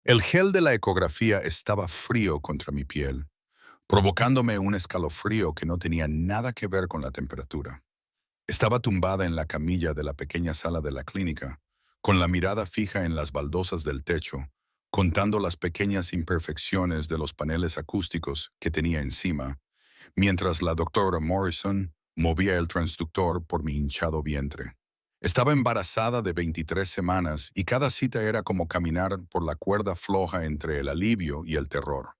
El gel de la ecografía estaba frío contra mi piel, provocándome un escalofrío que no tenía nada que ver con la temperatura. Estaba tumbada en la camilla de la pequeña sala de la clínica, con la mirada fija en las baldosas del techo, contando las pequeñas imperfecciones de los paneles acústicos que tenía encima, mientras la doctora Morrison movía el transductor por mi hinchado vientre. Estaba embarazada de 23 semanas y cada cita era como caminar por la cuerda floja entre el alivio y el terror.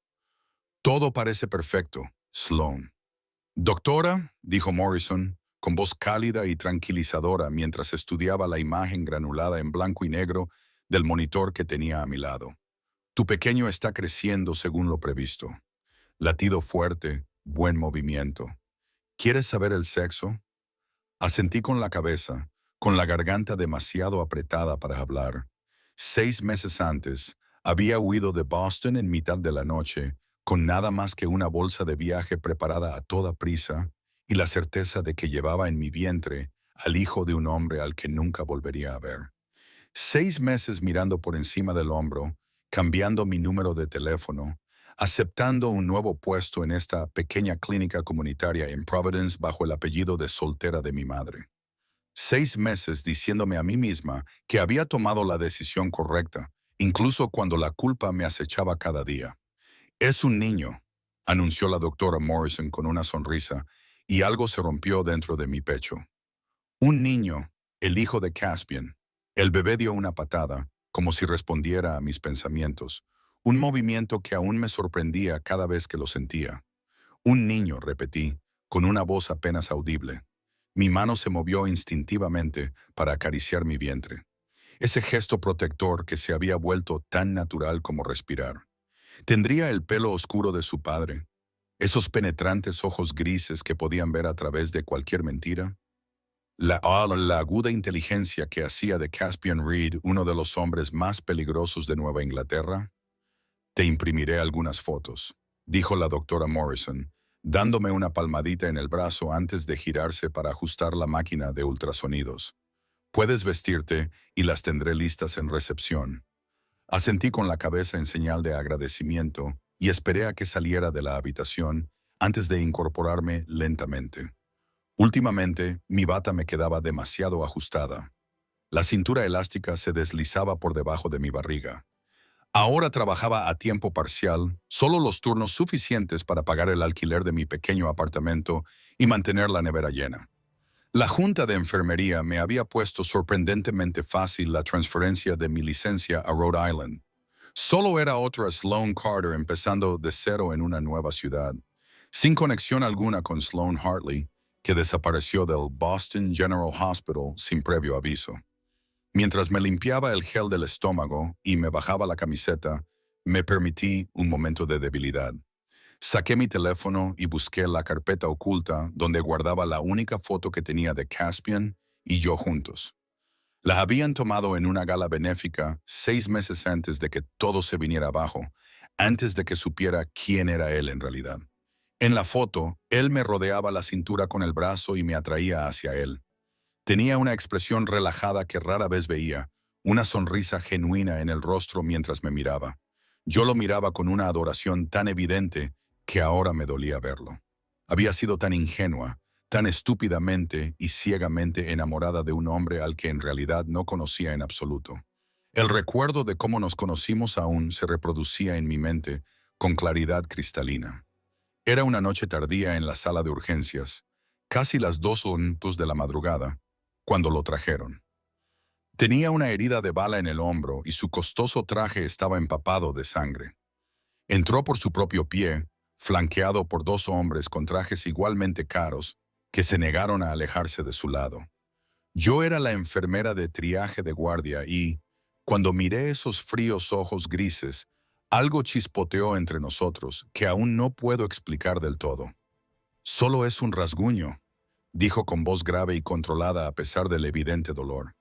Todo parece perfecto, Sloan. Doctora, dijo Morrison, con voz cálida y tranquilizadora mientras estudiaba la imagen granulada en blanco y negro del monitor que tenía a mi lado. Tu pequeño está creciendo según lo previsto. Latido fuerte, buen movimiento. ¿Quieres saber el sexo? Asentí con la cabeza, con la garganta demasiado apretada para hablar. 6 meses antes, había huido de Boston en mitad de la noche, con nada más que una bolsa de viaje preparada a toda prisa y la certeza de que llevaba en mi vientre al hijo de un hombre al que nunca volvería a ver. 6 meses mirando por encima del hombro, cambiando mi número de teléfono, aceptando un nuevo puesto en esta pequeña clínica comunitaria en Providence bajo el apellido de soltera de mi madre. 6 meses diciéndome a mí misma que había tomado la decisión correcta, incluso cuando la culpa me acechaba cada día. Es un niño, anunció la doctora Morrison con una sonrisa, y algo se rompió dentro de mi pecho. Un niño, el hijo de Caspian. El bebé dio una patada, como si respondiera a mis pensamientos, un movimiento que aún me sorprendía cada vez que lo sentía. Un niño, repetí, con una voz apenas audible. Mi mano se movió instintivamente para acariciar mi vientre. Ese gesto protector que se había vuelto tan natural como respirar. Tendría el pelo oscuro de su padre, esos penetrantes ojos grises que podían ver a través de cualquier mentira. La aguda inteligencia que hacía de Caspian Reed uno de los hombres más peligrosos de Nueva Inglaterra. Te imprimiré algunas fotos, dijo la doctora Morrison, dándome una palmadita en el brazo antes de girarse para ajustar la máquina de ultrasonidos. Puedes vestirte y las tendré listas en recepción. Asentí con la cabeza en señal de agradecimiento y esperé a que saliera de la habitación antes de incorporarme lentamente. Últimamente, mi bata me quedaba demasiado ajustada. La cintura elástica se deslizaba por debajo de mi barriga. Ahora trabajaba a tiempo parcial, solo los turnos suficientes para pagar el alquiler de mi pequeño apartamento y mantener la nevera llena. La junta de enfermería me había puesto sorprendentemente fácil la transferencia de mi licencia a Rhode Island. Solo era otra Sloan Carter empezando de cero en una nueva ciudad, sin conexión alguna con Sloan Hartley, que desapareció del Boston General Hospital sin previo aviso. Mientras me limpiaba el gel del estómago y me bajaba la camiseta, me permití un momento de debilidad. Saqué mi teléfono y busqué la carpeta oculta donde guardaba la única foto que tenía de Caspian y yo juntos. La habían tomado en una gala benéfica 6 meses antes de que todo se viniera abajo, antes de que supiera quién era él en realidad. En la foto, él me rodeaba la cintura con el brazo y me atraía hacia él. Tenía una expresión relajada que rara vez veía, una sonrisa genuina en el rostro mientras me miraba. Yo lo miraba con una adoración tan evidente que ahora me dolía verlo. Había sido tan ingenua, tan estúpidamente y ciegamente enamorada de un hombre al que en realidad no conocía en absoluto. El recuerdo de cómo nos conocimos aún se reproducía en mi mente con claridad cristalina. Era una noche tardía en la sala de urgencias, casi las 2:00 de la madrugada, cuando lo trajeron. Tenía una herida de bala en el hombro y su costoso traje estaba empapado de sangre. Entró por su propio pie, flanqueado por 2 hombres con trajes igualmente caros, que se negaron a alejarse de su lado. Yo era la enfermera de triaje de guardia y, cuando miré esos fríos ojos grises, algo chispoteó entre nosotros que aún no puedo explicar del todo. Solo es un rasguño, dijo con voz grave y controlada a pesar del evidente dolor.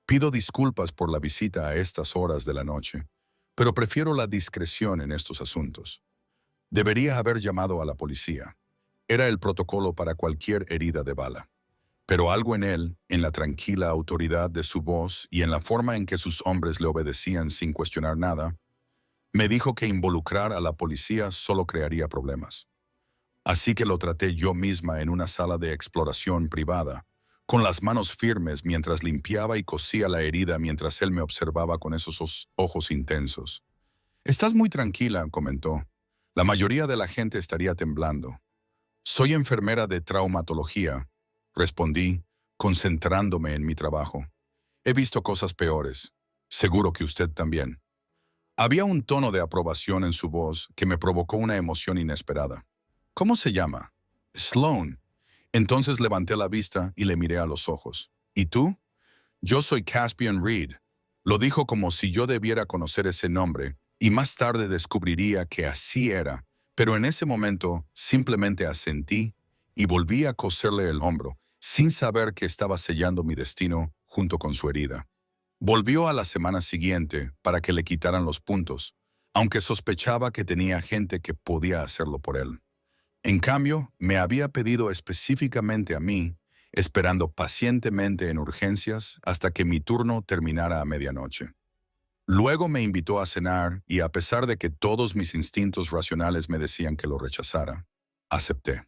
Pido disculpas por la visita a estas horas de la noche, pero prefiero la discreción en estos asuntos. Debería haber llamado a la policía. Era el protocolo para cualquier herida de bala. Pero algo en él, en la tranquila autoridad de su voz y en la forma en que sus hombres le obedecían sin cuestionar nada, Me dijo que involucrar a la policía solo crearía problemas. Así que lo traté yo misma en una sala de exploración privada, con las manos firmes mientras limpiaba y cosía la herida mientras él me observaba con esos ojos intensos. «Estás muy tranquila», comentó. «La mayoría de la gente estaría temblando». «Soy enfermera de traumatología», respondí, concentrándome en mi trabajo. «He visto cosas peores. Seguro que usted también». Había un tono de aprobación en su voz que me provocó una emoción inesperada. «¿Cómo se llama?» «Sloan». Entonces levanté la vista y le miré a los ojos. «¿Y tú?» «Yo soy Caspian Reed». Lo dijo como si yo debiera conocer ese nombre, y más tarde descubriría que así era, pero en ese momento simplemente asentí y volví a coserle el hombro, sin saber que estaba sellando mi destino junto con su herida. Volvió a la semana siguiente para que le quitaran los puntos, aunque sospechaba que tenía gente que podía hacerlo por él. En cambio, me había pedido específicamente a mí, esperando pacientemente en urgencias hasta que mi turno terminara a medianoche. Luego me invitó a cenar y a pesar de que todos mis instintos racionales me decían que lo rechazara, acepté.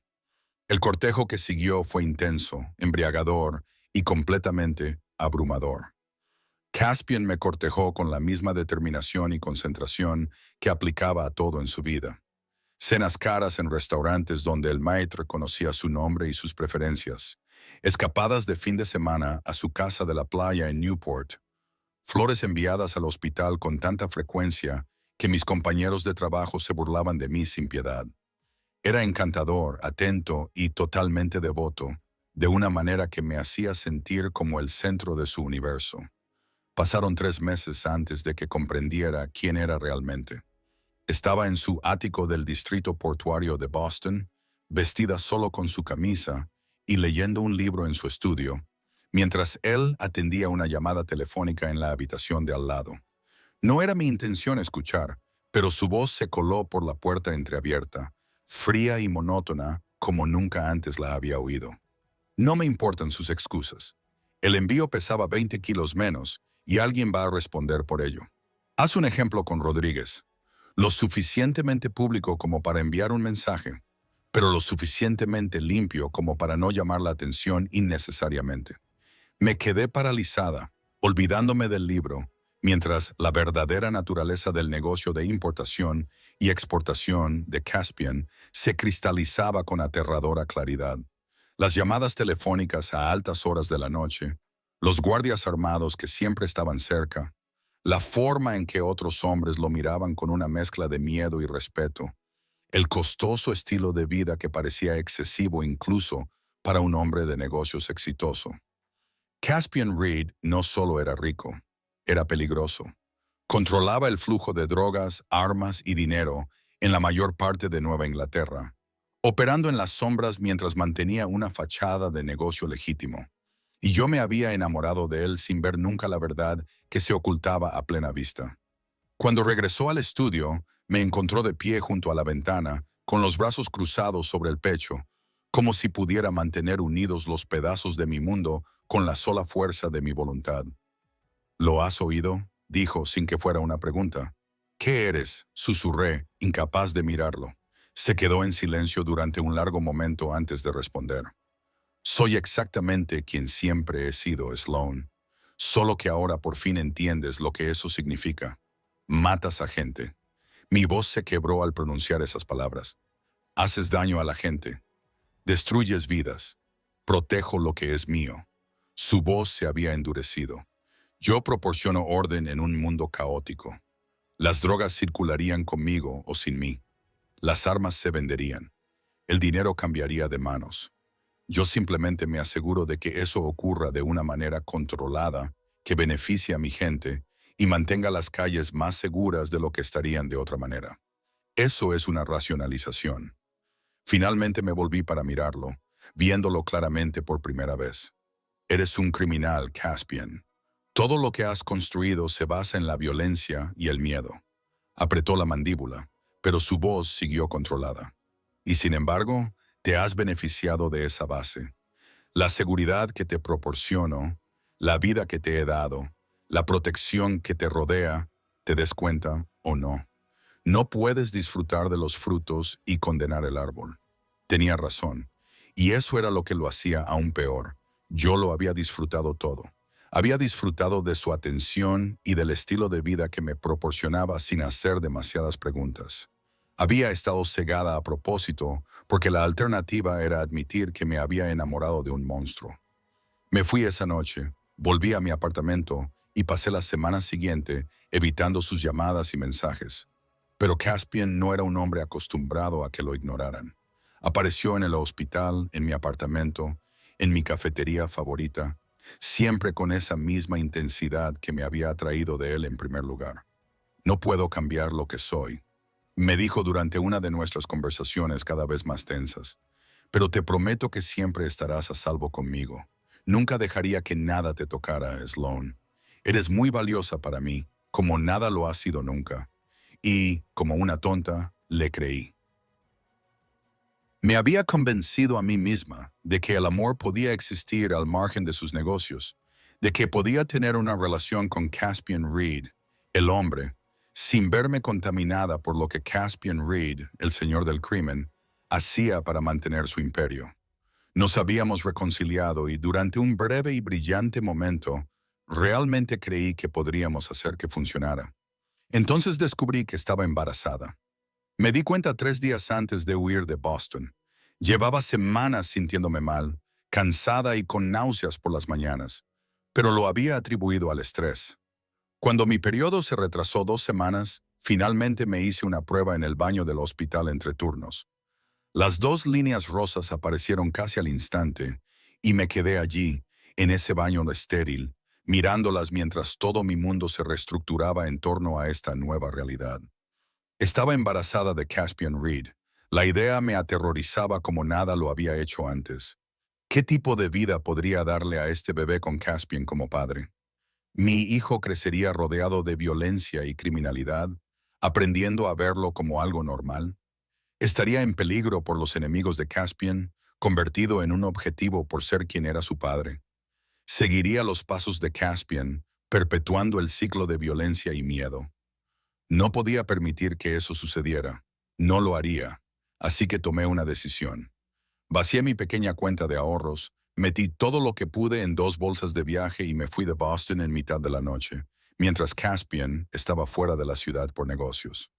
El cortejo que siguió fue intenso, embriagador y completamente abrumador. Caspian me cortejó con la misma determinación y concentración que aplicaba a todo en su vida. Cenas caras en restaurantes donde el maître conocía su nombre y sus preferencias. Escapadas de fin de semana a su casa de la playa en Newport. Flores enviadas al hospital con tanta frecuencia que mis compañeros de trabajo se burlaban de mí sin piedad. Era encantador, atento y totalmente devoto, de una manera que me hacía sentir como el centro de su universo. Pasaron 3 meses antes de que comprendiera quién era realmente. Estaba en su ático del distrito portuario de Boston, vestida solo con su camisa y leyendo un libro en su estudio, mientras él atendía una llamada telefónica en la habitación de al lado. No era mi intención escuchar, pero su voz se coló por la puerta entreabierta, fría y monótona como nunca antes la había oído. No me importan sus excusas. El envío pesaba 20 kilos menos y alguien va a responder por ello. Haz un ejemplo con Rodríguez. Lo suficientemente público como para enviar un mensaje, pero lo suficientemente limpio como para no llamar la atención innecesariamente. Me quedé paralizada, olvidándome del libro, mientras la verdadera naturaleza del negocio de importación y exportación de Caspian se cristalizaba con aterradora claridad. Las llamadas telefónicas a altas horas de la noche, los guardias armados que siempre estaban cerca, la forma en que otros hombres lo miraban con una mezcla de miedo y respeto, el costoso estilo de vida que parecía excesivo incluso para un hombre de negocios exitoso. Caspian Reed no solo era rico, era peligroso. Controlaba el flujo de drogas, armas y dinero en la mayor parte de Nueva Inglaterra, operando en las sombras mientras mantenía una fachada de negocio legítimo. Y yo me había enamorado de él sin ver nunca la verdad que se ocultaba a plena vista. Cuando regresó al estudio, me encontró de pie junto a la ventana, con los brazos cruzados sobre el pecho, como si pudiera mantener unidos los pedazos de mi mundo con la sola fuerza de mi voluntad. «¿Lo has oído?», dijo sin que fuera una pregunta. «¿Qué eres?», susurré, incapaz de mirarlo. Se quedó en silencio durante un largo momento antes de responder. «Soy exactamente quien siempre he sido, Sloan. Solo que ahora por fin entiendes lo que eso significa. Matas a gente». Mi voz se quebró al pronunciar esas palabras. «Haces daño a la gente. Destruyes vidas. Protejo lo que es mío». Su voz se había endurecido. «Yo proporciono orden en un mundo caótico. Las drogas circularían conmigo o sin mí. Las armas se venderían. El dinero cambiaría de manos. Yo simplemente me aseguro de que eso ocurra de una manera controlada, que beneficie a mi gente y mantenga las calles más seguras de lo que estarían de otra manera. Eso es una racionalización». Finalmente me volví para mirarlo, viéndolo claramente por primera vez. «Eres un criminal, Caspian. Todo lo que has construido se basa en la violencia y el miedo». Apretó la mandíbula, pero su voz siguió controlada. «Y sin embargo, te has beneficiado de esa base. La seguridad que te proporciono, la vida que te he dado, la protección que te rodea, te des cuenta o no. No puedes disfrutar de los frutos y condenar el árbol. Tenía razón, y eso era lo que lo hacía aún peor. Yo lo había disfrutado todo. Había disfrutado de su atención y del estilo de vida que me proporcionaba sin hacer demasiadas preguntas. Había estado cegada a propósito porque la alternativa era admitir que me había enamorado de un monstruo. Me fui esa noche, volví a mi apartamento y pasé la semana siguiente evitando sus llamadas y mensajes. Pero Caspian no era un hombre acostumbrado a que lo ignoraran. Apareció en el hospital, en mi apartamento, en mi cafetería favorita, siempre con esa misma intensidad que me había atraído de él en primer lugar. No puedo cambiar lo que soy, me dijo durante una de nuestras conversaciones cada vez más tensas, pero te prometo que siempre estarás a salvo conmigo. Nunca dejaría que nada te tocara, Sloan. Eres muy valiosa para mí, como nada lo has sido nunca. Y, como una tonta, le creí. Me había convencido a mí misma de que el amor podía existir al margen de sus negocios, de que podía tener una relación con Caspian Reed, el hombre, sin verme contaminada por lo que Caspian Reed, el señor del crimen, hacía para mantener su imperio. Nos habíamos reconciliado y durante un breve y brillante momento, realmente creí que podríamos hacer que funcionara. Entonces descubrí que estaba embarazada. Me di cuenta 3 días antes de huir de Boston. Llevaba semanas sintiéndome mal, cansada y con náuseas por las mañanas, pero lo había atribuido al estrés. Cuando mi periodo se retrasó 2 semanas, finalmente me hice una prueba en el baño del hospital entre turnos. Las 2 líneas rosas aparecieron casi al instante, y me quedé allí, en ese baño estéril, mirándolas mientras todo mi mundo se reestructuraba en torno a esta nueva realidad. Estaba embarazada de Caspian Reed. La idea me aterrorizaba como nada lo había hecho antes. ¿Qué tipo de vida podría darle a este bebé con Caspian como padre? Mi hijo crecería rodeado de violencia y criminalidad, aprendiendo a verlo como algo normal. Estaría en peligro por los enemigos de Caspian, convertido en un objetivo por ser quien era su padre. Seguiría los pasos de Caspian, perpetuando el ciclo de violencia y miedo. No podía permitir que eso sucediera. No lo haría. Así que tomé una decisión. Vacié mi pequeña cuenta de ahorros, metí todo lo que pude en 2 bolsas de viaje y me fui de Boston en mitad de la noche, mientras Caspian estaba fuera de la ciudad por negocios.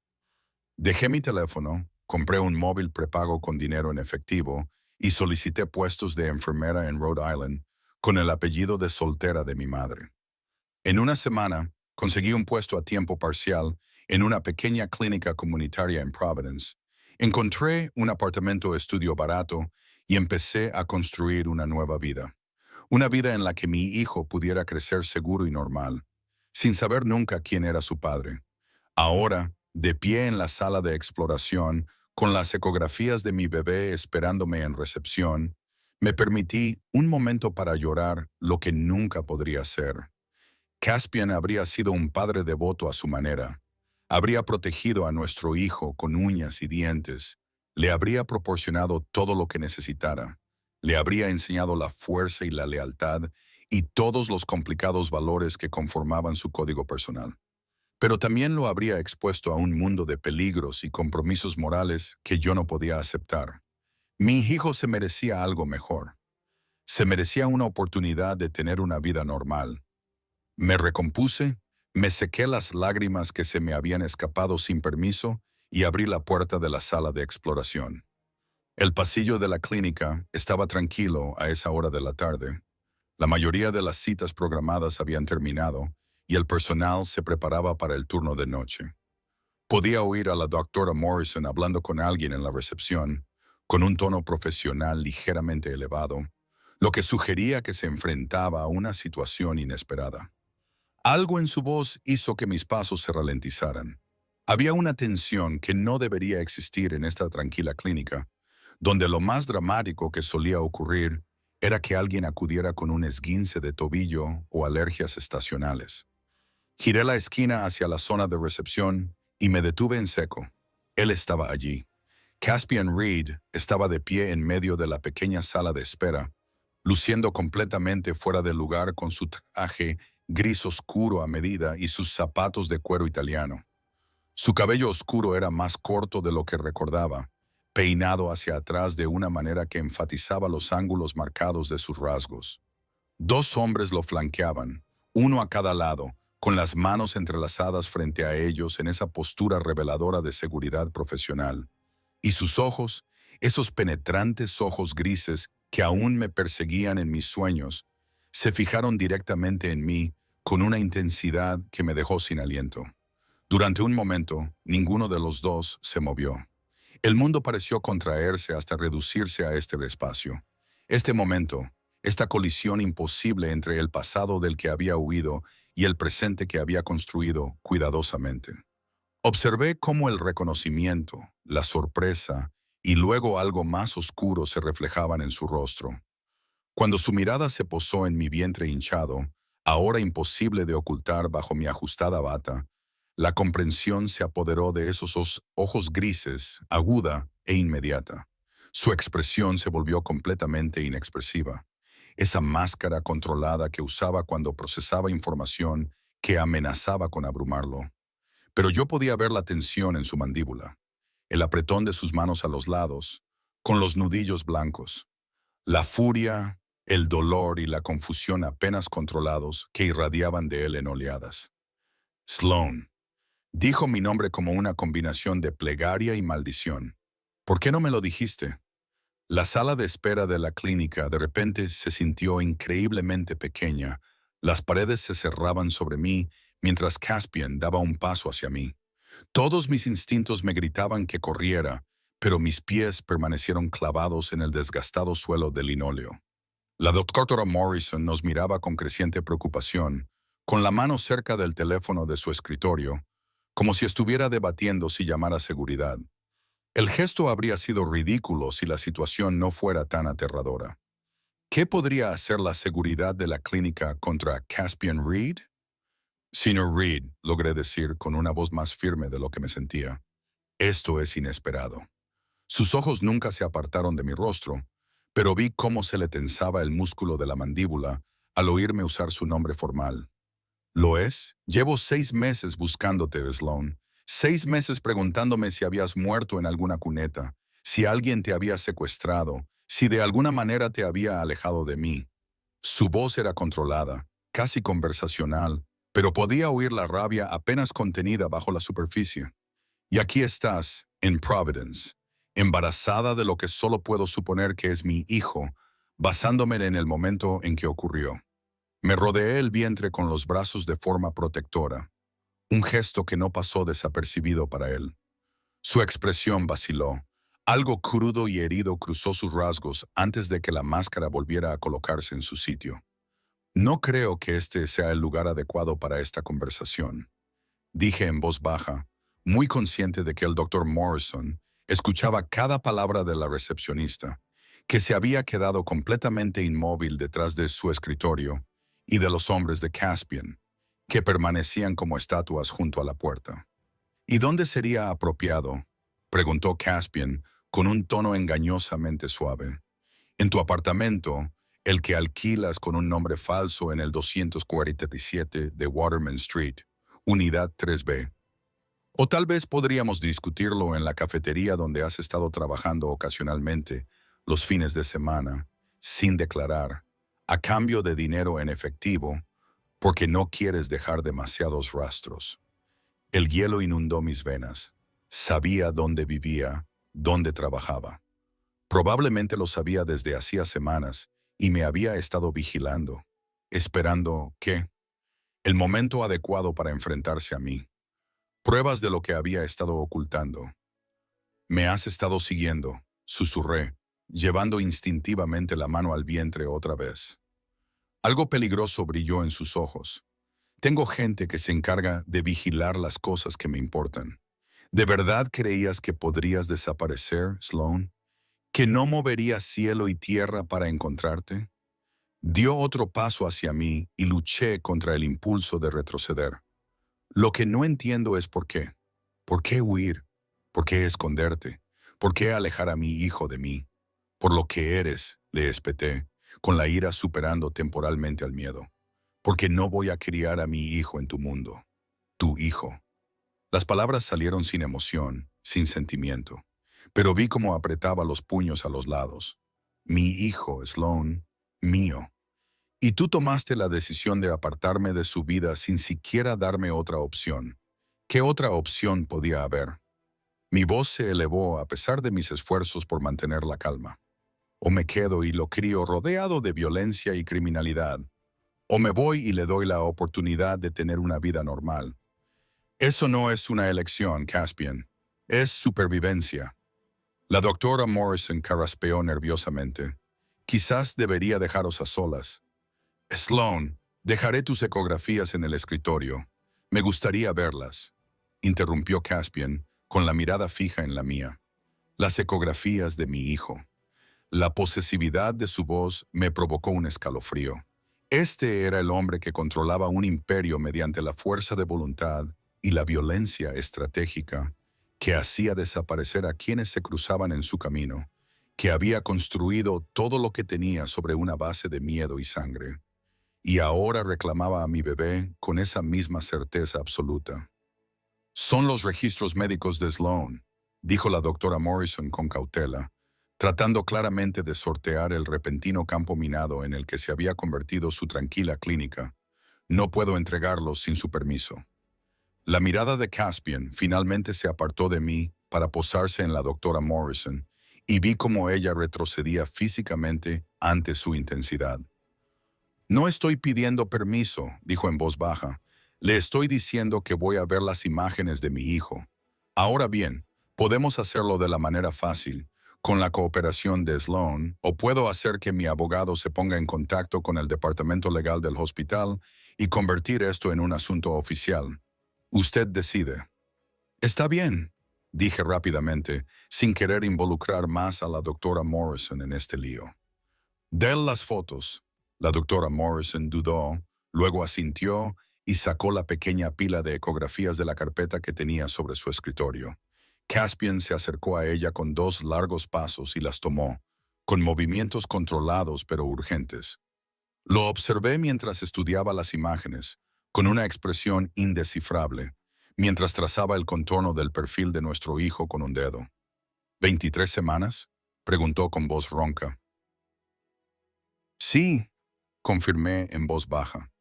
Dejé mi teléfono, compré un móvil prepago con dinero en efectivo y solicité puestos de enfermera en Rhode Island con el apellido de soltera de mi madre. En una semana, conseguí un puesto a tiempo parcial en una pequeña clínica comunitaria en Providence. Encontré un apartamento estudio barato y empecé a construir una nueva vida. Una vida en la que mi hijo pudiera crecer seguro y normal, sin saber nunca quién era su padre. Ahora, de pie en la sala de exploración, con las ecografías de mi bebé esperándome en recepción, me permití un momento para llorar lo que nunca podría ser. Caspian habría sido un padre devoto a su manera. Habría protegido a nuestro hijo con uñas y dientes. Le habría proporcionado todo lo que necesitara. Le habría enseñado la fuerza y la lealtad y todos los complicados valores que conformaban su código personal. Pero también lo habría expuesto a un mundo de peligros y compromisos morales que yo no podía aceptar. Mi hijo se merecía algo mejor. Se merecía una oportunidad de tener una vida normal. Me recompuse, me sequé las lágrimas que se me habían escapado sin permiso y abrí la puerta de la sala de exploración. El pasillo de la clínica estaba tranquilo a esa hora de la tarde. La mayoría de las citas programadas habían terminado y el personal se preparaba para el turno de noche. Podía oír a la doctora Morrison hablando con alguien en la recepción, con un tono profesional ligeramente elevado, lo que sugería que se enfrentaba a una situación inesperada. Algo en su voz hizo que mis pasos se ralentizaran. Había una tensión que no debería existir en esta tranquila clínica, donde lo más dramático que solía ocurrir era que alguien acudiera con un esguince de tobillo o alergias estacionales. Giré la esquina hacia la zona de recepción y me detuve en seco. Él estaba allí. Caspian Reed estaba de pie en medio de la pequeña sala de espera, luciendo completamente fuera de lugar con su traje gris oscuro a medida y sus zapatos de cuero italiano. Su cabello oscuro era más corto de lo que recordaba, peinado hacia atrás de una manera que enfatizaba los ángulos marcados de sus rasgos. Dos hombres lo flanqueaban, uno a cada lado, con las manos entrelazadas frente a ellos en esa postura reveladora de seguridad profesional. Y sus ojos, esos penetrantes ojos grises que aún me perseguían en mis sueños, se fijaron directamente en mí con una intensidad que me dejó sin aliento. Durante un momento, ninguno de los dos se movió. El mundo pareció contraerse hasta reducirse a este espacio. Este momento, esta colisión imposible entre el pasado del que había huido y el presente que había construido cuidadosamente. Observé cómo el reconocimiento, la sorpresa y luego algo más oscuro se reflejaban en su rostro. Cuando su mirada se posó en mi vientre hinchado, ahora imposible de ocultar bajo mi ajustada bata, la comprensión se apoderó de esos ojos grises, aguda e inmediata. Su expresión se volvió completamente inexpresiva. Esa máscara controlada que usaba cuando procesaba información que amenazaba con abrumarlo. Pero yo podía ver la tensión en su mandíbula, el apretón de sus manos a los lados, con los nudillos blancos, la furia, el dolor y la confusión apenas controlados que irradiaban de él en oleadas. Sloan. Dijo mi nombre como una combinación de plegaria y maldición. ¿Por qué no me lo dijiste? La sala de espera de la clínica de repente se sintió increíblemente pequeña. Las paredes se cerraban sobre mí mientras Caspian daba un paso hacia mí. Todos mis instintos me gritaban que corriera, pero mis pies permanecieron clavados en el desgastado suelo de linóleo. La doctora Morrison nos miraba con creciente preocupación, con la mano cerca del teléfono de su escritorio, como si estuviera debatiendo si llamar a seguridad. El gesto habría sido ridículo si la situación no fuera tan aterradora. ¿Qué podría hacer la seguridad de la clínica contra Caspian Reed? Señor Reed, logré decir con una voz más firme de lo que me sentía. Esto es inesperado. Sus ojos nunca se apartaron de mi rostro, pero vi cómo se le tensaba el músculo de la mandíbula al oírme usar su nombre formal. ¿Lo es? Llevo 6 meses buscándote, Sloan. 6 meses preguntándome si habías muerto en alguna cuneta, si alguien te había secuestrado, si de alguna manera te había alejado de mí. Su voz era controlada, casi conversacional, pero podía oír la rabia apenas contenida bajo la superficie. Y aquí estás, en Providence, embarazada de lo que solo puedo suponer que es mi hijo, basándome en el momento en que ocurrió. Me rodeé el vientre con los brazos de forma protectora, un gesto que no pasó desapercibido para él. Su expresión vaciló. Algo crudo y herido cruzó sus rasgos antes de que la máscara volviera a colocarse en su sitio. No creo que este sea el lugar adecuado para esta conversación, dije en voz baja, muy consciente de que el doctor Morrison escuchaba cada palabra de la recepcionista, que se había quedado completamente inmóvil detrás de su escritorio, y de los hombres de Caspian, que permanecían como estatuas junto a la puerta. ¿Y dónde sería apropiado?, preguntó Caspian con un tono engañosamente suave. En tu apartamento, el que alquilas con un nombre falso en el 247 de Waterman Street, Unidad 3B. O tal vez podríamos discutirlo en la cafetería donde has estado trabajando ocasionalmente los fines de semana, sin declarar, a cambio de dinero en efectivo, porque no quieres dejar demasiados rastros. El hielo inundó mis venas. Sabía dónde vivía, dónde trabajaba. Probablemente lo sabía desde hacía semanas y me había estado vigilando, esperando que el momento adecuado para enfrentarse a mí. Pruebas de lo que había estado ocultando. Me has estado siguiendo, susurré, llevando instintivamente la mano al vientre otra vez. Algo peligroso brilló en sus ojos. Tengo gente que se encarga de vigilar las cosas que me importan. ¿De verdad creías que podrías desaparecer, Sloan? ¿Que no movería cielo y tierra para encontrarte? Dio otro paso hacia mí y luché contra el impulso de retroceder. Lo que no entiendo es por qué. ¿Por qué huir? ¿Por qué esconderte? ¿Por qué alejar a mi hijo de mí? Por lo que eres, le espeté, con la ira superando temporalmente al miedo. Porque no voy a criar a mi hijo en tu mundo. Tu hijo. Las palabras salieron sin emoción, sin sentimiento, pero vi cómo apretaba los puños a los lados. Mi hijo, Sloan, mío. Y tú tomaste la decisión de apartarme de su vida sin siquiera darme otra opción. ¿Qué otra opción podía haber? Mi voz se elevó a pesar de mis esfuerzos por mantener la calma. O me quedo y lo crío rodeado de violencia y criminalidad, o me voy y le doy la oportunidad de tener una vida normal. Eso no es una elección, Caspian. Es supervivencia. La doctora Morrison carraspeó nerviosamente. Quizás debería dejaros a solas. Sloan, dejaré tus ecografías en el escritorio. Me gustaría verlas, interrumpió Caspian, con la mirada fija en la mía. Las ecografías de mi hijo. La posesividad de su voz me provocó un escalofrío. Este era el hombre que controlaba un imperio mediante la fuerza de voluntad y la violencia estratégica, que hacía desaparecer a quienes se cruzaban en su camino, que había construido todo lo que tenía sobre una base de miedo y sangre. Y ahora reclamaba a mi bebé con esa misma certeza absoluta. Son los registros médicos de Sloan, dijo la doctora Morrison con cautela, tratando claramente de sortear el repentino campo minado en el que se había convertido su tranquila clínica. No puedo entregarlos sin su permiso. La mirada de Caspian finalmente se apartó de mí para posarse en la doctora Morrison, y vi cómo ella retrocedía físicamente ante su intensidad. No estoy pidiendo permiso, dijo en voz baja. Le estoy diciendo que voy a ver las imágenes de mi hijo. Ahora bien, podemos hacerlo de la manera fácil, con la cooperación de Sloan, o puedo hacer que mi abogado se ponga en contacto con el departamento legal del hospital y convertir esto en un asunto oficial. Usted decide. Está bien, dije rápidamente, sin querer involucrar más a la doctora Morrison en este lío. Del las fotos. La doctora Morrison dudó, luego asintió y sacó la pequeña pila de ecografías de la carpeta que tenía sobre su escritorio. Caspian se acercó a ella con 2 largos pasos y las tomó, con movimientos controlados pero urgentes. Lo observé mientras estudiaba las imágenes, con una expresión indescifrable, mientras trazaba el contorno del perfil de nuestro hijo con un dedo. ¿23 semanas? Preguntó con voz ronca. Sí, confirmé en voz baja.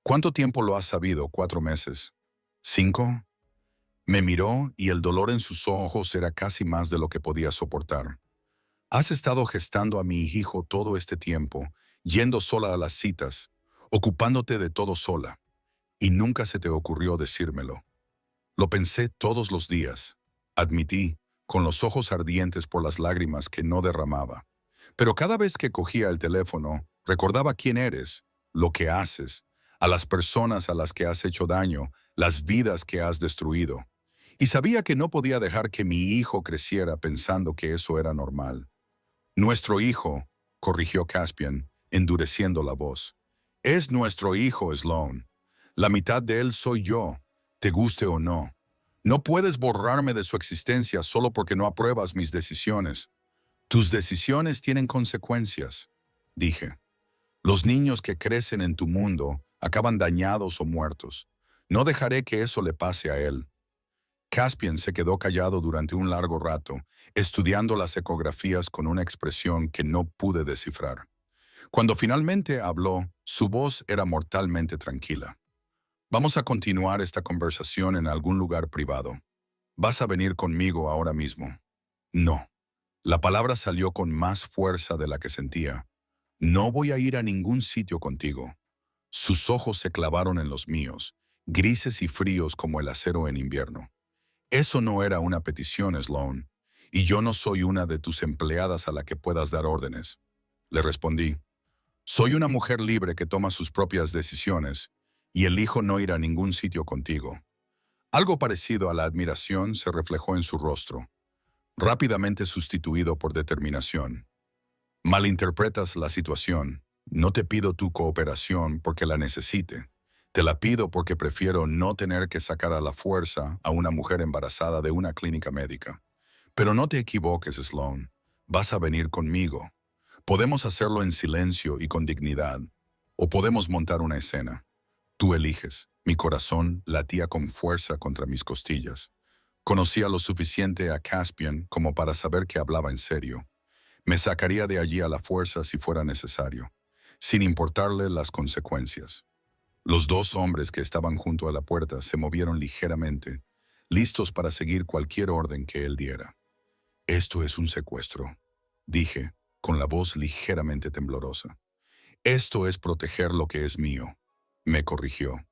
¿Cuánto tiempo lo has sabido? 4 meses. ¿5? Me miró y el dolor en sus ojos era casi más de lo que podía soportar. Has estado gestando a mi hijo todo este tiempo, yendo sola a las citas, ocupándote de todo sola, y nunca se te ocurrió decírmelo. Lo pensé todos los días, admití, con los ojos ardientes por las lágrimas que no derramaba. Pero cada vez que cogía el teléfono, recordaba quién eres, lo que haces, a las personas a las que has hecho daño, las vidas que has destruido. Y sabía que no podía dejar que mi hijo creciera pensando que eso era normal. Nuestro hijo, corrigió Caspian, endureciendo la voz. Es nuestro hijo, Sloan. La mitad de él soy yo, te guste o no. No puedes borrarme de su existencia solo porque no apruebas mis decisiones. Tus decisiones tienen consecuencias, dije. Los niños que crecen en tu mundo acaban dañados o muertos. No dejaré que eso le pase a él. Caspian se quedó callado durante un largo rato, estudiando las ecografías con una expresión que no pude descifrar. Cuando finalmente habló, su voz era mortalmente tranquila. Vamos a continuar esta conversación en algún lugar privado. ¿Vas a venir conmigo ahora mismo? No. La palabra salió con más fuerza de la que sentía. No voy a ir a ningún sitio contigo. Sus ojos se clavaron en los míos, grises y fríos como el acero en invierno. Eso no era una petición, Sloan, y yo no soy una de tus empleadas a la que puedas dar órdenes. Le respondí. Soy una mujer libre que toma sus propias decisiones y elijo no ir a ningún sitio contigo. Algo parecido a la admiración se reflejó en su rostro, rápidamente sustituido por determinación. Malinterpretas la situación. No te pido tu cooperación porque la necesite. Te la pido porque prefiero no tener que sacar a la fuerza a una mujer embarazada de una clínica médica. Pero no te equivoques, Sloan. Vas a venir conmigo. Podemos hacerlo en silencio y con dignidad, o podemos montar una escena. Tú eliges. Mi corazón latía con fuerza contra mis costillas. Conocía lo suficiente a Caspian como para saber que hablaba en serio. Me sacaría de allí a la fuerza si fuera necesario, sin importarle las consecuencias. Los dos hombres que estaban junto a la puerta se movieron ligeramente, listos para seguir cualquier orden que él diera. «Esto es un secuestro», dije, con la voz ligeramente temblorosa. «Esto es proteger lo que es mío», me corrigió.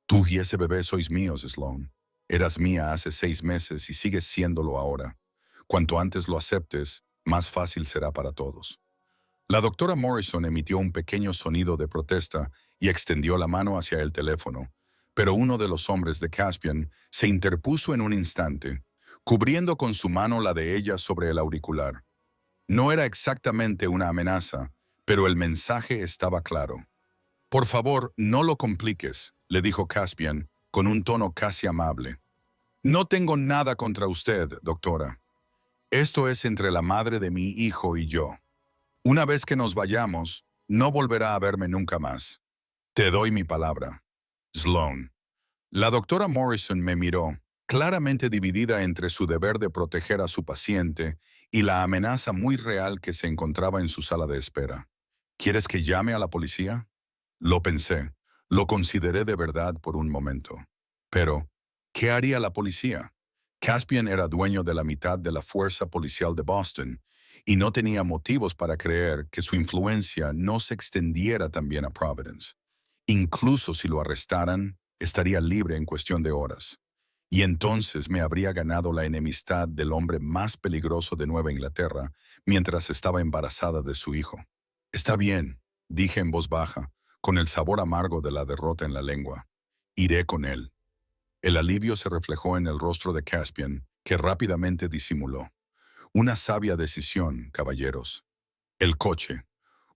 «Tú y ese bebé sois míos, Sloan. Eras mía hace 6 meses y sigues siéndolo ahora. Cuanto antes lo aceptes, más fácil será para todos». La doctora Morrison emitió un pequeño sonido de protesta y extendió la mano hacia el teléfono, pero uno de los hombres de Caspian se interpuso en un instante, cubriendo con su mano la de ella sobre el auricular. No era exactamente una amenaza, pero el mensaje estaba claro. «Por favor, no lo compliques», le dijo Caspian, con un tono casi amable. «No tengo nada contra usted, doctora. Esto es entre la madre de mi hijo y yo. Una vez que nos vayamos, no volverá a verme nunca más. Te doy mi palabra. Sloan». La doctora Morrison me miró, claramente dividida entre su deber de proteger a su paciente y la amenaza muy real que se encontraba en su sala de espera. «¿Quieres que llame a la policía?». Lo pensé, lo consideré de verdad por un momento. Pero, ¿qué haría la policía? Caspian era dueño de la mitad de la fuerza policial de Boston y no tenía motivos para creer que su influencia no se extendiera también a Providence. Incluso si lo arrestaran, estaría libre en cuestión de horas. Y entonces me habría ganado la enemistad del hombre más peligroso de Nueva Inglaterra mientras estaba embarazada de su hijo. «Está bien», dije en voz baja, con el sabor amargo de la derrota en la lengua. «Iré con él». El alivio se reflejó en el rostro de Caspian, que rápidamente disimuló. «Una sabia decisión, caballeros». El coche.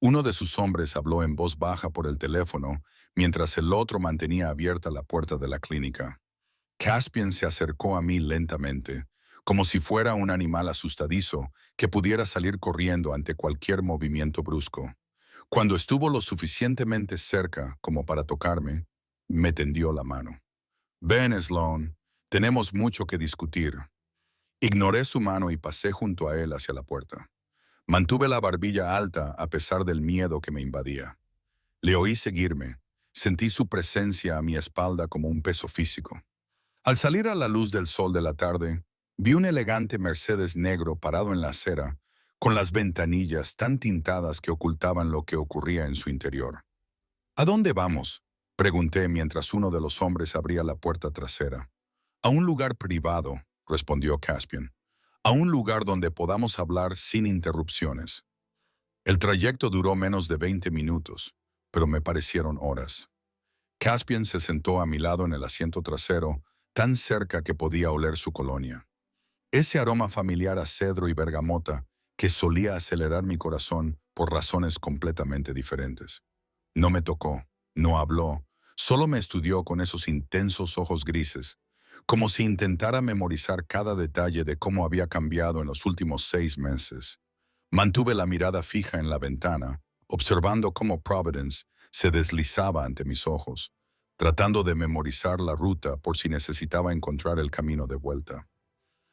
Uno de sus hombres habló en voz baja por el teléfono, mientras el otro mantenía abierta la puerta de la clínica. Caspian se acercó a mí lentamente, como si fuera un animal asustadizo que pudiera salir corriendo ante cualquier movimiento brusco. Cuando estuvo lo suficientemente cerca como para tocarme, me tendió la mano. «Ven, Sloan, tenemos mucho que discutir». Ignoré su mano y pasé junto a él hacia la puerta. Mantuve la barbilla alta a pesar del miedo que me invadía. Le oí seguirme. Sentí su presencia a mi espalda como un peso físico. Al salir a la luz del sol de la tarde, vi un elegante Mercedes negro parado en la acera, con las ventanillas tan tintadas que ocultaban lo que ocurría en su interior. «¿A dónde vamos?», pregunté mientras uno de los hombres abría la puerta trasera. «A un lugar privado», respondió Caspian. «A un lugar donde podamos hablar sin interrupciones». El trayecto duró menos de 20 minutos, pero me parecieron horas. Caspian se sentó a mi lado en el asiento trasero, tan cerca que podía oler su colonia. Ese aroma familiar a cedro y bergamota que solía acelerar mi corazón por razones completamente diferentes. No me tocó, no habló, solo me estudió con esos intensos ojos grises, como si intentara memorizar cada detalle de cómo había cambiado en los últimos 6 meses. Mantuve la mirada fija en la ventana, observando cómo Providence se deslizaba ante mis ojos, tratando de memorizar la ruta por si necesitaba encontrar el camino de vuelta.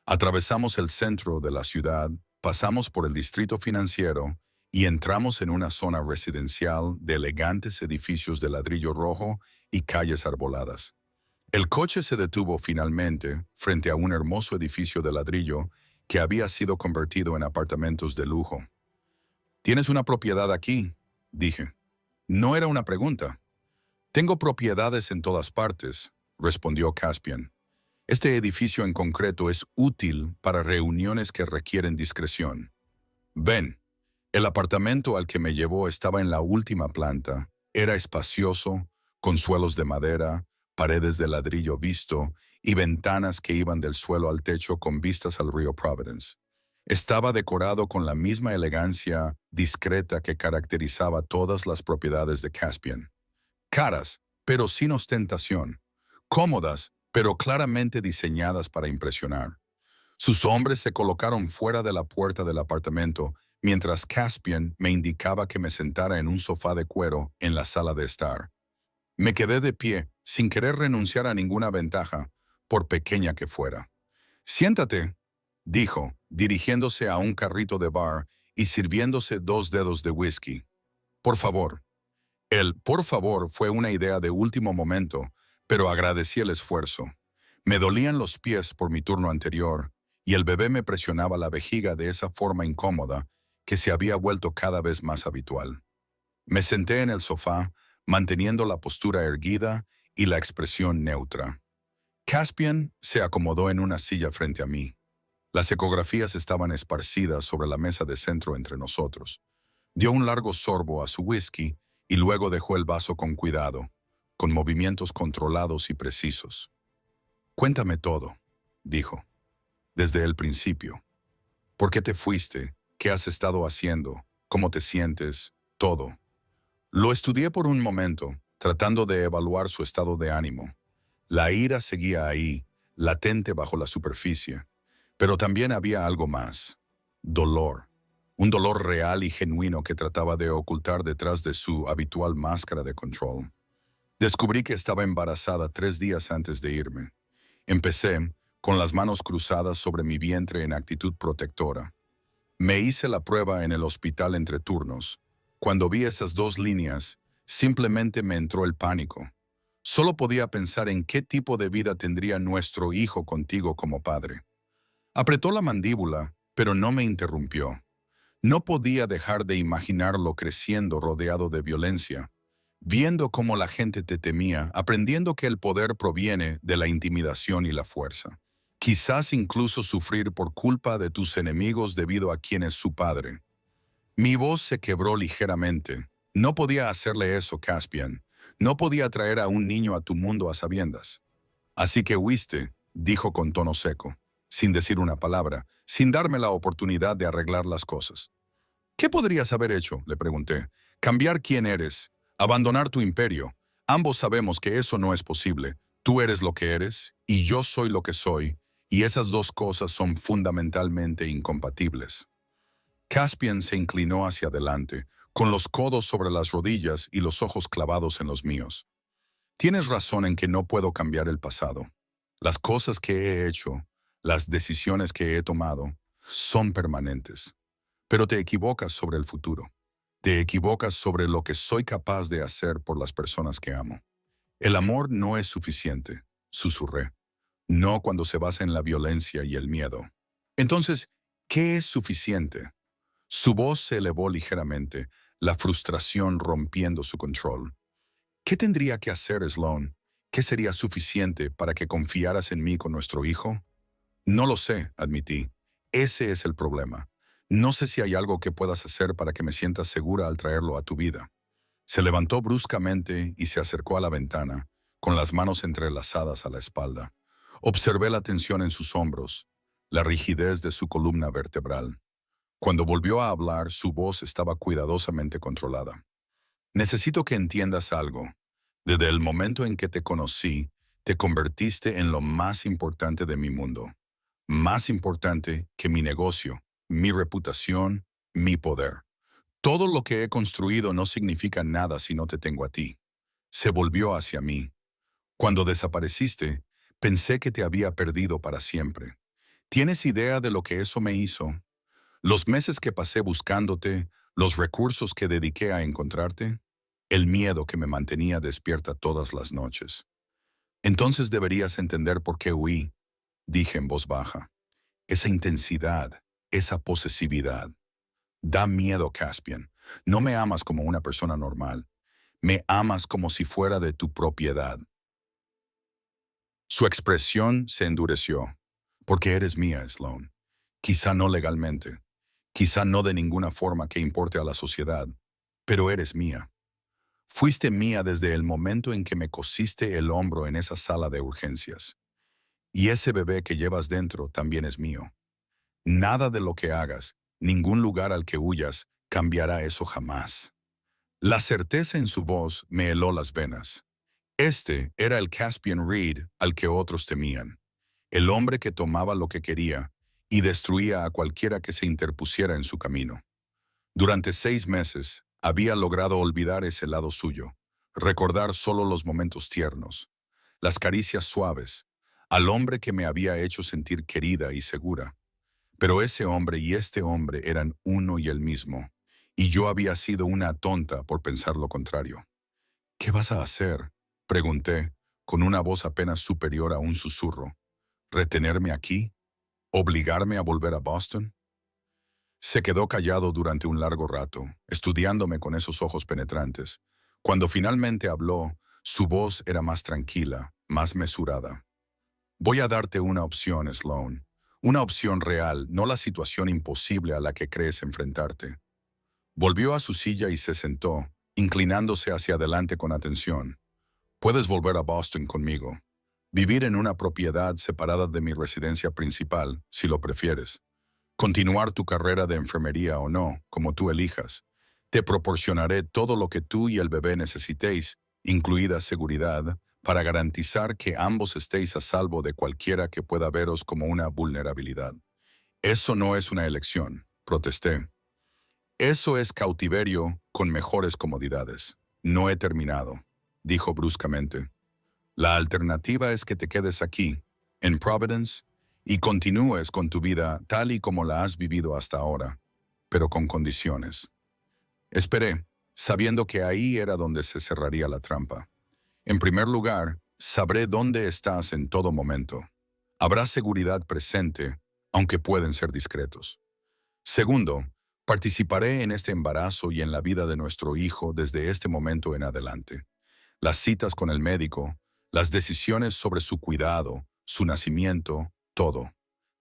Atravesamos el centro de la ciudad, pasamos por el distrito financiero y entramos en una zona residencial de elegantes edificios de ladrillo rojo y calles arboladas. El coche se detuvo finalmente frente a un hermoso edificio de ladrillo que había sido convertido en apartamentos de lujo. «¿Tienes una propiedad aquí?», dije. No era una pregunta. «Tengo propiedades en todas partes», respondió Caspian. «Este edificio en concreto es útil para reuniones que requieren discreción. Ven». El apartamento al que me llevó estaba en la última planta. Era espacioso, con suelos de madera, paredes de ladrillo visto y ventanas que iban del suelo al techo con vistas al río Providence. Estaba decorado con la misma elegancia discreta que caracterizaba todas las propiedades de Caspian. Caras, pero sin ostentación. Cómodas, pero claramente diseñadas para impresionar. Sus hombres se colocaron fuera de la puerta del apartamento mientras Caspian me indicaba que me sentara en un sofá de cuero en la sala de estar. Me quedé de pie, sin querer renunciar a ninguna ventaja, por pequeña que fuera. Siéntate, dijo, dirigiéndose a un carrito de bar y sirviéndose 2 dedos de whisky. Por favor. El por favor fue una idea de último momento, pero agradecí el esfuerzo. Me dolían los pies por mi turno anterior, y el bebé me presionaba la vejiga de esa forma incómoda que se había vuelto cada vez más habitual. Me senté en el sofá, manteniendo la postura erguida y la expresión neutra. Caspian se acomodó en una silla frente a mí. Las ecografías estaban esparcidas sobre la mesa de centro entre nosotros. Dio un largo sorbo a su whisky y luego dejó el vaso con cuidado, con movimientos controlados y precisos. «Cuéntame todo», dijo, «desde el principio. ¿Por qué te fuiste? ¿Qué has estado haciendo? ¿Cómo te sientes? Todo». Lo estudié por un momento, tratando de evaluar su estado de ánimo. La ira seguía ahí, latente bajo la superficie, pero también había algo más. Dolor. Un dolor real y genuino que trataba de ocultar detrás de su habitual máscara de control. Descubrí que estaba embarazada 3 días antes de irme. Empecé, con las manos cruzadas sobre mi vientre en actitud protectora. Me hice la prueba en el hospital entre turnos. Cuando vi esas 2 líneas, simplemente me entró el pánico. Solo podía pensar en qué tipo de vida tendría nuestro hijo contigo como padre. Apretó la mandíbula, pero no me interrumpió. No podía dejar de imaginarlo creciendo rodeado de violencia, viendo cómo la gente te temía, aprendiendo que el poder proviene de la intimidación y la fuerza. Quizás incluso sufrir por culpa de tus enemigos debido a quién es su padre. Mi voz se quebró ligeramente. No podía hacerle eso, Caspian. No podía traer a un niño a tu mundo a sabiendas. Así que huiste, dijo con tono seco, sin decir una palabra, sin darme la oportunidad de arreglar las cosas. ¿Qué podrías haber hecho?, le pregunté. Cambiar quién eres, abandonar tu imperio. Ambos sabemos que eso no es posible. Tú eres lo que eres y yo soy lo que soy, y esas dos cosas son fundamentalmente incompatibles. Caspian se inclinó hacia adelante, con los codos sobre las rodillas y los ojos clavados en los míos. Tienes razón en que no puedo cambiar el pasado. Las cosas que he hecho, las decisiones que he tomado, son permanentes. Pero te equivocas sobre el futuro. Te equivocas sobre lo que soy capaz de hacer por las personas que amo. El amor no es suficiente, susurré. No cuando se basa en la violencia y el miedo. Entonces, ¿qué es suficiente? Su voz se elevó ligeramente, la frustración rompiendo su control. ¿Qué tendría que hacer, Sloan? ¿Qué sería suficiente para que confiaras en mí con nuestro hijo? No lo sé, admití. Ese es el problema. No sé si hay algo que puedas hacer para que me sientas segura al traerlo a tu vida. Se levantó bruscamente y se acercó a la ventana, con las manos entrelazadas a la espalda. Observé la tensión en sus hombros, la rigidez de su columna vertebral. Cuando volvió a hablar, su voz estaba cuidadosamente controlada. Necesito que entiendas algo. Desde el momento en que te conocí, te convertiste en lo más importante de mi mundo. Más importante que mi negocio, mi reputación, mi poder. Todo lo que he construido no significa nada si no te tengo a ti. Se volvió hacia mí. Cuando desapareciste, pensé que te había perdido para siempre. ¿Tienes idea de lo que eso me hizo? Los meses que pasé buscándote, los recursos que dediqué a encontrarte, el miedo que me mantenía despierta todas las noches. Entonces deberías entender por qué huí, dije en voz baja. Esa intensidad, esa posesividad. Da miedo, Caspian. No me amas como una persona normal. Me amas como si fuera de tu propiedad. Su expresión se endureció. Porque eres mía, Sloan. Quizá no legalmente. Quizá no de ninguna forma que importe a la sociedad. Pero eres mía. Fuiste mía desde el momento en que me cosiste el hombro en esa sala de urgencias. Y ese bebé que llevas dentro también es mío. Nada de lo que hagas, ningún lugar al que huyas, cambiará eso jamás. La certeza en su voz me heló las venas. Este era el Caspian Reed al que otros temían. El hombre que tomaba lo que quería y destruía a cualquiera que se interpusiera en su camino. Durante 6 meses, había logrado olvidar ese lado suyo, recordar solo los momentos tiernos, las caricias suaves, al hombre que me había hecho sentir querida y segura. Pero ese hombre y este hombre eran uno y el mismo, y yo había sido una tonta por pensar lo contrario. ¿Qué vas a hacer?, pregunté, con una voz apenas superior a un susurro. ¿Retenerme aquí? ¿Obligarme a volver a Boston? Se quedó callado durante un largo rato, estudiándome con esos ojos penetrantes. Cuando finalmente habló, su voz era más tranquila, más mesurada. Voy a darte una opción, Sloan. Una opción real, no la situación imposible a la que crees enfrentarte. Volvió a su silla y se sentó, inclinándose hacia adelante con atención. Puedes volver a Boston conmigo. Vivir en una propiedad separada de mi residencia principal, si lo prefieres. Continuar tu carrera de enfermería o no, como tú elijas. Te proporcionaré todo lo que tú y el bebé necesitéis, incluida seguridad, para garantizar que ambos estéis a salvo de cualquiera que pueda veros como una vulnerabilidad. Eso no es una elección, protesté. Eso es cautiverio con mejores comodidades. No he terminado, dijo bruscamente. La alternativa es que te quedes aquí, en Providence, y continúes con tu vida tal y como la has vivido hasta ahora, pero con condiciones. Esperé, sabiendo que ahí era donde se cerraría la trampa. En primer lugar, sabré dónde estás en todo momento. Habrá seguridad presente, aunque pueden ser discretos. Segundo, participaré en este embarazo y en la vida de nuestro hijo desde este momento en adelante. Las citas con el médico, las decisiones sobre su cuidado, su nacimiento, todo.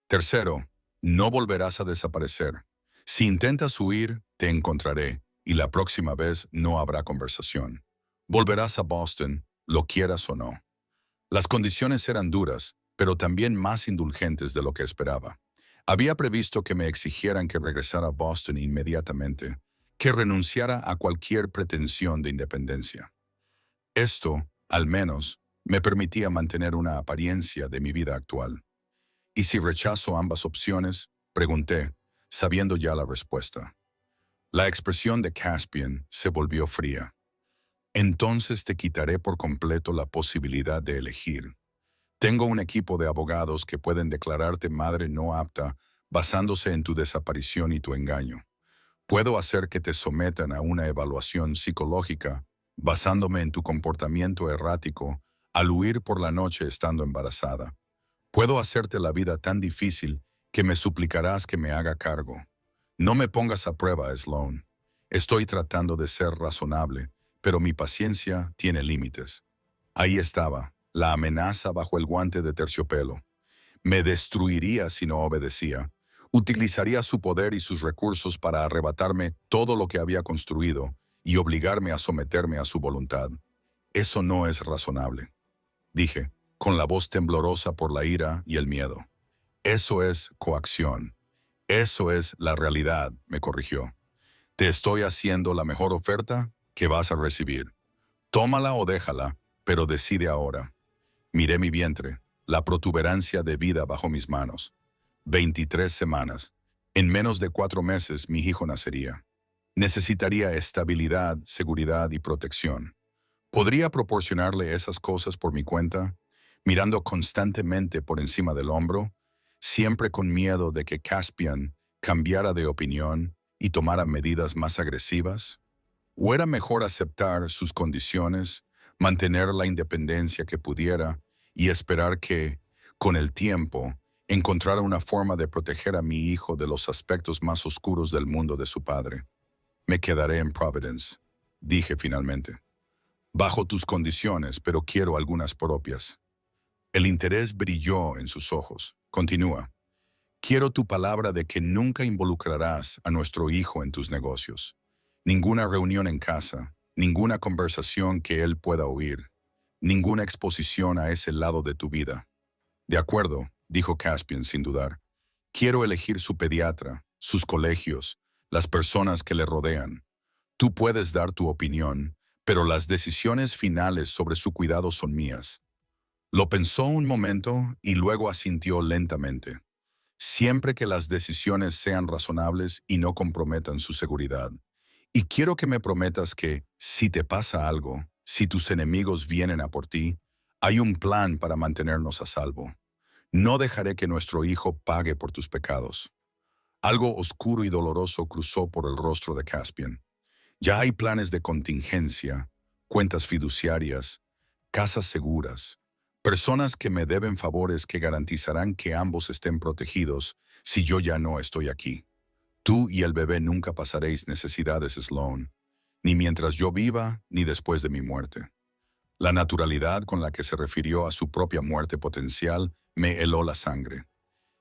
Tercero, no volverás a desaparecer. Si intentas huir, te encontraré, y la próxima vez no habrá conversación. Volverás a Boston, lo quieras o no. Las condiciones eran duras, pero también más indulgentes de lo que esperaba. Había previsto que me exigieran que regresara a Boston inmediatamente, que renunciara a cualquier pretensión de independencia. Esto, al menos, me permitía mantener una apariencia de mi vida actual. ¿Y si rechazo ambas opciones?, pregunté, sabiendo ya la respuesta. La expresión de Caspian se volvió fría. Entonces te quitaré por completo la posibilidad de elegir. Tengo un equipo de abogados que pueden declararte madre no apta basándose en tu desaparición y tu engaño. Puedo hacer que te sometan a una evaluación psicológica basándome en tu comportamiento errático al huir por la noche estando embarazada. Puedo hacerte la vida tan difícil que me suplicarás que me haga cargo. No me pongas a prueba, Sloan. Estoy tratando de ser razonable, pero mi paciencia tiene límites. Ahí estaba, la amenaza bajo el guante de terciopelo. Me destruiría si no obedecía. Utilizaría su poder y sus recursos para arrebatarme todo lo que había construido y obligarme a someterme a su voluntad. Eso no es razonable, dije, con la voz temblorosa por la ira y el miedo. Eso es coacción. Eso es la realidad, me corrigió. Te estoy haciendo la mejor oferta que vas a recibir. Tómala o déjala, pero decide ahora. Miré mi vientre, la protuberancia de vida bajo mis manos. 23 semanas. En menos de 4 meses mi hijo nacería. Necesitaría estabilidad, seguridad y protección. ¿Podría proporcionarle esas cosas por mi cuenta, mirando constantemente por encima del hombro, siempre con miedo de que Caspian cambiara de opinión y tomara medidas más agresivas? ¿O era mejor aceptar sus condiciones, mantener la independencia que pudiera y esperar que, con el tiempo, encontrara una forma de proteger a mi hijo de los aspectos más oscuros del mundo de su padre? Me quedaré en Providence, dije finalmente. Bajo tus condiciones, pero quiero algunas propias. El interés brilló en sus ojos. Continúa. Quiero tu palabra de que nunca involucrarás a nuestro hijo en tus negocios. Ninguna reunión en casa, ninguna conversación que él pueda oír, ninguna exposición a ese lado de tu vida. De acuerdo, dijo Caspian sin dudar. Quiero elegir su pediatra, sus colegios, las personas que le rodean. Tú puedes dar tu opinión, pero las decisiones finales sobre su cuidado son mías. Lo pensó un momento y luego asintió lentamente. Siempre que las decisiones sean razonables y no comprometan su seguridad. Y quiero que me prometas que, si te pasa algo, si tus enemigos vienen a por ti, Hay un plan para mantenernos a salvo. No dejaré que nuestro hijo pague por tus pecados. Algo oscuro y doloroso cruzó por el rostro de Caspian. Ya hay planes de contingencia, cuentas fiduciarias, casas seguras, personas que me deben favores que garantizarán que ambos estén protegidos si yo ya no estoy aquí. Tú y el bebé nunca pasaréis necesidades, Sloan, ni mientras yo viva ni después de mi muerte. La naturalidad con la que se refirió a su propia muerte potencial me heló la sangre.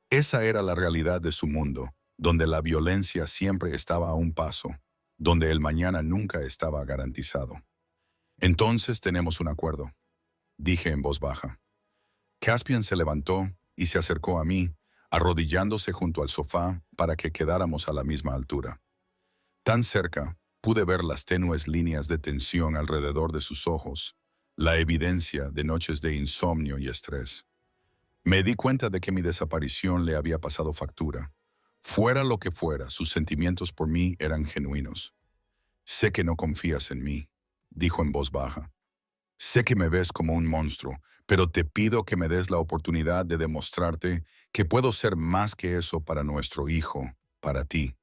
Esa era la realidad de su mundo, donde la violencia siempre estaba a un paso, donde el mañana nunca estaba garantizado. Entonces tenemos un acuerdo, dije en voz baja. Caspian se levantó y se acercó a mí, arrodillándose junto al sofá para que quedáramos a la misma altura. Tan cerca, pude ver las tenues líneas de tensión alrededor de sus ojos, la evidencia de noches de insomnio y estrés. Me di cuenta de que mi desaparición le había pasado factura. Fuera lo que fuera, sus sentimientos por mí eran genuinos. Sé que no confías en mí, dijo en voz baja. Sé que me ves como un monstruo, pero te pido que me des la oportunidad de demostrarte que puedo ser más que eso para nuestro hijo, para ti.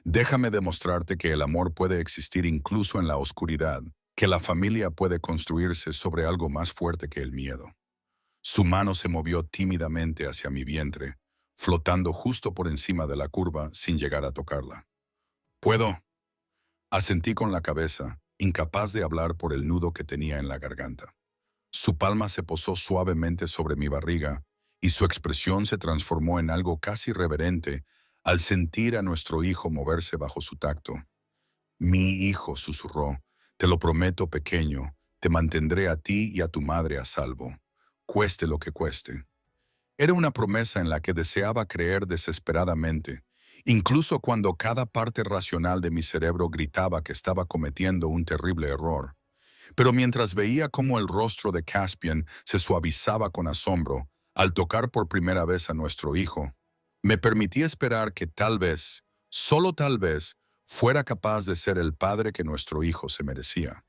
Déjame demostrarte que el amor puede existir incluso en la oscuridad, que la familia puede construirse sobre algo más fuerte que el miedo. Su mano se movió tímidamente hacia mi vientre, flotando justo por encima de la curva sin llegar a tocarla. «¿Puedo?», asentí con la cabeza, incapaz de hablar por el nudo que tenía en la garganta. Su palma se posó suavemente sobre mi barriga y su expresión se transformó en algo casi reverente al sentir a nuestro hijo moverse bajo su tacto. «Mi hijo», susurró, «te lo prometo, pequeño, te mantendré a ti y a tu madre a salvo, cueste lo que cueste». Era una promesa en la que deseaba creer desesperadamente, incluso cuando cada parte racional de mi cerebro gritaba que estaba cometiendo un terrible error. Pero mientras veía cómo el rostro de Caspian se suavizaba con asombro al tocar por primera vez a nuestro hijo, me permití esperar que tal vez, solo tal vez, fuera capaz de ser el padre que nuestro hijo se merecía.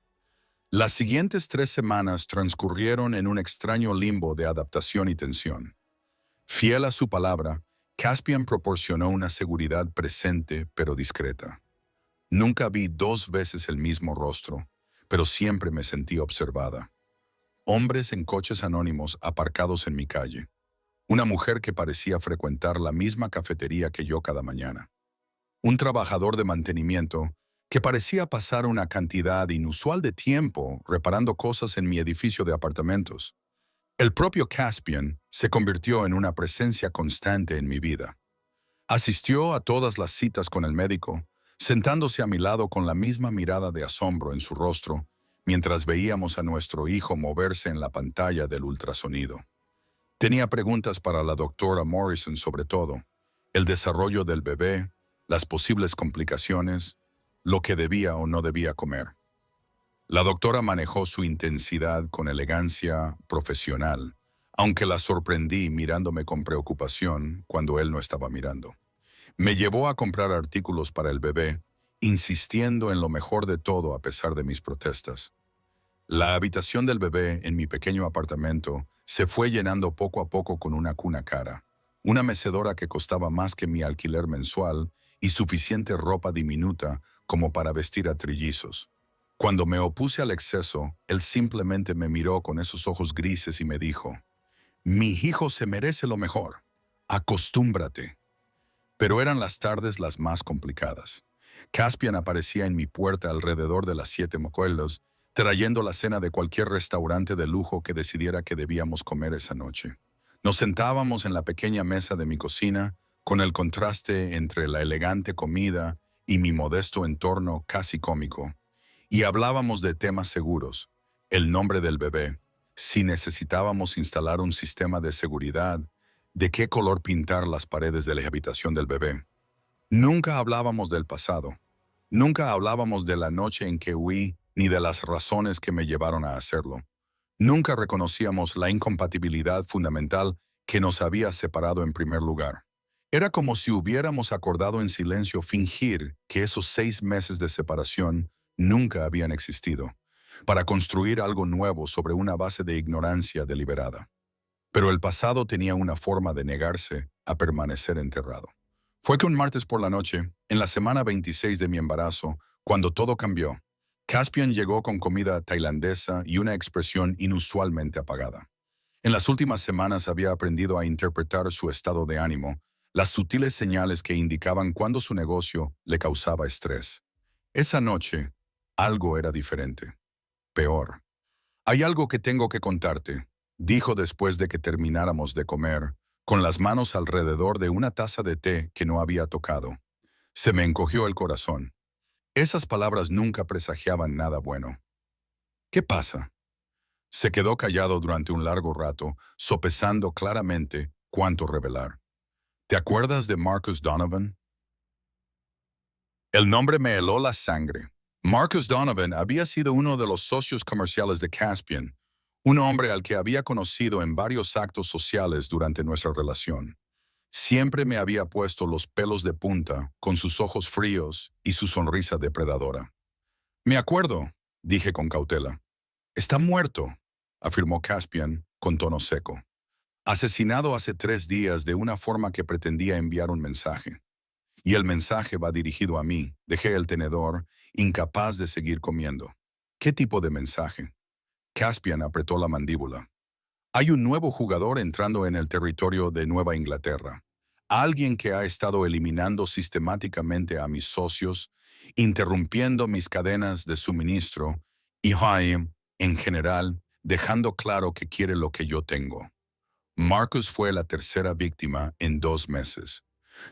Las siguientes 3 semanas transcurrieron en un extraño limbo de adaptación y tensión. Fiel a su palabra, Caspian proporcionó una seguridad presente pero discreta. Nunca vi 2 veces el mismo rostro, pero siempre me sentí observada. Hombres en coches anónimos aparcados en mi calle. Una mujer que parecía frecuentar la misma cafetería que yo cada mañana. Un trabajador de mantenimiento que parecía pasar una cantidad inusual de tiempo reparando cosas en mi edificio de apartamentos. El propio Caspian se convirtió en una presencia constante en mi vida. Asistió a todas las citas con el médico, sentándose a mi lado con la misma mirada de asombro en su rostro, mientras veíamos a nuestro hijo moverse en la pantalla del ultrasonido. Tenía preguntas para la doctora Morrison sobre todo, el desarrollo del bebé, las posibles complicaciones, lo que debía o no debía comer. La doctora manejó su intensidad con elegancia profesional, aunque la sorprendí mirándome con preocupación cuando él no estaba mirando. Me llevó a comprar artículos para el bebé, insistiendo en lo mejor de todo a pesar de mis protestas. La habitación del bebé en mi pequeño apartamento se fue llenando poco a poco con una cuna cara, una mecedora que costaba más que mi alquiler mensual y suficiente ropa diminuta como para vestir a trillizos. Cuando me opuse al exceso, él simplemente me miró con esos ojos grises y me dijo, «Mi hijo se merece lo mejor. Acostúmbrate». Pero eran las tardes las más complicadas. Caspian aparecía en mi puerta alrededor de las 7 mocuelos, trayendo la cena de cualquier restaurante de lujo que decidiera que debíamos comer esa noche. Nos sentábamos en la pequeña mesa de mi cocina, con el contraste entre la elegante comida y mi modesto entorno casi cómico, y hablábamos de temas seguros, el nombre del bebé, si necesitábamos instalar un sistema de seguridad, de qué color pintar las paredes de la habitación del bebé. Nunca hablábamos del pasado. Nunca hablábamos de la noche en que huí ni de las razones que me llevaron a hacerlo. Nunca reconocíamos la incompatibilidad fundamental que nos había separado en primer lugar. Era como si hubiéramos acordado en silencio fingir que esos 6 meses de separación nunca habían existido. para construir algo nuevo sobre una base de ignorancia deliberada. Pero el pasado tenía una forma de negarse a permanecer enterrado. Fue que un martes por la noche, en la semana 26 de mi embarazo, cuando todo cambió, Caspian llegó con comida tailandesa y una expresión inusualmente apagada. En las últimas semanas había aprendido a interpretar su estado de ánimo, las sutiles señales que indicaban cuando su negocio le causaba estrés. Esa noche, algo era diferente. Peor. Hay algo que tengo que contarte, dijo después de que termináramos de comer, con las manos alrededor de una taza de té que no había tocado. Se me encogió el corazón. Esas palabras nunca presagiaban nada bueno. ¿Qué pasa? Se quedó callado durante un largo rato, sopesando claramente cuánto revelar. ¿Te acuerdas de Marcus Donovan? El nombre me heló la sangre. Marcus Donovan había sido uno de los socios comerciales de Caspian, un hombre al que había conocido en varios actos sociales durante nuestra relación. Siempre me había puesto los pelos de punta, con sus ojos fríos y su sonrisa depredadora. Me acuerdo, dije con cautela. Está muerto, afirmó Caspian con tono seco. Asesinado hace 3 días de una forma que pretendía enviar un mensaje. Y el mensaje va dirigido a mí. Dejé el tenedor, incapaz de seguir comiendo. ¿Qué tipo de mensaje? Caspian apretó la mandíbula. Hay un nuevo jugador entrando en el territorio de Nueva Inglaterra. Alguien que ha estado eliminando sistemáticamente a mis socios, interrumpiendo mis cadenas de suministro y, en general, dejando claro que quiere lo que yo tengo. Marcus fue la tercera víctima en 2 meses.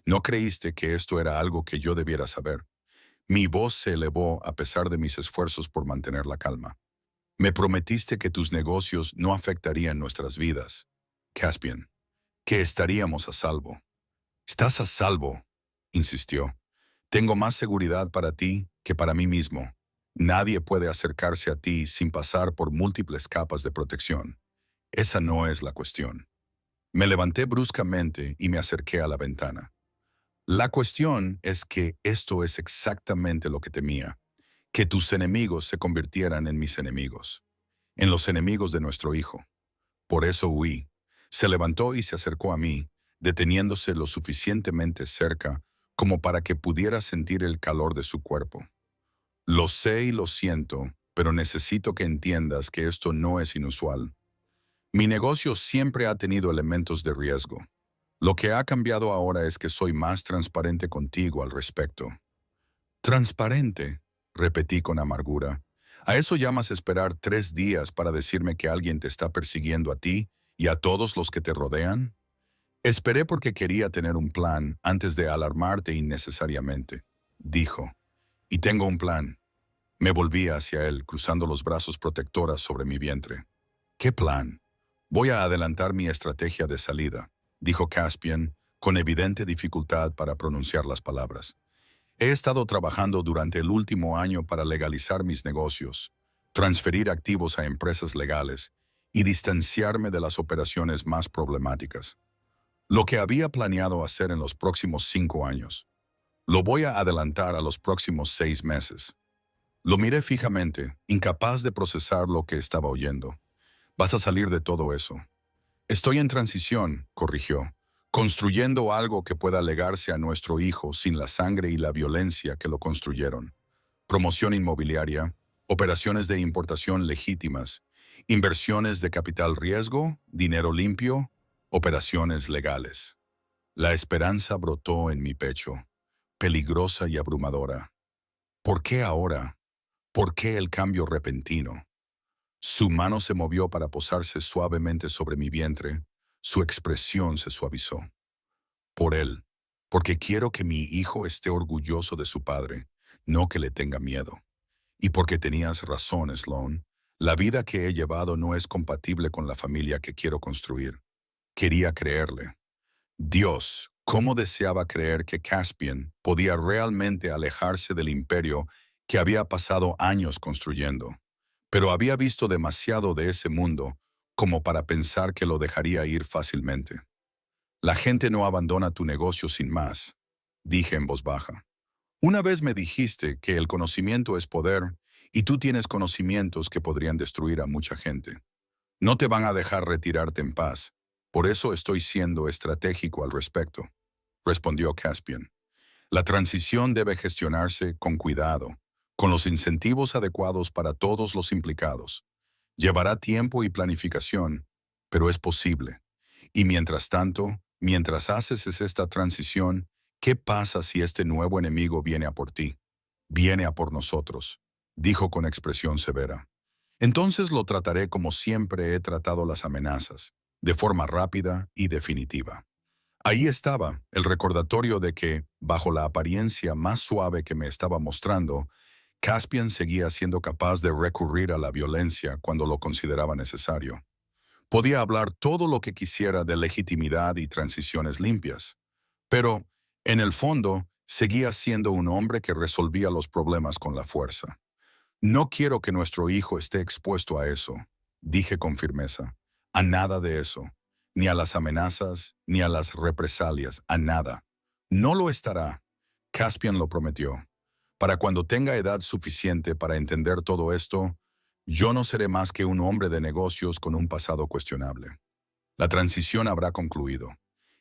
No creíste que esto era algo que yo debiera saber. Mi voz se elevó a pesar de mis esfuerzos por mantener la calma. Me prometiste que tus negocios no afectarían nuestras vidas. Caspian, que estaríamos a salvo. Estás a salvo, insistió. Tengo más seguridad para ti que para mí mismo. Nadie puede acercarse a ti sin pasar por múltiples capas de protección. Esa no es la cuestión. Me levanté bruscamente y me acerqué a la ventana. La cuestión es que esto es exactamente lo que temía, que tus enemigos se convirtieran en mis enemigos, en los enemigos de nuestro hijo. Por eso huí. Se levantó y se acercó a mí, deteniéndose lo suficientemente cerca como para que pudiera sentir el calor de su cuerpo. Lo sé y lo siento, pero necesito que entiendas que esto no es inusual. Mi negocio siempre ha tenido elementos de riesgo. Lo que ha cambiado ahora es que soy más transparente contigo al respecto. Transparente, repetí con amargura. ¿A eso llamas esperar 3 días para decirme que alguien te está persiguiendo a ti y a todos los que te rodean? Esperé porque quería tener un plan antes de alarmarte innecesariamente, dijo. Y tengo un plan. Me volví hacia él, cruzando los brazos protectoras sobre mi vientre. ¿Qué plan? Voy a adelantar mi estrategia de salida, dijo Caspian, con evidente dificultad para pronunciar las palabras. He estado trabajando durante el último año para legalizar mis negocios, transferir activos a empresas legales y distanciarme de las operaciones más problemáticas. Lo que había planeado hacer en los próximos 5 años, lo voy a adelantar a los próximos 6 meses. Lo miré fijamente, incapaz de procesar lo que estaba oyendo. Vas a salir de todo eso. Estoy en transición, corrigió, construyendo algo que pueda legarse a nuestro hijo sin la sangre y la violencia que lo construyeron. Promoción inmobiliaria, operaciones de importación legítimas, inversiones de capital riesgo, dinero limpio, operaciones legales. La esperanza brotó en mi pecho, peligrosa y abrumadora. ¿Por qué ahora? ¿Por qué el cambio repentino? Su mano se movió para posarse suavemente sobre mi vientre. Su expresión se suavizó. Por él, porque quiero que mi hijo esté orgulloso de su padre, no que le tenga miedo. Y porque tenías razón, Sloan. La vida que he llevado no es compatible con la familia que quiero construir. Quería creerle. Dios, cómo deseaba creer que Caspian podía realmente alejarse del imperio que había pasado años construyendo. Pero había visto demasiado de ese mundo como para pensar que lo dejaría ir fácilmente. La gente no abandona tu negocio sin más, dije en voz baja. Una vez me dijiste que el conocimiento es poder y tú tienes conocimientos que podrían destruir a mucha gente. No te van a dejar retirarte en paz. Por eso estoy siendo estratégico al respecto, respondió Caspian. La transición debe gestionarse con cuidado, con los incentivos adecuados para todos los implicados. Llevará tiempo y planificación, pero es posible. Y mientras tanto, mientras haces esta transición, ¿qué pasa si este nuevo enemigo viene a por ti? Viene a por nosotros, dijo con expresión severa. Entonces lo trataré como siempre he tratado las amenazas, de forma rápida y definitiva. Ahí estaba el recordatorio de que, bajo la apariencia más suave que me estaba mostrando, Caspian seguía siendo capaz de recurrir a la violencia cuando lo consideraba necesario. Podía hablar todo lo que quisiera de legitimidad y transiciones limpias, pero, en el fondo, seguía siendo un hombre que resolvía los problemas con la fuerza. No quiero que nuestro hijo esté expuesto a eso, dije con firmeza. A nada de eso. Ni a las amenazas, ni a las represalias, a nada. No lo estará. Caspian lo prometió. Para cuando tenga edad suficiente para entender todo esto, yo no seré más que un hombre de negocios con un pasado cuestionable. La transición habrá concluido.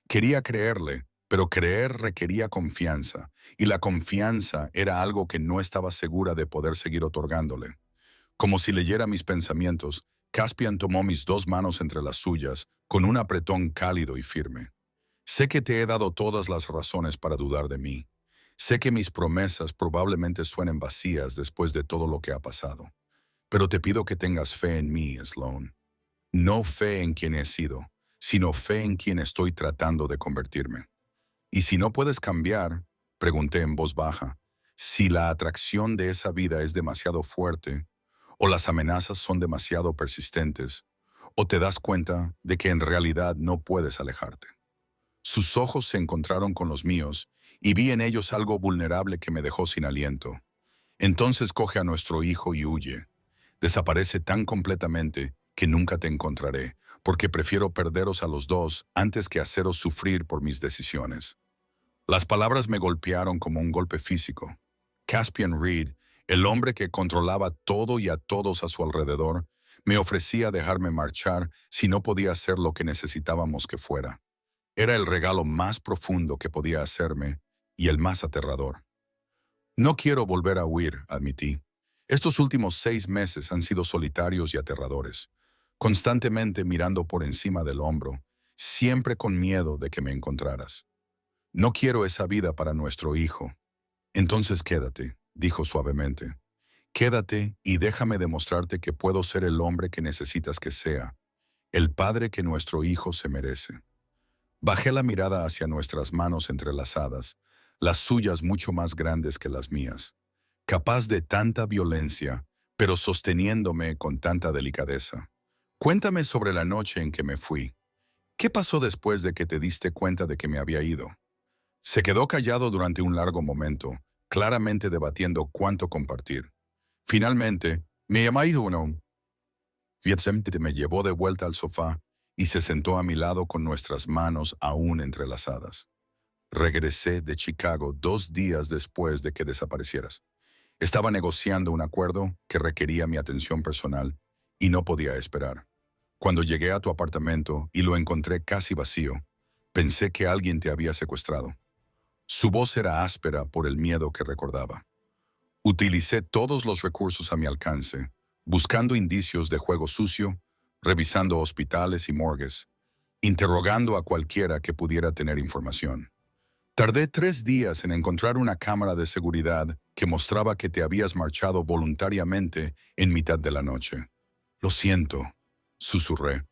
Quería creerle, pero creer requería confianza, y la confianza era algo que no estaba segura de poder seguir otorgándole. Como si leyera mis pensamientos, Caspian tomó mis dos manos entre las suyas, con un apretón cálido y firme. Sé que te he dado todas las razones para dudar de mí. Sé que mis promesas probablemente suenen vacías después de todo lo que ha pasado. Pero te pido que tengas fe en mí, Sloan. No fe en quien he sido, sino fe en quien estoy tratando de convertirme. Y si no puedes cambiar, pregunté en voz baja, si la atracción de esa vida es demasiado fuerte, o las amenazas son demasiado persistentes, o te das cuenta de que en realidad no puedes alejarte. Sus ojos se encontraron con los míos y vi en ellos algo vulnerable que me dejó sin aliento. Entonces coge a nuestro hijo y huye. Desaparece tan completamente que nunca te encontraré, porque prefiero perderos a los dos antes que haceros sufrir por mis decisiones. Las palabras me golpearon como un golpe físico. Caspian Reed, el hombre que controlaba todo y a todos a su alrededor, me ofrecía dejarme marchar si no podía hacer lo que necesitábamos que fuera. Era el regalo más profundo que podía hacerme y el más aterrador. No quiero volver a huir, admití. Estos últimos 6 meses han sido solitarios y aterradores, constantemente mirando por encima del hombro, siempre con miedo de que me encontraras. No quiero esa vida para nuestro hijo. Entonces quédate, dijo suavemente. Quédate y déjame demostrarte que puedo ser el hombre que necesitas que sea, el padre que nuestro hijo se merece. Bajé la mirada hacia nuestras manos entrelazadas, las suyas mucho más grandes que las mías, capaz de tanta violencia, pero sosteniéndome con tanta delicadeza. Cuéntame sobre la noche en que me fui. ¿Qué pasó después de que te diste cuenta de que me había ido? Se quedó callado durante un largo momento, claramente debatiendo cuánto compartir. Finalmente, me llamó uno. Vietcent me llevó de vuelta al sofá y se sentó a mi lado con nuestras manos aún entrelazadas. Regresé de Chicago 2 días después de que desaparecieras. Estaba negociando un acuerdo que requería mi atención personal y no podía esperar. Cuando llegué a tu apartamento y lo encontré casi vacío, pensé que alguien te había secuestrado. Su voz era áspera por el miedo que recordaba. Utilicé todos los recursos a mi alcance, buscando indicios de juego sucio, revisando hospitales y morgues, interrogando a cualquiera que pudiera tener información. Tardé 3 días en encontrar una cámara de seguridad que mostraba que te habías marchado voluntariamente en mitad de la noche. Lo siento, susurré.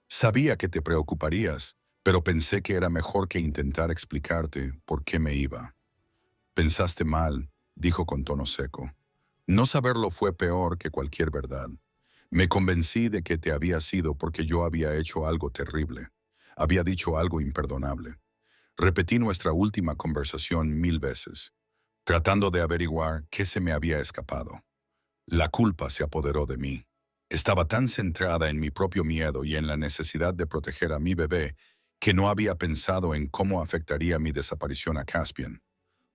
Sabía que te preocuparías, pero pensé que era mejor que intentar explicarte por qué me iba. Pensaste mal, dijo con tono seco. No saberlo fue peor que cualquier verdad. Me convencí de que te había sido porque yo había hecho algo terrible. Había dicho algo imperdonable. Repetí nuestra última conversación 1000 veces, tratando de averiguar qué se me había escapado. La culpa se apoderó de mí. Estaba tan centrada en mi propio miedo y en la necesidad de proteger a mi bebé que no había pensado en cómo afectaría mi desaparición a Caspian.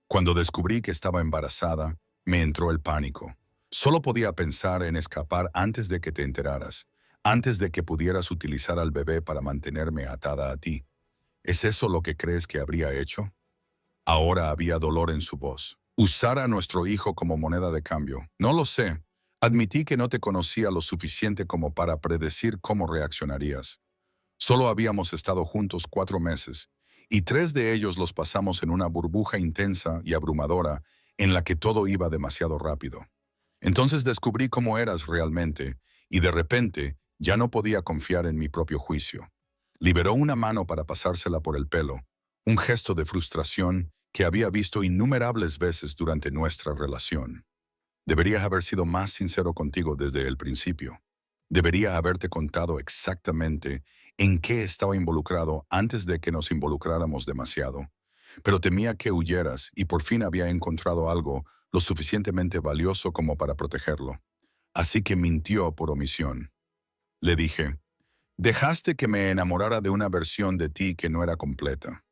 Cuando descubrí que estaba embarazada, me entró el pánico. Solo podía pensar en escapar antes de que te enteraras, antes de que pudieras utilizar al bebé para mantenerme atada a ti. ¿Es eso lo que crees que habría hecho? Ahora había dolor en su voz. Usar a nuestro hijo como moneda de cambio. No lo sé. Admití que no te conocía lo suficiente como para predecir cómo reaccionarías. Solo habíamos estado juntos 4 meses, y 3 de ellos los pasamos en una burbuja intensa y abrumadora en la que todo iba demasiado rápido. Entonces descubrí cómo eras realmente, y de repente ya no podía confiar en mi propio juicio. Liberó una mano para pasársela por el pelo, un gesto de frustración que había visto innumerables veces durante nuestra relación. Deberías haber sido más sincero contigo desde el principio. Debería haberte contado exactamente en qué estaba involucrado antes de que nos involucráramos demasiado. Pero temía que huyeras y por fin había encontrado algo lo suficientemente valioso como para protegerlo. Así que mintió por omisión. Le dije, dejaste que me enamorara de una versión de ti que no era completa.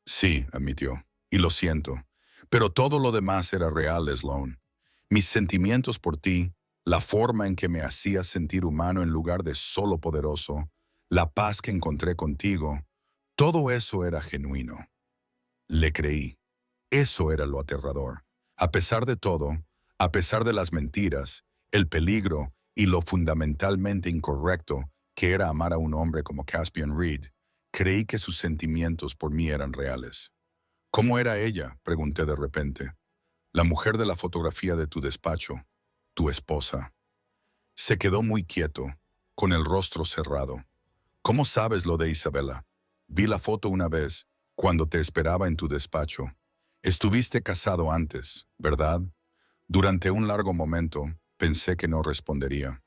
Sí, admitió, y lo siento, pero todo lo demás era real, Sloan. Mis sentimientos por ti, la forma en que me hacías sentir humano en lugar de solo poderoso, la paz que encontré contigo, todo eso era genuino. Le creí. Eso era lo aterrador. A pesar de todo, a pesar de las mentiras, el peligro y lo fundamentalmente incorrecto que era amar a un hombre como Caspian Reed, creí que sus sentimientos por mí eran reales. ¿Cómo era ella?, pregunté de repente. La mujer de la fotografía de tu despacho, tu esposa. Se quedó muy quieto, con el rostro cerrado. ¿Cómo sabes lo de Isabela? Vi la foto una vez, cuando te esperaba en tu despacho. Estuviste casado antes, ¿verdad? Durante un largo momento, pensé que no respondería.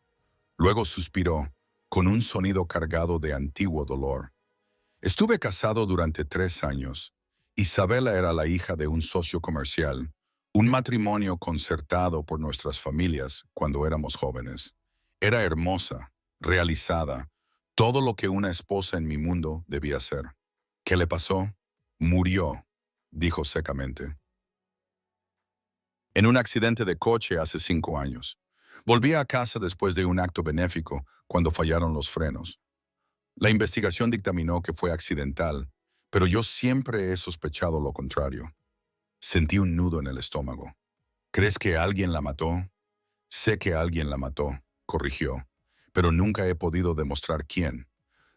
Luego suspiró, con un sonido cargado de antiguo dolor. Estuve casado durante 3 años. Isabela era la hija de un socio comercial, un matrimonio concertado por nuestras familias cuando éramos jóvenes. Era hermosa, realizada, todo lo que una esposa en mi mundo debía ser. ¿Qué le pasó? Murió, dijo secamente. En un accidente de coche hace 5 años. Volvía a casa después de un acto benéfico cuando fallaron los frenos. La investigación dictaminó que fue accidental, pero yo siempre he sospechado lo contrario. Sentí un nudo en el estómago. ¿Crees que alguien la mató? Sé que alguien la mató, corrigió, pero nunca he podido demostrar quién.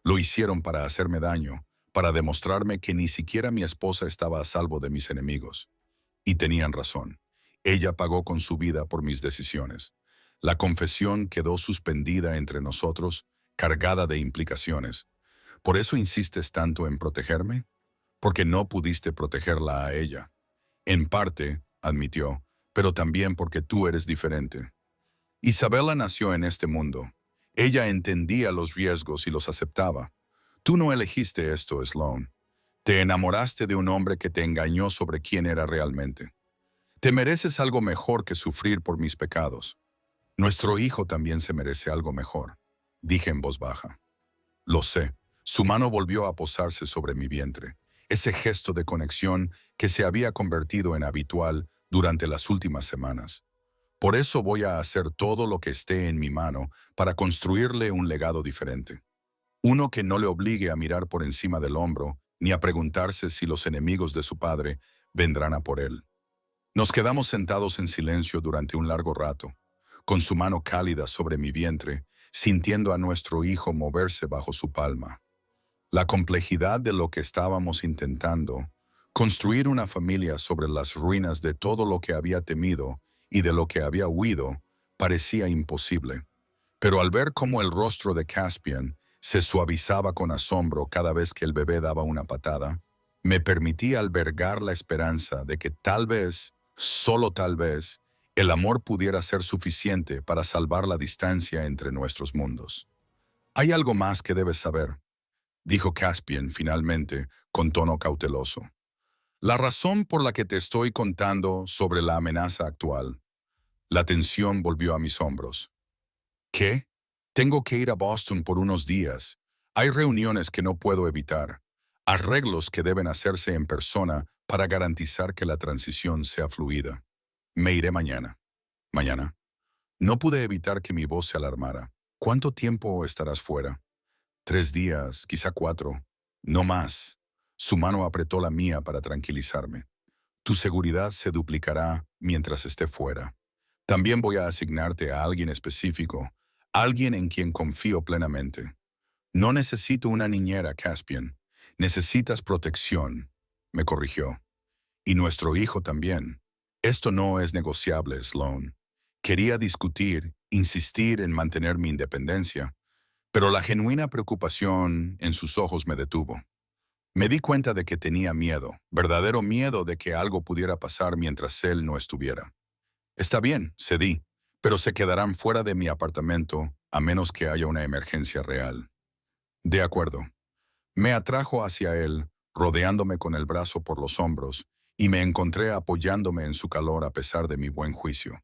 Lo hicieron para hacerme daño, para demostrarme que ni siquiera mi esposa estaba a salvo de mis enemigos. Y tenían razón. Ella pagó con su vida por mis decisiones. La confesión quedó suspendida entre nosotros, cargada de implicaciones. ¿Por eso insistes tanto en protegerme? Porque no pudiste protegerla a ella. En parte, admitió, pero también porque tú eres diferente. Isabela nació en este mundo. Ella entendía los riesgos y los aceptaba. Tú no elegiste esto, Sloan. Te enamoraste de un hombre que te engañó sobre quién era realmente. Te mereces algo mejor que sufrir por mis pecados. Nuestro hijo también se merece algo mejor, dije en voz baja. Lo sé. Su mano volvió a posarse sobre mi vientre, ese gesto de conexión que se había convertido en habitual durante las últimas semanas. Por eso voy a hacer todo lo que esté en mi mano para construirle un legado diferente. Uno que no le obligue a mirar por encima del hombro ni a preguntarse si los enemigos de su padre vendrán a por él. Nos quedamos sentados en silencio durante un largo rato, con su mano cálida sobre mi vientre, sintiendo a nuestro hijo moverse bajo su palma. La complejidad de lo que estábamos intentando, construir una familia sobre las ruinas de todo lo que había temido y de lo que había huido, parecía imposible. Pero al ver cómo el rostro de Caspian se suavizaba con asombro cada vez que el bebé daba una patada, me permití albergar la esperanza de que tal vez, solo tal vez, el amor pudiera ser suficiente para salvar la distancia entre nuestros mundos. Hay algo más que debes saber, dijo Caspian finalmente, con tono cauteloso. La razón por la que te estoy contando sobre la amenaza actual. La tensión volvió a mis hombros. ¿Qué? Tengo que ir a Boston por unos días. Hay reuniones que no puedo evitar. Arreglos que deben hacerse en persona para garantizar que la transición sea fluida. Me iré mañana. ¿Mañana? No pude evitar que mi voz se alarmara. ¿Cuánto tiempo estarás fuera? 3 días, quizá 4. No más. Su mano apretó la mía para tranquilizarme. Tu seguridad se duplicará mientras esté fuera. También voy a asignarte a alguien específico, alguien en quien confío plenamente. No necesito una niñera, Caspian. Necesitas protección, me corrigió. Y nuestro hijo también. Esto no es negociable, Sloan. Quería discutir, insistir en mantener mi independencia, pero la genuina preocupación en sus ojos me detuvo. Me di cuenta de que tenía miedo, verdadero miedo de que algo pudiera pasar mientras él no estuviera. Está bien, cedí, pero se quedarán fuera de mi apartamento a menos que haya una emergencia real. De acuerdo. Me atrajo hacia él, rodeándome con el brazo por los hombros, y me encontré apoyándome en su calor a pesar de mi buen juicio.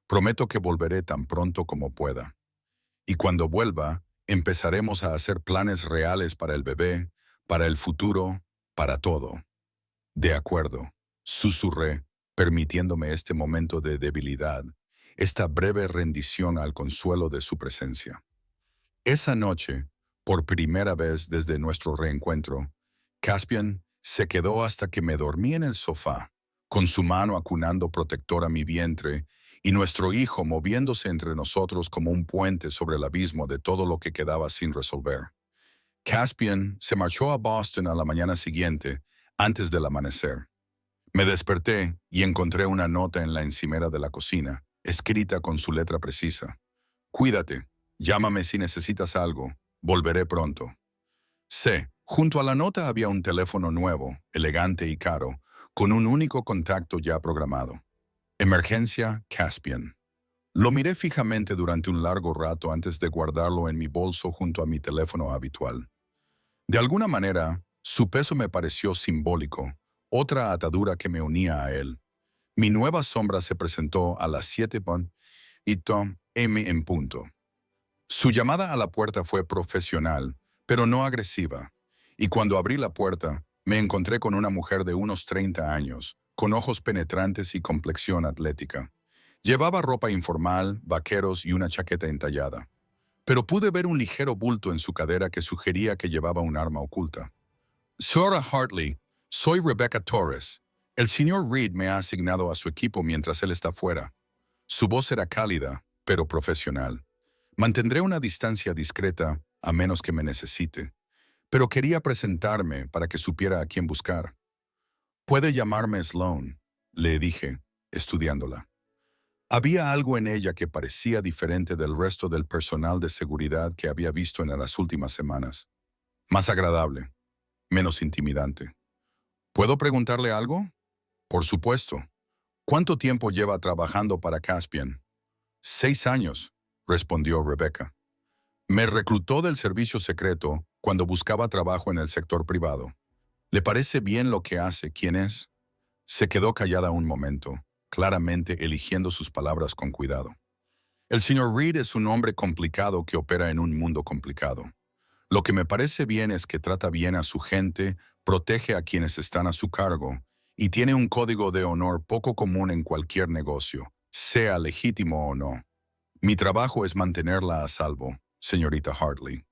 Prometo que volveré tan pronto como pueda. Y cuando vuelva, empezaremos a hacer planes reales para el bebé, para el futuro, para todo. De acuerdo, susurré, permitiéndome este momento de debilidad, esta breve rendición al consuelo de su presencia. Esa noche, por primera vez desde nuestro reencuentro, Caspian se quedó hasta que me dormí en el sofá, con su mano acunando protector a mi vientre y nuestro hijo moviéndose entre nosotros como un puente sobre el abismo de todo lo que quedaba sin resolver. Caspian se marchó a Boston a la mañana siguiente, antes del amanecer. Me desperté y encontré una nota en la encimera de la cocina, escrita con su letra precisa. Cuídate, llámame si necesitas algo, volveré pronto. Junto a la nota había un teléfono nuevo, elegante y caro, con un único contacto ya programado. Emergencia Caspian. Lo miré fijamente durante un largo rato antes de guardarlo en mi bolso junto a mi teléfono habitual. De alguna manera, su peso me pareció simbólico, otra atadura que me unía a él. Mi nueva sombra se presentó a las 7:00 y Tom M. en punto. Su llamada a la puerta fue profesional, pero no agresiva, y cuando abrí la puerta, me encontré con una mujer de unos 30 años, con ojos penetrantes y complexión atlética. Llevaba ropa informal, vaqueros y una chaqueta entallada, pero pude ver un ligero bulto en su cadera que sugería que llevaba un arma oculta. Señora Hartley, soy Rebecca Torres. El señor Reed me ha asignado a su equipo mientras él está fuera. Su voz era cálida, pero profesional. Mantendré una distancia discreta, a menos que me necesite, pero quería presentarme para que supiera a quién buscar. Puede llamarme Sloan, le dije, estudiándola. Había algo en ella que parecía diferente del resto del personal de seguridad que había visto en las últimas semanas. Más agradable, menos intimidante. ¿Puedo preguntarle algo? Por supuesto. ¿Cuánto tiempo lleva trabajando para Caspian? 6 años, respondió Rebecca. Me reclutó del servicio secreto cuando buscaba trabajo en el sector privado. ¿Le parece bien lo que hace? ¿Quién es? Se quedó callada un momento, claramente eligiendo sus palabras con cuidado. El señor Reed es un hombre complicado que opera en un mundo complicado. Lo que me parece bien es que trata bien a su gente, protege a quienes están a su cargo y tiene un código de honor poco común en cualquier negocio, sea legítimo o no. Mi trabajo es mantenerla a salvo, señorita Hartley.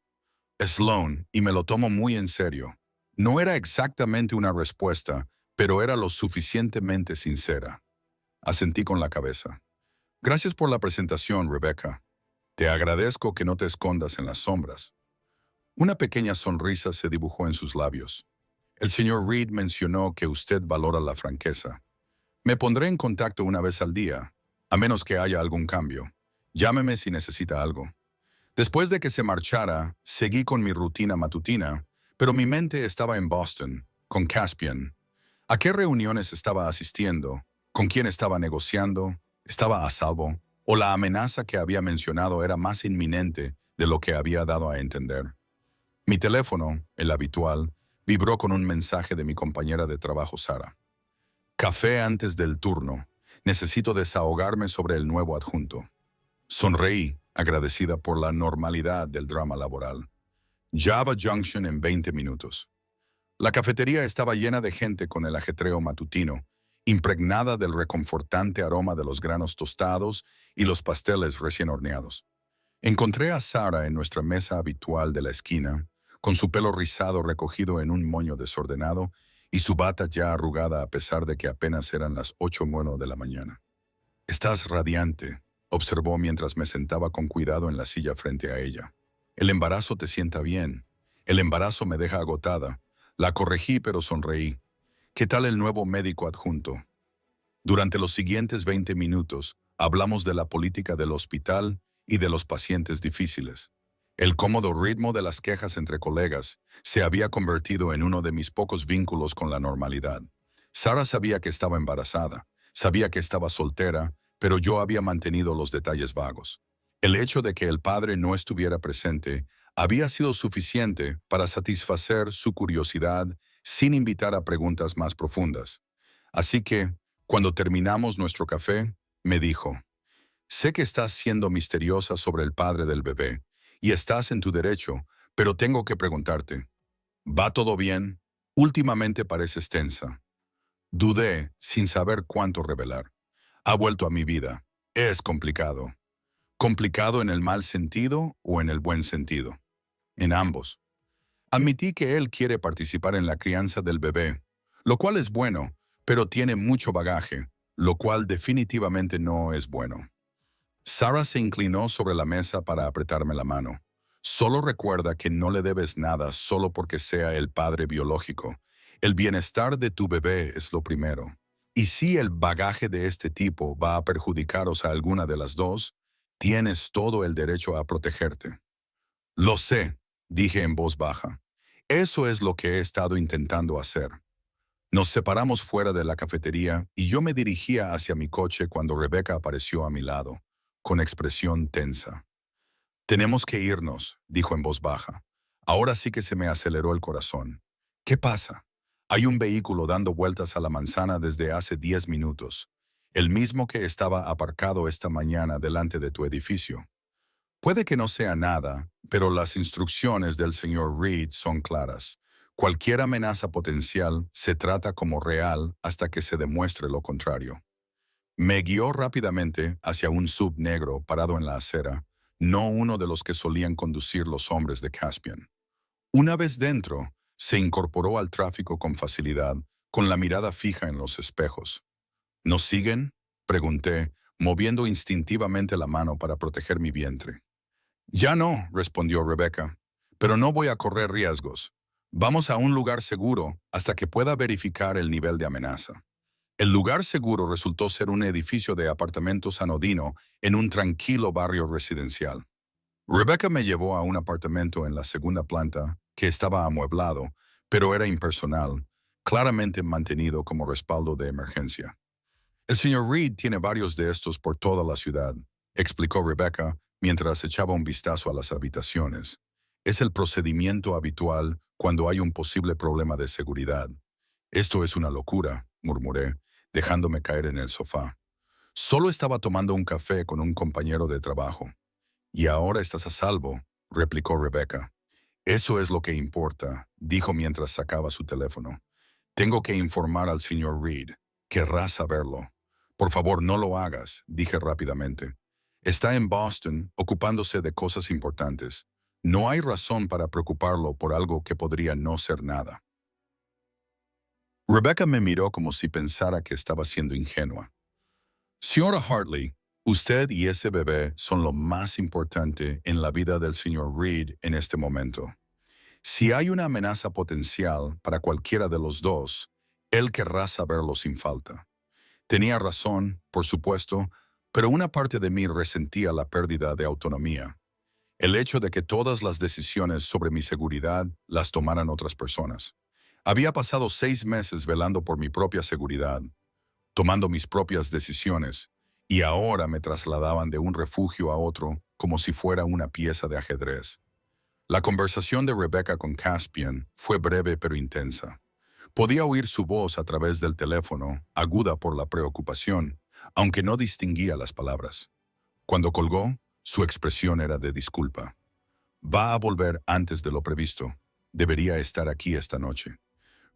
Sloan, y me lo tomo muy en serio. No era exactamente una respuesta, pero era lo suficientemente sincera. Asentí con la cabeza. Gracias por la presentación, Rebecca. Te agradezco que no te escondas en las sombras. Una pequeña sonrisa se dibujó en sus labios. El señor Reed mencionó que usted valora la franqueza. Me pondré en contacto una vez al día, a menos que haya algún cambio. Llámeme si necesita algo. Después de que se marchara, seguí con mi rutina matutina, pero mi mente estaba en Boston, con Caspian. ¿A qué reuniones estaba asistiendo? ¿Con quién estaba negociando? ¿Estaba a salvo? ¿O la amenaza que había mencionado era más inminente de lo que había dado a entender? Mi teléfono, el habitual, vibró con un mensaje de mi compañera de trabajo, Sara. Café antes del turno. Necesito desahogarme sobre el nuevo adjunto. Sonreí, agradecida por la normalidad del drama laboral. Java Junction en 20 minutos. La cafetería estaba llena de gente con el ajetreo matutino, impregnada del reconfortante aroma de los granos tostados y los pasteles recién horneados. Encontré a Sara en nuestra mesa habitual de la esquina, con su pelo rizado recogido en un moño desordenado y su bata ya arrugada a pesar de que apenas eran las 8:01 de la mañana. «Estás radiante», observó mientras me sentaba con cuidado en la silla frente a ella. «El embarazo te sienta bien. El embarazo me deja agotada». La corregí, pero sonreí. «¿Qué tal el nuevo médico adjunto?» Durante los siguientes 20 minutos, hablamos de la política del hospital y de los pacientes difíciles. El cómodo ritmo de las quejas entre colegas se había convertido en uno de mis pocos vínculos con la normalidad. Sara sabía que estaba embarazada, sabía que estaba soltera, pero yo había mantenido los detalles vagos. El hecho de que el padre no estuviera presente había sido suficiente para satisfacer su curiosidad sin invitar a preguntas más profundas. Así que, cuando terminamos nuestro café, me dijo: «Sé que estás siendo misteriosa sobre el padre del bebé, y estás en tu derecho, pero tengo que preguntarte. ¿Va todo bien? Últimamente pareces tensa». Dudé, sin saber cuánto revelar. «Ha vuelto a mi vida. Es complicado». ¿Complicado en el mal sentido o en el buen sentido? En ambos. Admití que él quiere participar en la crianza del bebé, lo cual es bueno, pero tiene mucho bagaje, lo cual definitivamente no es bueno. Sara se inclinó sobre la mesa para apretarme la mano. «Solo recuerda que no le debes nada solo porque sea el padre biológico. El bienestar de tu bebé es lo primero. Y si el bagaje de este tipo va a perjudicaros a alguna de las dos, tienes todo el derecho a protegerte». «Lo sé», dije en voz baja. «Eso es lo que he estado intentando hacer». Nos separamos fuera de la cafetería y yo me dirigía hacia mi coche cuando Rebecca apareció a mi lado, con expresión tensa. «Tenemos que irnos», dijo en voz baja. Ahora sí que se me aceleró el corazón. «¿Qué pasa?» «Hay un vehículo dando vueltas a la manzana desde hace 10 minutos. El mismo que estaba aparcado esta mañana delante de tu edificio. Puede que no sea nada, pero las instrucciones del señor Reed son claras. Cualquier amenaza potencial se trata como real hasta que se demuestre lo contrario». Me guió rápidamente hacia un sub negro parado en la acera, no uno de los que solían conducir los hombres de Caspian. Una vez dentro, se incorporó al tráfico con facilidad, con la mirada fija en los espejos. «¿Nos siguen?», pregunté, moviendo instintivamente la mano para proteger mi vientre. «Ya no», respondió Rebecca, «pero no voy a correr riesgos. Vamos a un lugar seguro hasta que pueda verificar el nivel de amenaza». El lugar seguro resultó ser un edificio de apartamentos anodino en un tranquilo barrio residencial. Rebecca me llevó a un apartamento en la segunda planta que estaba amueblado, pero era impersonal, claramente mantenido como respaldo de emergencia. «El señor Reed tiene varios de estos por toda la ciudad», explicó Rebecca mientras echaba un vistazo a las habitaciones. «Es el procedimiento habitual cuando hay un posible problema de seguridad». «Esto es una locura», murmuré, dejándome caer en el sofá. Solo estaba tomando un café con un compañero de trabajo. «Y ahora estás a salvo», replicó Rebecca. «Eso es lo que importa», dijo mientras sacaba su teléfono. «Tengo que informar al señor Reed. Querrá saberlo». «Por favor, no lo hagas», dije rápidamente. «Está en Boston, ocupándose de cosas importantes. No hay razón para preocuparlo por algo que podría no ser nada». Rebecca me miró como si pensara que estaba siendo ingenua. «Señora Hartley, usted y ese bebé son lo más importante en la vida del señor Reed en este momento. Si hay una amenaza potencial para cualquiera de los dos, él querrá saberlo sin falta». Tenía razón, por supuesto, pero una parte de mí resentía la pérdida de autonomía. El hecho de que todas las decisiones sobre mi seguridad las tomaran otras personas. Había pasado 6 meses velando por mi propia seguridad, tomando mis propias decisiones, y ahora me trasladaban de un refugio a otro como si fuera una pieza de ajedrez. La conversación de Rebecca con Caspian fue breve pero intensa. Podía oír su voz a través del teléfono, aguda por la preocupación, aunque no distinguía las palabras. Cuando colgó, su expresión era de disculpa. «Va a volver antes de lo previsto. Debería estar aquí esta noche».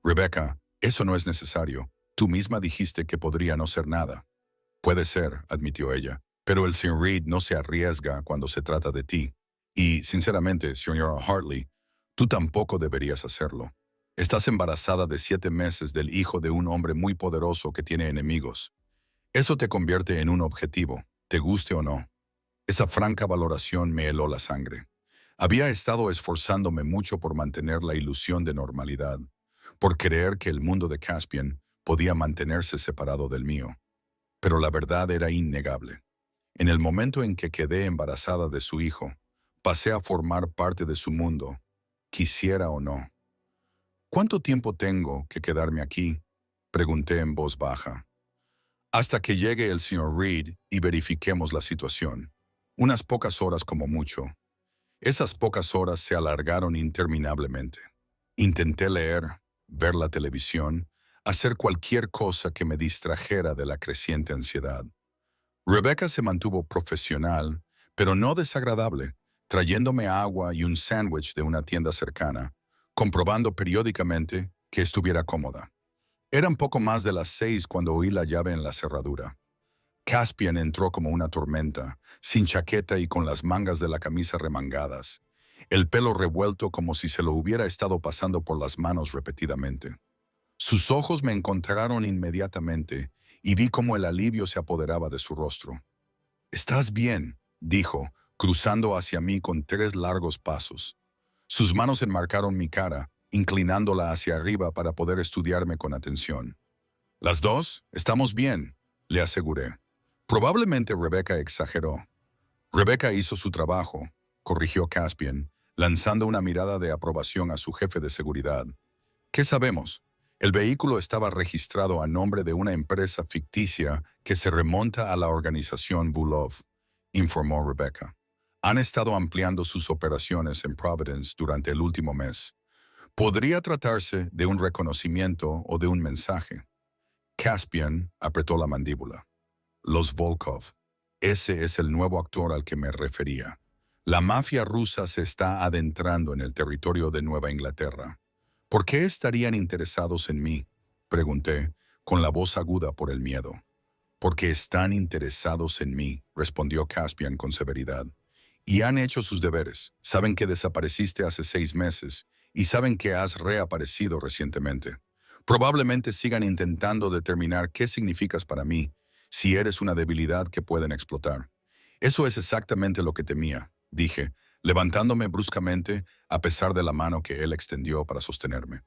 «Rebecca, eso no es necesario. Tú misma dijiste que podría no ser nada. Puede ser, admitió ella, pero el Sr. Reed no se arriesga cuando se trata de ti. Y, sinceramente, señora Hartley, tú tampoco deberías hacerlo. Estás embarazada de 7 meses del hijo de un hombre muy poderoso que tiene enemigos. Eso te convierte en un objetivo, te guste o no. Esa franca valoración me heló la sangre. Había estado esforzándome mucho por mantener la ilusión de normalidad, por creer que el mundo de Caspian podía mantenerse separado del mío. Pero la verdad era innegable. En el momento en que quedé embarazada de su hijo, pasé a formar parte de su mundo, quisiera o no. ¿Cuánto tiempo tengo que quedarme aquí?, pregunté en voz baja. Hasta que llegue el señor Reed y verifiquemos la situación. Unas pocas horas como mucho. Esas pocas horas se alargaron interminablemente. Intenté leer, ver la televisión, hacer cualquier cosa que me distrajera de la creciente ansiedad. Rebecca se mantuvo profesional, pero no desagradable, trayéndome agua y un sándwich de una tienda cercana, comprobando periódicamente que estuviera cómoda. Eran poco más de las 6 cuando oí la llave en la cerradura. Caspian entró como una tormenta, sin chaqueta y con las mangas de la camisa remangadas, el pelo revuelto como si se lo hubiera estado pasando por las manos repetidamente. Sus ojos me encontraron inmediatamente y vi cómo el alivio se apoderaba de su rostro. «¿Estás bien?», dijo, cruzando hacia mí con 3 largos pasos. Sus manos enmarcaron mi cara, inclinándola hacia arriba para poder estudiarme con atención. «¿Las dos? Estamos bien», le aseguré. Probablemente Rebecca exageró. Rebecca hizo su trabajo, corrigió Caspian, lanzando una mirada de aprobación a su jefe de seguridad. ¿Qué sabemos? El vehículo estaba registrado a nombre de una empresa ficticia que se remonta a la organización Bulov, informó Rebecca. Han estado ampliando sus operaciones en Providence durante el último mes. Podría tratarse de un reconocimiento o de un mensaje. Caspian apretó la mandíbula. Los Volkov. Ese es el nuevo actor al que me refería. La mafia rusa se está adentrando en el territorio de Nueva Inglaterra. ¿Por qué estarían interesados en mí?, pregunté, con la voz aguda por el miedo. Porque están interesados en mí, respondió Caspian con severidad. Y han hecho sus deberes. Saben que desapareciste hace 6 meses y saben que has reaparecido recientemente. Probablemente sigan intentando determinar qué significas para mí, si eres una debilidad que pueden explotar. Eso es exactamente lo que temía, dije, levantándome bruscamente a pesar de la mano que él extendió para sostenerme.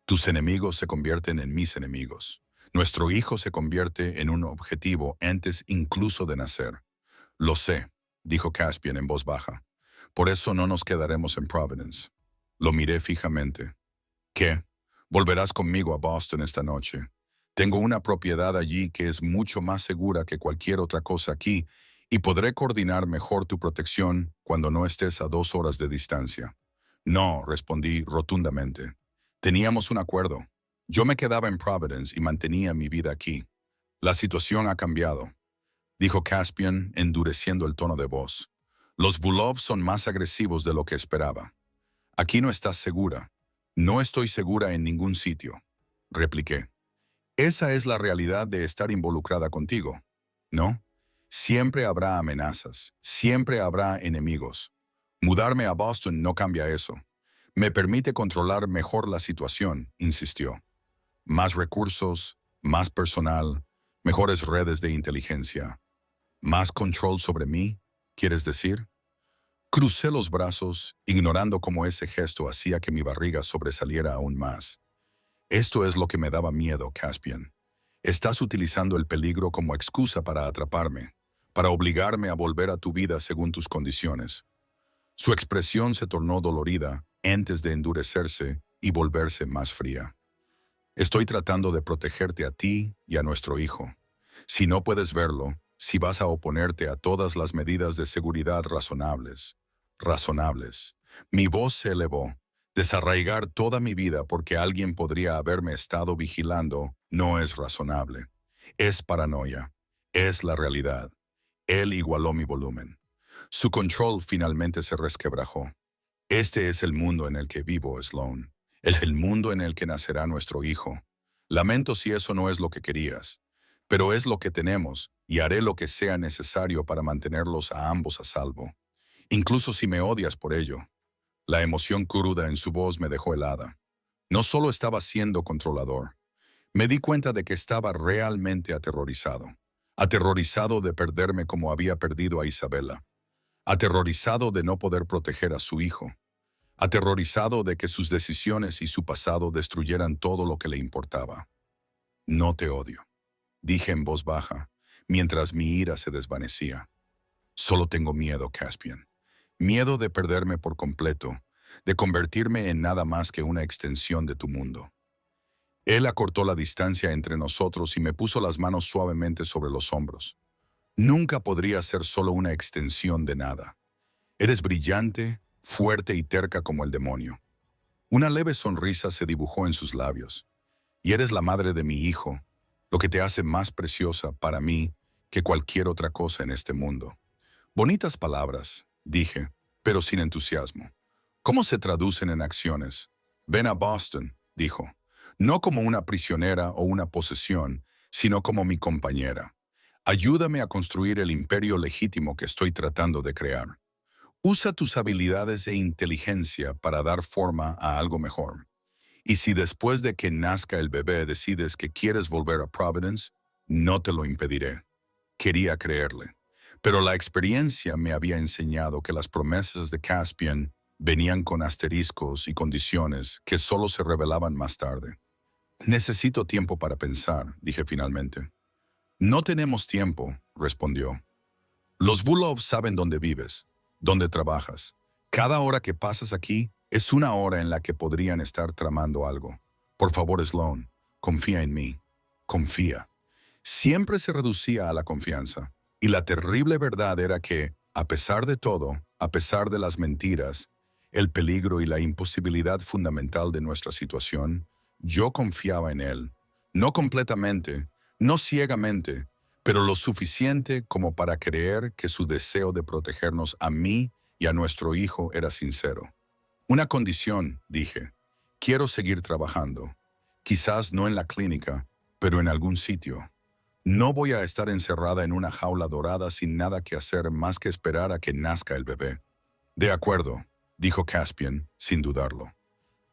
Tus enemigos se convierten en mis enemigos. Nuestro hijo se convierte en un objetivo antes incluso de nacer. Lo sé, dijo Caspian en voz baja. Por eso no nos quedaremos en Providence. Lo miré fijamente. ¿Qué? Volverás conmigo a Boston esta noche. Tengo una propiedad allí que es mucho más segura que cualquier otra cosa aquí y podré coordinar mejor tu protección cuando no estés a 2 horas de distancia. No, respondí rotundamente. Teníamos un acuerdo. Yo me quedaba en Providence y mantenía mi vida aquí. La situación ha cambiado, dijo Caspian, endureciendo el tono de voz. Los Bulov son más agresivos de lo que esperaba. Aquí no estás segura. No estoy segura en ningún sitio, repliqué. Esa es la realidad de estar involucrada contigo, ¿no? Siempre habrá amenazas, siempre habrá enemigos. Mudarme a Boston no cambia eso. Me permite controlar mejor la situación, insistió. Más recursos, más personal, mejores redes de inteligencia. ¿Más control sobre mí, quieres decir? Crucé los brazos, ignorando cómo ese gesto hacía que mi barriga sobresaliera aún más. Esto es lo que me daba miedo, Caspian. Estás utilizando el peligro como excusa para atraparme, para obligarme a volver a tu vida según tus condiciones. Su expresión se tornó dolorida antes de endurecerse y volverse más fría. Estoy tratando de protegerte a ti y a nuestro hijo. Si no puedes verlo, si vas a oponerte a todas las medidas de seguridad razonables. Mi voz se elevó. Desarraigar toda mi vida porque alguien podría haberme estado vigilando no es razonable. Es paranoia. Es la realidad. Él igualó mi volumen. Su control finalmente se resquebrajó. Este es el mundo en el que vivo, Sloan. El mundo en el que nacerá nuestro hijo. Lamento si eso no es lo que querías, pero es lo que tenemos y haré lo que sea necesario para mantenerlos a ambos a salvo, incluso si me odias por ello. La emoción cruda en su voz me dejó helada. No solo estaba siendo controlador, me di cuenta de que estaba realmente aterrorizado. Aterrorizado de perderme como había perdido a Isabela. Aterrorizado de no poder proteger a su hijo. Aterrorizado de que sus decisiones y su pasado destruyeran todo lo que le importaba. No te odio, dije en voz baja, mientras mi ira se desvanecía. Solo tengo miedo, Caspian. Miedo de perderme por completo, de convertirme en nada más que una extensión de tu mundo. Él acortó la distancia entre nosotros y me puso las manos suavemente sobre los hombros. Nunca podría ser solo una extensión de nada. Eres brillante, fuerte y terca como el demonio. Una leve sonrisa se dibujó en sus labios. Y eres la madre de mi hijo, lo que te hace más preciosa para mí que cualquier otra cosa en este mundo. Bonitas palabras, dije, pero sin entusiasmo. ¿Cómo se traducen en acciones? Ven a Boston, dijo. No como una prisionera o una posesión, sino como mi compañera. Ayúdame a construir el imperio legítimo que estoy tratando de crear. Usa tus habilidades e inteligencia para dar forma a algo mejor. Y si después de que nazca el bebé decides que quieres volver a Providence, no te lo impediré. Quería creerle. Pero la experiencia me había enseñado que las promesas de Caspian venían con asteriscos y condiciones que solo se revelaban más tarde. Necesito tiempo para pensar, dije finalmente. No tenemos tiempo, respondió. Los Bulovs saben dónde vives, dónde trabajas. Cada hora que pasas aquí es una hora en la que podrían estar tramando algo. Por favor, Sloan, confía en mí. Confía. Siempre se reducía a la confianza. Y la terrible verdad era que, a pesar de todo, a pesar de las mentiras, el peligro y la imposibilidad fundamental de nuestra situación, yo confiaba en él. No completamente, no ciegamente, pero lo suficiente como para creer que su deseo de protegernos a mí y a nuestro hijo era sincero. Una condición, dije. Quiero seguir trabajando. Quizás no en la clínica, pero en algún sitio. No voy a estar encerrada en una jaula dorada sin nada que hacer más que esperar a que nazca el bebé. De acuerdo, dijo Caspian, sin dudarlo.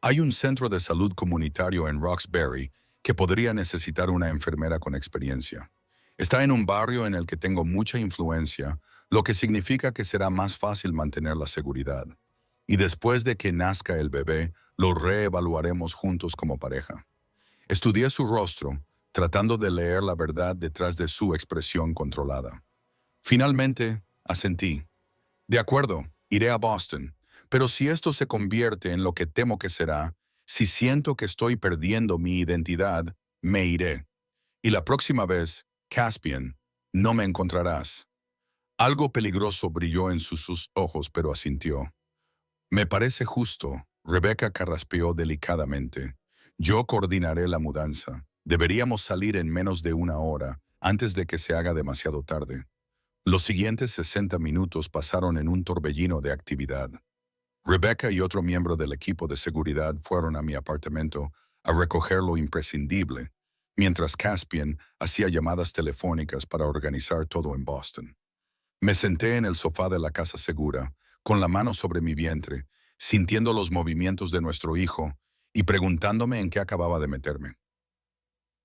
Hay un centro de salud comunitario en Roxbury que podría necesitar una enfermera con experiencia. Está en un barrio en el que tengo mucha influencia, lo que significa que será más fácil mantener la seguridad. Y después de que nazca el bebé, lo reevaluaremos juntos como pareja. Estudié su rostro, tratando de leer la verdad detrás de su expresión controlada. Finalmente, asentí. De acuerdo, iré a Boston, pero si esto se convierte en lo que temo que será, si siento que estoy perdiendo mi identidad, me iré. Y la próxima vez, Caspian, no me encontrarás. Algo peligroso brilló en sus ojos, pero asintió. Me parece justo, Rebecca carraspeó delicadamente. Yo coordinaré la mudanza. Deberíamos salir en menos de una hora, antes de que se haga demasiado tarde. Los siguientes 60 minutos pasaron en un torbellino de actividad. Rebecca y otro miembro del equipo de seguridad fueron a mi apartamento a recoger lo imprescindible, mientras Caspian hacía llamadas telefónicas para organizar todo en Boston. Me senté en el sofá de la casa segura, con la mano sobre mi vientre, sintiendo los movimientos de nuestro hijo y preguntándome en qué acababa de meterme.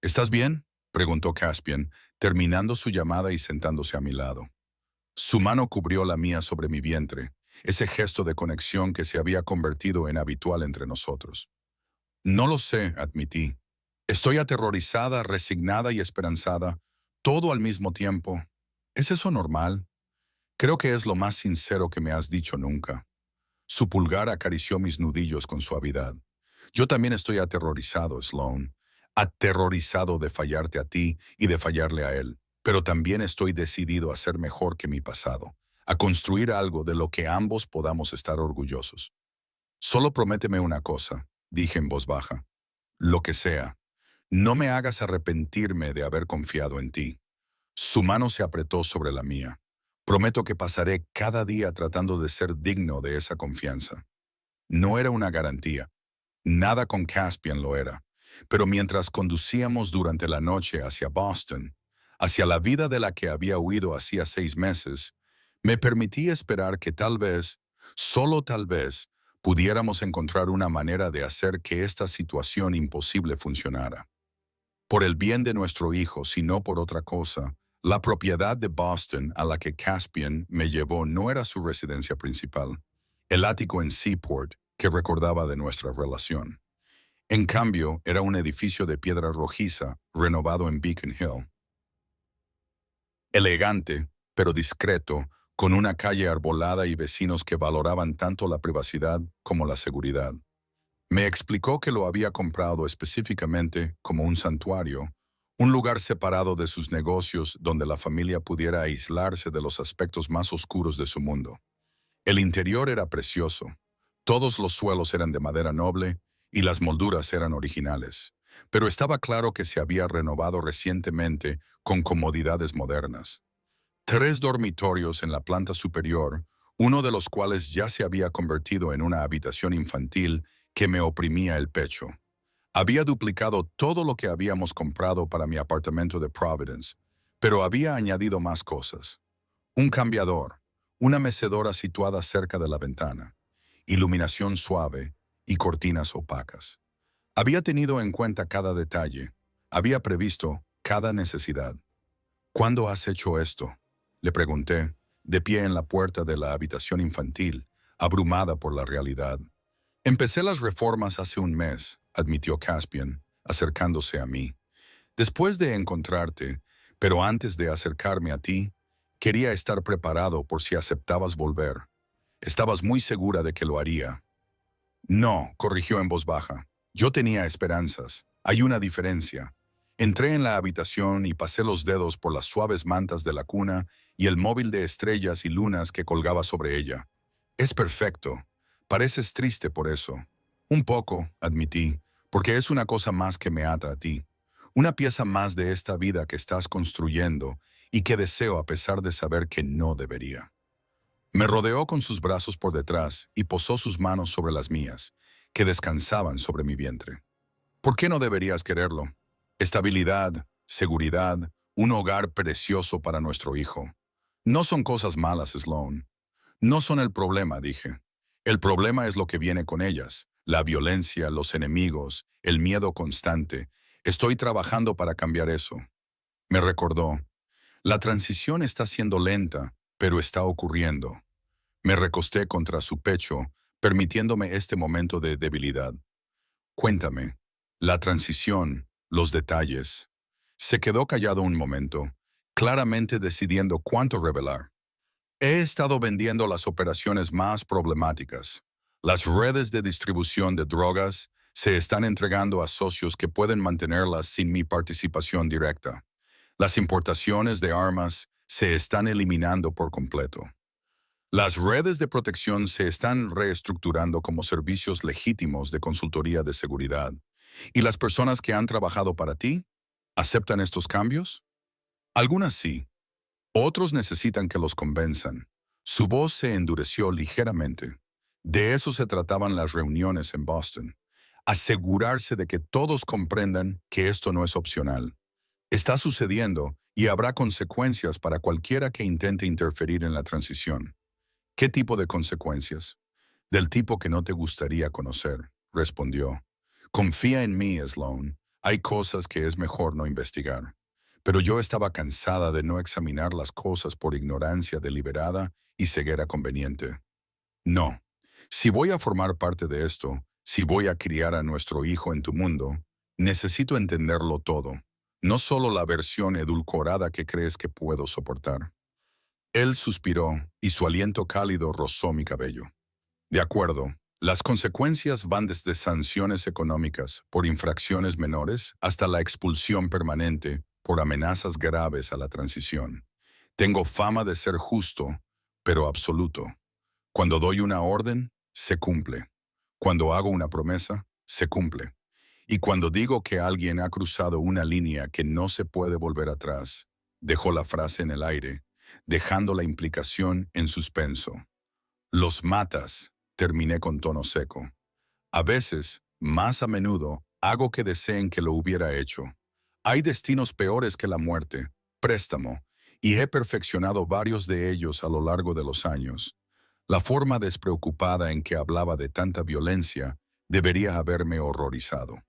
¿Estás bien?, preguntó Caspian, terminando su llamada y sentándose a mi lado. Su mano cubrió la mía sobre mi vientre, ese gesto de conexión que se había convertido en habitual entre nosotros. No lo sé, admití. Estoy aterrorizada, resignada y esperanzada, todo al mismo tiempo. ¿Es eso normal? Creo que es lo más sincero que me has dicho nunca. Su pulgar acarició mis nudillos con suavidad. Yo también estoy aterrorizado, Sloan. Aterrorizado de fallarte a ti y de fallarle a él. Pero también estoy decidido a ser mejor que mi pasado, a construir algo de lo que ambos podamos estar orgullosos. Solo prométeme una cosa, dije en voz baja. Lo que sea. No me hagas arrepentirme de haber confiado en ti. Su mano se apretó sobre la mía. Prometo que pasaré cada día tratando de ser digno de esa confianza. No era una garantía. Nada con Caspian lo era. Pero mientras conducíamos durante la noche hacia Boston, hacia la vida de la que había huido hacía 6 meses, me permití esperar que tal vez, solo tal vez, pudiéramos encontrar una manera de hacer que esta situación imposible funcionara. Por el bien de nuestro hijo, si no por otra cosa, la propiedad de Boston a la que Caspian me llevó no era su residencia principal, el ático en Seaport que recordaba de nuestra relación. En cambio, era un edificio de piedra rojiza, renovado en Beacon Hill. Elegante, pero discreto, con una calle arbolada y vecinos que valoraban tanto la privacidad como la seguridad. Me explicó que lo había comprado específicamente como un santuario, un lugar separado de sus negocios donde la familia pudiera aislarse de los aspectos más oscuros de su mundo. El interior era precioso. Todos los suelos eran de madera noble y las molduras eran originales, pero estaba claro que se había renovado recientemente con comodidades modernas. 3 dormitorios en la planta superior, uno de los cuales ya se había convertido en una habitación infantil que me oprimía el pecho. Había duplicado todo lo que habíamos comprado para mi apartamento de Providence, pero había añadido más cosas. Un cambiador, una mecedora situada cerca de la ventana, iluminación suave y cortinas opacas. Había tenido en cuenta cada detalle, había previsto cada necesidad. ¿Cuándo has hecho esto?, le pregunté, de pie en la puerta de la habitación infantil, abrumada por la realidad. Empecé las reformas hace un mes, admitió Caspian, acercándose a mí. Después de encontrarte, pero antes de acercarme a ti, quería estar preparado por si aceptabas volver. Estabas muy segura de que lo haría. No, corrigió en voz baja. Yo tenía esperanzas. Hay una diferencia. Entré en la habitación y pasé los dedos por las suaves mantas de la cuna y el móvil de estrellas y lunas que colgaba sobre ella. Es perfecto. Pareces triste por eso. Un poco, admití, porque es una cosa más que me ata a ti. Una pieza más de esta vida que estás construyendo y que deseo a pesar de saber que no debería. Me rodeó con sus brazos por detrás y posó sus manos sobre las mías, que descansaban sobre mi vientre. ¿Por qué no deberías quererlo? Estabilidad, seguridad, un hogar precioso para nuestro hijo. No son cosas malas, Sloan. No son el problema, dije. El problema es lo que viene con ellas, la violencia, los enemigos, el miedo constante. Estoy trabajando para cambiar eso. Me recordó. La transición está siendo lenta, pero está ocurriendo. Me recosté contra su pecho, permitiéndome este momento de debilidad. Cuéntame, la transición, los detalles. Se quedó callado un momento, claramente decidiendo cuánto revelar. He estado vendiendo las operaciones más problemáticas. Las redes de distribución de drogas se están entregando a socios que pueden mantenerlas sin mi participación directa. Las importaciones de armas se están eliminando por completo. Las redes de protección se están reestructurando como servicios legítimos de consultoría de seguridad. ¿Y las personas que han trabajado para ti aceptan estos cambios? Algunas sí. Otros necesitan que los convenzan. Su voz se endureció ligeramente. De eso se trataban las reuniones en Boston. Asegurarse de que todos comprendan que esto no es opcional. Está sucediendo y habrá consecuencias para cualquiera que intente interferir en la transición. ¿Qué tipo de consecuencias? Del tipo que no te gustaría conocer, respondió. Confía en mí, Sloan. Hay cosas que es mejor no investigar. Pero yo estaba cansada de no examinar las cosas por ignorancia deliberada y ceguera conveniente. No. Si voy a formar parte de esto, si voy a criar a nuestro hijo en tu mundo, necesito entenderlo todo, no solo la versión edulcorada que crees que puedo soportar. Él suspiró y su aliento cálido rozó mi cabello. De acuerdo, las consecuencias van desde sanciones económicas por infracciones menores hasta la expulsión permanente por amenazas graves a la transición. Tengo fama de ser justo, pero absoluto. Cuando doy una orden, se cumple. Cuando hago una promesa, se cumple. Y cuando digo que alguien ha cruzado una línea que no se puede volver atrás, dejo la frase en el aire, dejando la implicación en suspenso. Los matas, terminé con tono seco. A veces, más a menudo, Hago que deseen que lo hubiera hecho. Hay destinos peores que la muerte, préstamo, y he perfeccionado varios de ellos a lo largo de los años. La forma despreocupada en que hablaba de tanta violencia debería haberme horrorizado.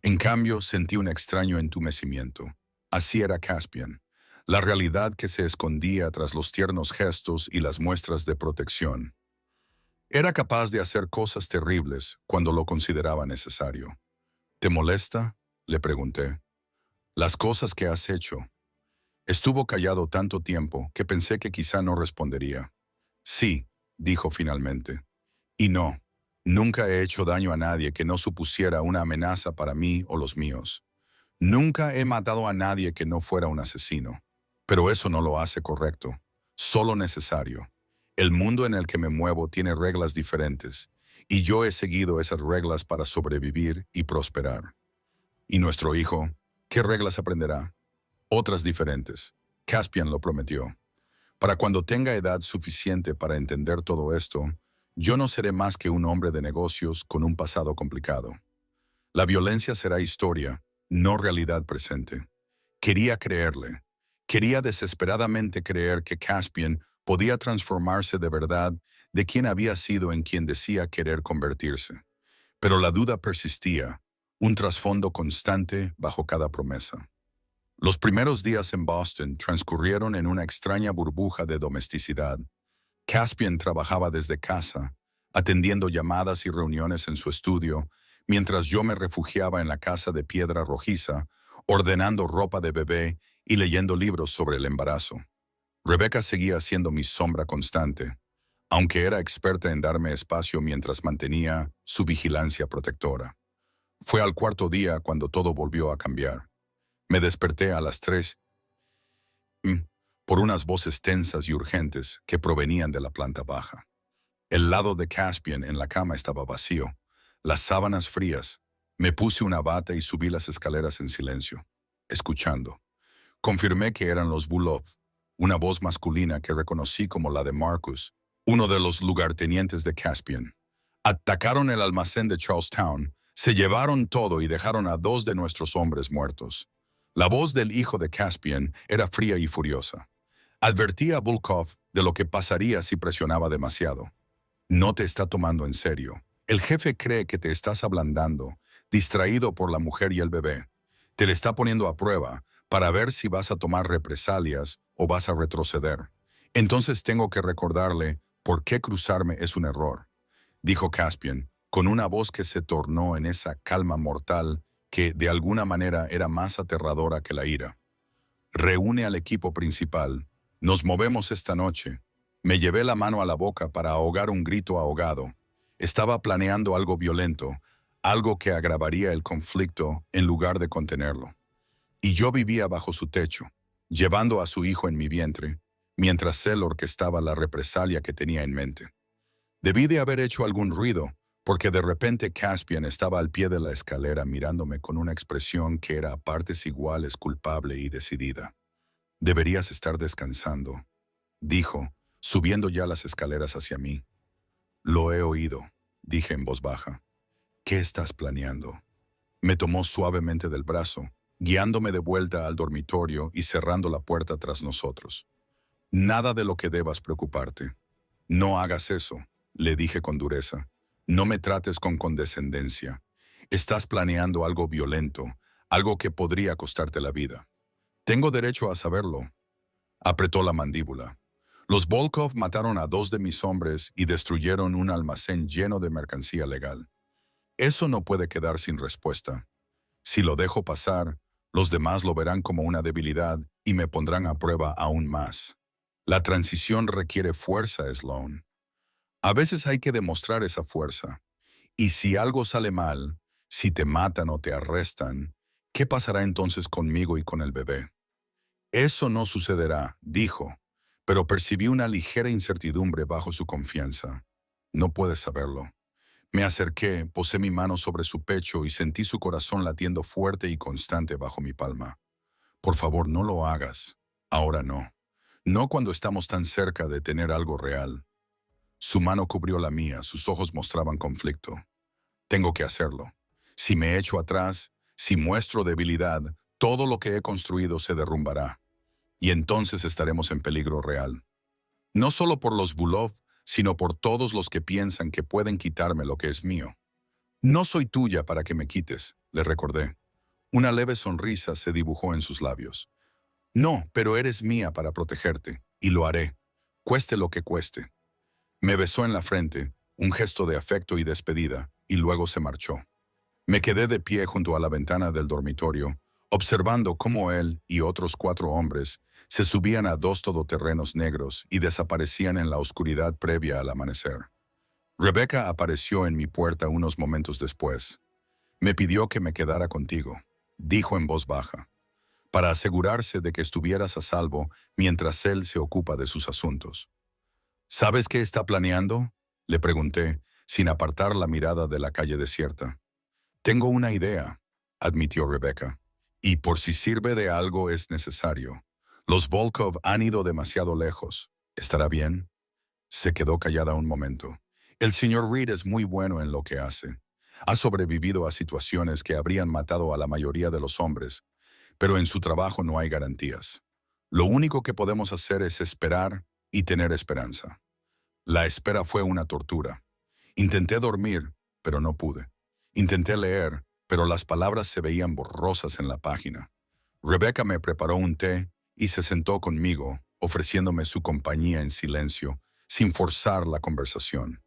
En cambio, sentí un extraño entumecimiento. Así era Caspian. La realidad que se escondía tras los tiernos gestos y las muestras de protección. Era capaz de hacer cosas terribles cuando lo consideraba necesario. ¿Te molesta?, le pregunté. Las cosas que has hecho. Estuvo callado tanto tiempo que pensé que quizá no respondería. Sí, dijo finalmente. Y no, nunca he hecho daño a nadie que no supusiera una amenaza para mí o los míos. Nunca he matado a nadie que no fuera un asesino. Pero eso no lo hace correcto, solo necesario. El mundo en el que me muevo tiene reglas diferentes, y yo he seguido esas reglas para sobrevivir y prosperar. ¿Y nuestro hijo? ¿Qué reglas aprenderá? Otras diferentes. Caspian lo prometió. Para cuando tenga edad suficiente para entender todo esto, yo no seré más que un hombre de negocios con un pasado complicado. La violencia será historia, no realidad presente. Quería creerle. Quería desesperadamente creer que Caspian podía transformarse de verdad de quien había sido en quien decía querer convertirse. Pero la duda persistía, un trasfondo constante bajo cada promesa. Los primeros días en Boston transcurrieron en una extraña burbuja de domesticidad. Caspian trabajaba desde casa, atendiendo llamadas y reuniones en su estudio, mientras yo me refugiaba en la casa de piedra rojiza, ordenando ropa de bebé y leyendo libros sobre el embarazo. Rebecca seguía siendo mi sombra constante, aunque era experta en darme espacio mientras mantenía su vigilancia protectora. Fue al cuarto día cuando todo volvió a cambiar. Me desperté a las 3 por unas voces tensas y urgentes que provenían de la planta baja. El lado de Caspian en la cama estaba vacío, las sábanas frías. Me puse una bata y subí las escaleras en silencio, escuchando. Confirmé que eran los Bulov, una voz masculina que reconocí como la de Marcus, uno de los lugartenientes de Caspian. Atacaron el almacén de Charlestown, se llevaron todo y dejaron a 2 de nuestros hombres muertos. La voz del hijo de Caspian era fría y furiosa. Advertí a Volkov de lo que pasaría si presionaba demasiado. No te está tomando en serio. El jefe cree que te estás ablandando, distraído por la mujer y el bebé. Te le está poniendo a prueba para ver si vas a tomar represalias o vas a retroceder. Entonces tengo que recordarle por qué cruzarme es un error, dijo Caspian, con una voz que se tornó en esa calma mortal que de alguna manera era más aterradora que la ira. Reúne al equipo principal. Nos movemos esta noche. Me llevé la mano a la boca para ahogar un grito ahogado. Estaba planeando algo violento, algo que agravaría el conflicto en lugar de contenerlo. Y yo vivía bajo su techo, llevando a su hijo en mi vientre, mientras él orquestaba la represalia que tenía en mente. Debí de haber hecho algún ruido, porque de repente Caspian estaba al pie de la escalera mirándome con una expresión que era a partes iguales culpable y decidida. Deberías estar descansando, dijo, subiendo ya las escaleras hacia mí. Lo he oído, dije en voz baja. ¿Qué estás planeando? Me tomó suavemente del brazo, guiándome de vuelta al dormitorio y cerrando la puerta tras nosotros. Nada de lo que debas preocuparte. No hagas eso, le dije con dureza. No me trates con condescendencia. Estás planeando algo violento, algo que podría costarte la vida. Tengo derecho a saberlo. Apretó la mandíbula. Los Volkov mataron a 2 de mis hombres y destruyeron un almacén lleno de mercancía legal. Eso no puede quedar sin respuesta. Si lo dejo pasar, los demás lo verán como una debilidad y me pondrán a prueba aún más. La transición requiere fuerza, Sloan. A veces hay que demostrar esa fuerza. Y si algo sale mal, si te matan o te arrestan, ¿qué pasará entonces conmigo y con el bebé? Eso no sucederá, dijo, pero percibí una ligera incertidumbre bajo su confianza. No puedes saberlo. Me acerqué, posé mi mano sobre su pecho y sentí su corazón latiendo fuerte y constante bajo mi palma. Por favor, no lo hagas. Ahora no. No cuando estamos tan cerca de tener algo real. Su mano cubrió la mía, sus ojos mostraban conflicto. Tengo que hacerlo. Si me echo atrás, si muestro debilidad, todo lo que he construido se derrumbará. Y entonces estaremos en peligro real. No solo por los Bulov, sino por todos los que piensan que pueden quitarme lo que es mío. No soy tuya para que me quites, le recordé. Una leve sonrisa se dibujó en sus labios. No, pero eres mía para protegerte, y lo haré, cueste lo que cueste. Me besó en la frente, un gesto de afecto y despedida, y luego se marchó. Me quedé de pie junto a la ventana del dormitorio, observando cómo él y otros 4 hombres se subían a 2 todoterrenos negros y desaparecían en la oscuridad previa al amanecer. Rebecca apareció en mi puerta unos momentos después. Me pidió que me quedara contigo, dijo en voz baja, para asegurarse de que estuvieras a salvo mientras él se ocupa de sus asuntos. ¿Sabes qué está planeando?, le pregunté, sin apartar la mirada de la calle desierta. Tengo una idea, admitió Rebecca, y por si sirve de algo es necesario. Los Volkov han ido demasiado lejos. ¿Estará bien? Se quedó callada un momento. El señor Reed es muy bueno en lo que hace. Ha sobrevivido a situaciones que habrían matado a la mayoría de los hombres, pero en su trabajo no hay garantías. Lo único que podemos hacer es esperar y tener esperanza. La espera fue una tortura. Intenté dormir, pero no pude. Intenté leer, pero las palabras se veían borrosas en la página. Rebecca me preparó un té y se sentó conmigo, ofreciéndome su compañía en silencio, sin forzar la conversación.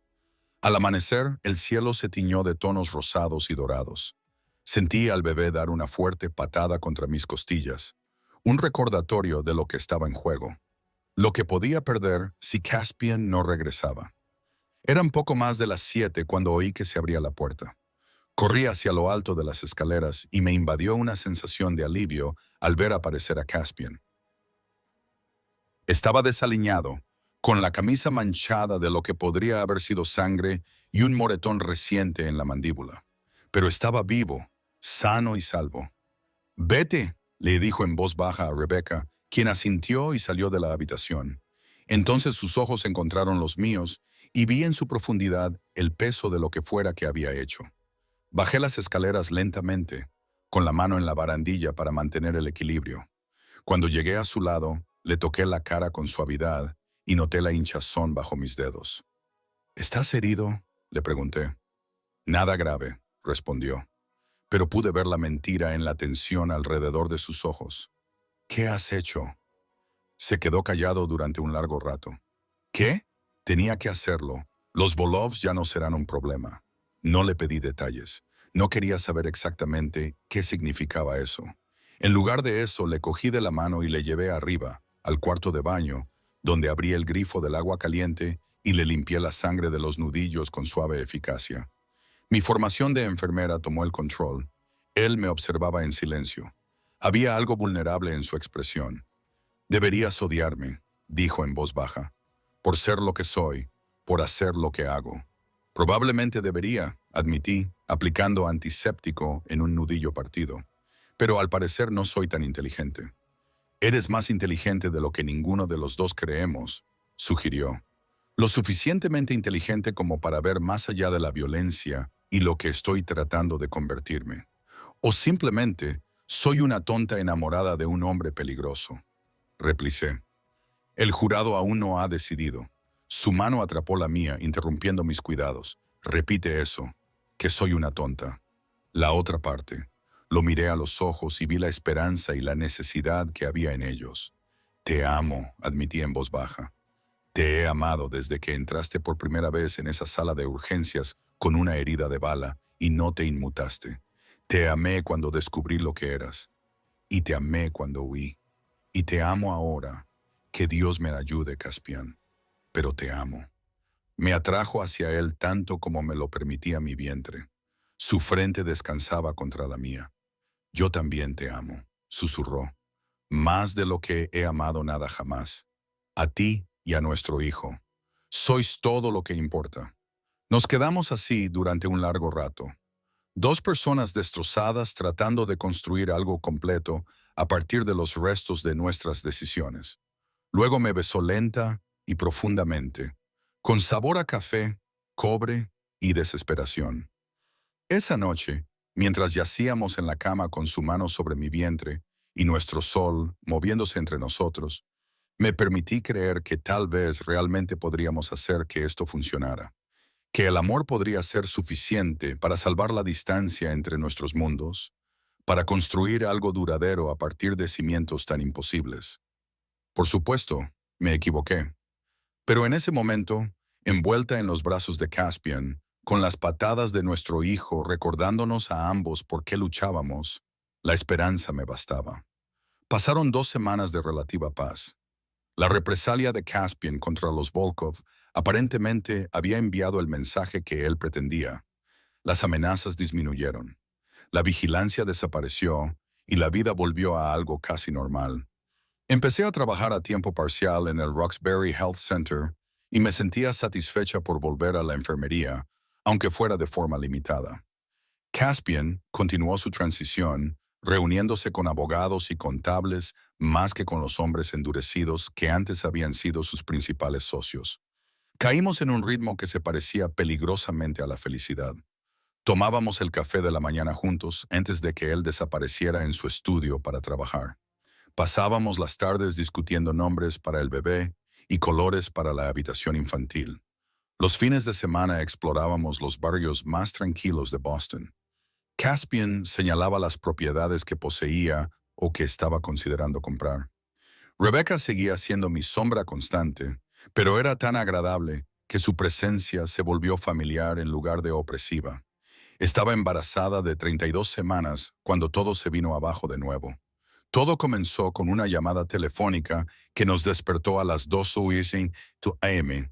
Al amanecer, el cielo se tiñó de tonos rosados y dorados. Sentí al bebé dar una fuerte patada contra mis costillas, un recordatorio de lo que estaba en juego, lo que podía perder si Caspian no regresaba. Eran poco más de las 7 cuando oí que se abría la puerta. Corrí hacia lo alto de las escaleras y me invadió una sensación de alivio al ver aparecer a Caspian. Estaba desaliñado, con la camisa manchada de lo que podría haber sido sangre y un moretón reciente en la mandíbula. Pero estaba vivo, sano y salvo. «Vete», le dijo en voz baja a Rebecca, quien asintió y salió de la habitación. Entonces sus ojos encontraron los míos y vi en su profundidad el peso de lo que fuera que había hecho. Bajé las escaleras lentamente, con la mano en la barandilla para mantener el equilibrio. Cuando llegué a su lado, le toqué la cara con suavidad y noté la hinchazón bajo mis dedos. «¿Estás herido?», le pregunté. «Nada grave», respondió, pero pude ver la mentira en la tensión alrededor de sus ojos. «¿Qué has hecho?». Se quedó callado durante un largo rato. «¿Qué?». Tenía que hacerlo. Los Volovs ya no serán un problema. No le pedí detalles. No quería saber exactamente qué significaba eso. En lugar de eso, le cogí de la mano y le llevé arriba, al cuarto de baño, donde abrí el grifo del agua caliente y le limpié la sangre de los nudillos con suave eficacia. Mi formación de enfermera tomó el control. Él me observaba en silencio. Había algo vulnerable en su expresión. «Deberías odiarme», dijo en voz baja, «por ser lo que soy, por hacer lo que hago». «Probablemente debería», admití, aplicando antiséptico en un nudillo partido. «Pero al parecer no soy tan inteligente». «Eres más inteligente de lo que ninguno de los dos creemos», sugirió. «Lo suficientemente inteligente como para ver más allá de la violencia y lo que estoy tratando de convertirme. O simplemente soy una tonta enamorada de un hombre peligroso», replicé. «El jurado aún no ha decidido». Su mano atrapó la mía, interrumpiendo mis cuidados. «Repite eso, que soy una tonta». La otra parte. Lo miré a los ojos y vi la esperanza y la necesidad que había en ellos. «Te amo», admití en voz baja. «Te he amado desde que entraste por primera vez en esa sala de urgencias con una herida de bala y no te inmutaste. Te amé cuando descubrí lo que eras. Y te amé cuando huí. Y te amo ahora. Que Dios me ayude, Caspian. Pero te amo». Me atrajo hacia él tanto como me lo permitía mi vientre. Su frente descansaba contra la mía. «Yo también te amo», susurró. «Más de lo que he amado nada jamás. A ti y a nuestro hijo. Sois todo lo que importa». Nos quedamos así durante un largo rato. 2 personas destrozadas tratando de construir algo completo a partir de los restos de nuestras decisiones. Luego me besó lenta y profundamente, con sabor a café, cobre y desesperación. Esa noche, Mientras yacíamos en la cama con su mano sobre mi vientre y nuestro sol moviéndose entre nosotros, me permití creer que tal vez realmente podríamos hacer que esto funcionara, que el amor podría ser suficiente para salvar la distancia entre nuestros mundos, para construir algo duradero a partir de cimientos tan imposibles. Por supuesto, me equivoqué. Pero en ese momento, envuelta en los brazos de Caspian, con las patadas de nuestro hijo recordándonos a ambos por qué luchábamos, la esperanza me bastaba. Pasaron 2 semanas de relativa paz. La represalia de Caspian contra los Volkov aparentemente había enviado el mensaje que él pretendía. Las amenazas disminuyeron. La vigilancia desapareció y la vida volvió a algo casi normal. Empecé a trabajar a tiempo parcial en el Roxbury Health Center y me sentía satisfecha por volver a la enfermería, aunque fuera de forma limitada. Caspian continuó su transición, reuniéndose con abogados y contables más que con los hombres endurecidos que antes habían sido sus principales socios. Caímos en un ritmo que se parecía peligrosamente a la felicidad. Tomábamos el café de la mañana juntos antes de que él desapareciera en su estudio para trabajar. Pasábamos las tardes discutiendo nombres para el bebé y colores para la habitación infantil. Los fines de semana explorábamos los barrios más tranquilos de Boston. Caspian señalaba las propiedades que poseía o que estaba considerando comprar. Rebecca seguía siendo mi sombra constante, pero era tan agradable que su presencia se volvió familiar en lugar de opresiva. Estaba embarazada de 32 semanas cuando todo se vino abajo de nuevo. Todo comenzó con una llamada telefónica que nos despertó a las 2:00 a.m.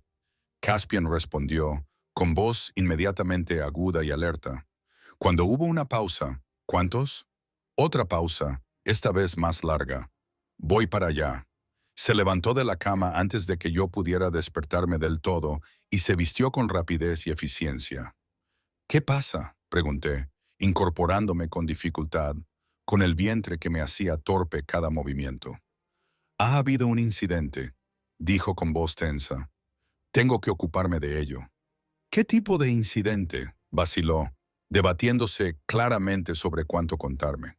Caspian respondió, con voz inmediatamente aguda y alerta. Cuando hubo una pausa, ¿cuántos? Otra pausa, esta vez más larga. Voy para allá. Se levantó de la cama antes de que yo pudiera despertarme del todo y se vistió con rapidez y eficiencia. ¿Qué pasa?, pregunté, incorporándome con dificultad, con el vientre que me hacía torpe cada movimiento. Ha habido un incidente, dijo con voz tensa. Tengo que ocuparme de ello. ¿Qué tipo de incidente?, vaciló, debatiéndose claramente sobre cuánto contarme.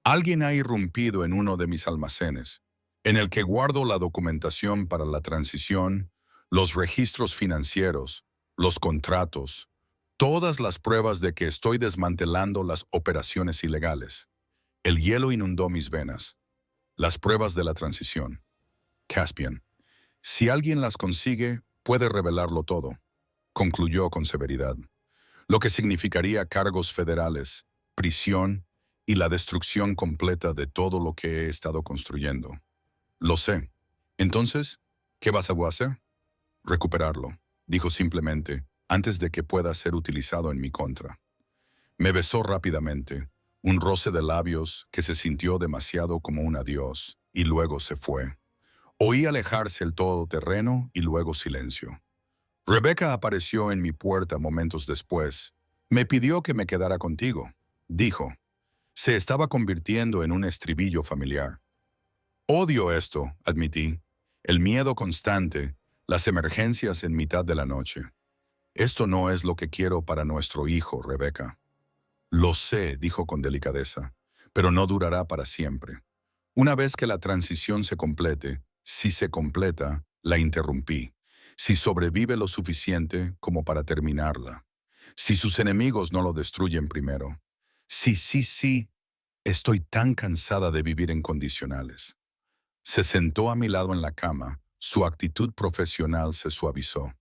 Alguien ha irrumpido en uno de mis almacenes, en el que guardo la documentación para la transición, los registros financieros, los contratos, todas las pruebas de que estoy desmantelando las operaciones ilegales. El hielo inundó mis venas. Las pruebas de la transición. Caspian. Si alguien las consigue, puede revelarlo todo, concluyó con severidad, lo que significaría cargos federales, prisión y la destrucción completa de todo lo que he estado construyendo. Lo sé. Entonces, ¿qué vas a hacer? Recuperarlo, dijo simplemente, antes de que pueda ser utilizado en mi contra. Me besó rápidamente, un roce de labios que se sintió demasiado como un adiós, y luego se fue. Oí alejarse el todoterreno y luego silencio. Rebecca apareció en mi puerta momentos después. Me pidió que me quedara contigo, dijo. Se estaba convirtiendo en un estribillo familiar. Odio esto, admití. El miedo constante, las emergencias en mitad de la noche. Esto no es lo que quiero para nuestro hijo, Rebecca. Lo sé, dijo con delicadeza, pero no durará para siempre. Una vez que la transición se complete, si se completa, la interrumpí. Si sobrevive lo suficiente como para terminarla. Si sus enemigos no lo destruyen primero. Sí, estoy tan cansada de vivir en condicionales. Se sentó a mi lado en la cama, su actitud profesional se suavizó.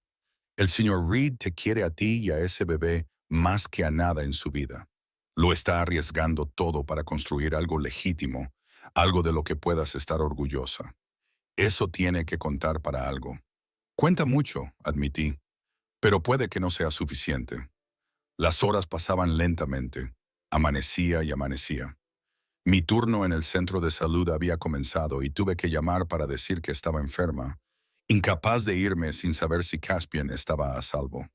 El señor Reed te quiere a ti y a ese bebé más que a nada en su vida. Lo está arriesgando todo para construir algo legítimo, algo de lo que puedas estar orgullosa. Eso tiene que contar para algo. Cuenta mucho, admití, pero puede que no sea suficiente. Las horas pasaban lentamente, amanecía y amanecía. Mi turno en el centro de salud había comenzado y tuve que llamar para decir que estaba enferma, incapaz de irme sin saber si Caspian estaba a salvo.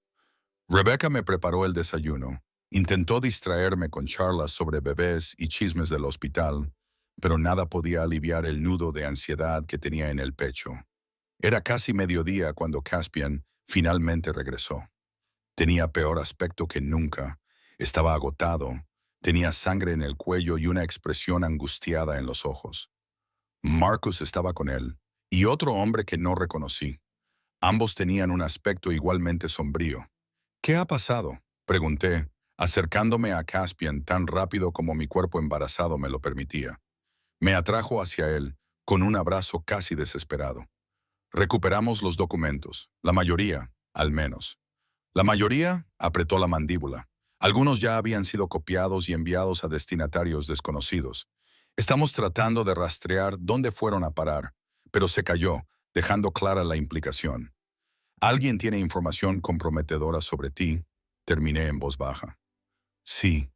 Rebecca me preparó el desayuno, intentó distraerme con charlas sobre bebés y chismes del hospital, pero nada podía aliviar el nudo de ansiedad que tenía en el pecho. Era casi mediodía cuando Caspian finalmente regresó. Tenía peor aspecto que nunca, estaba agotado, Tenía sangre en el cuello y una expresión angustiada en los ojos. Marcus estaba con él, y otro hombre que no reconocí. Ambos tenían un aspecto igualmente sombrío. ¿Qué ha pasado?, pregunté, acercándome a Caspian tan rápido como mi cuerpo embarazado me lo permitía. Me atrajo hacia él, con un abrazo casi desesperado. Recuperamos los documentos, la mayoría, al menos. La mayoría apretó la mandíbula. Algunos ya habían sido copiados y enviados a destinatarios desconocidos. Estamos tratando de rastrear dónde fueron a parar, pero se cayó, dejando clara la implicación. Alguien tiene información comprometedora sobre ti, terminé en voz baja. Sí.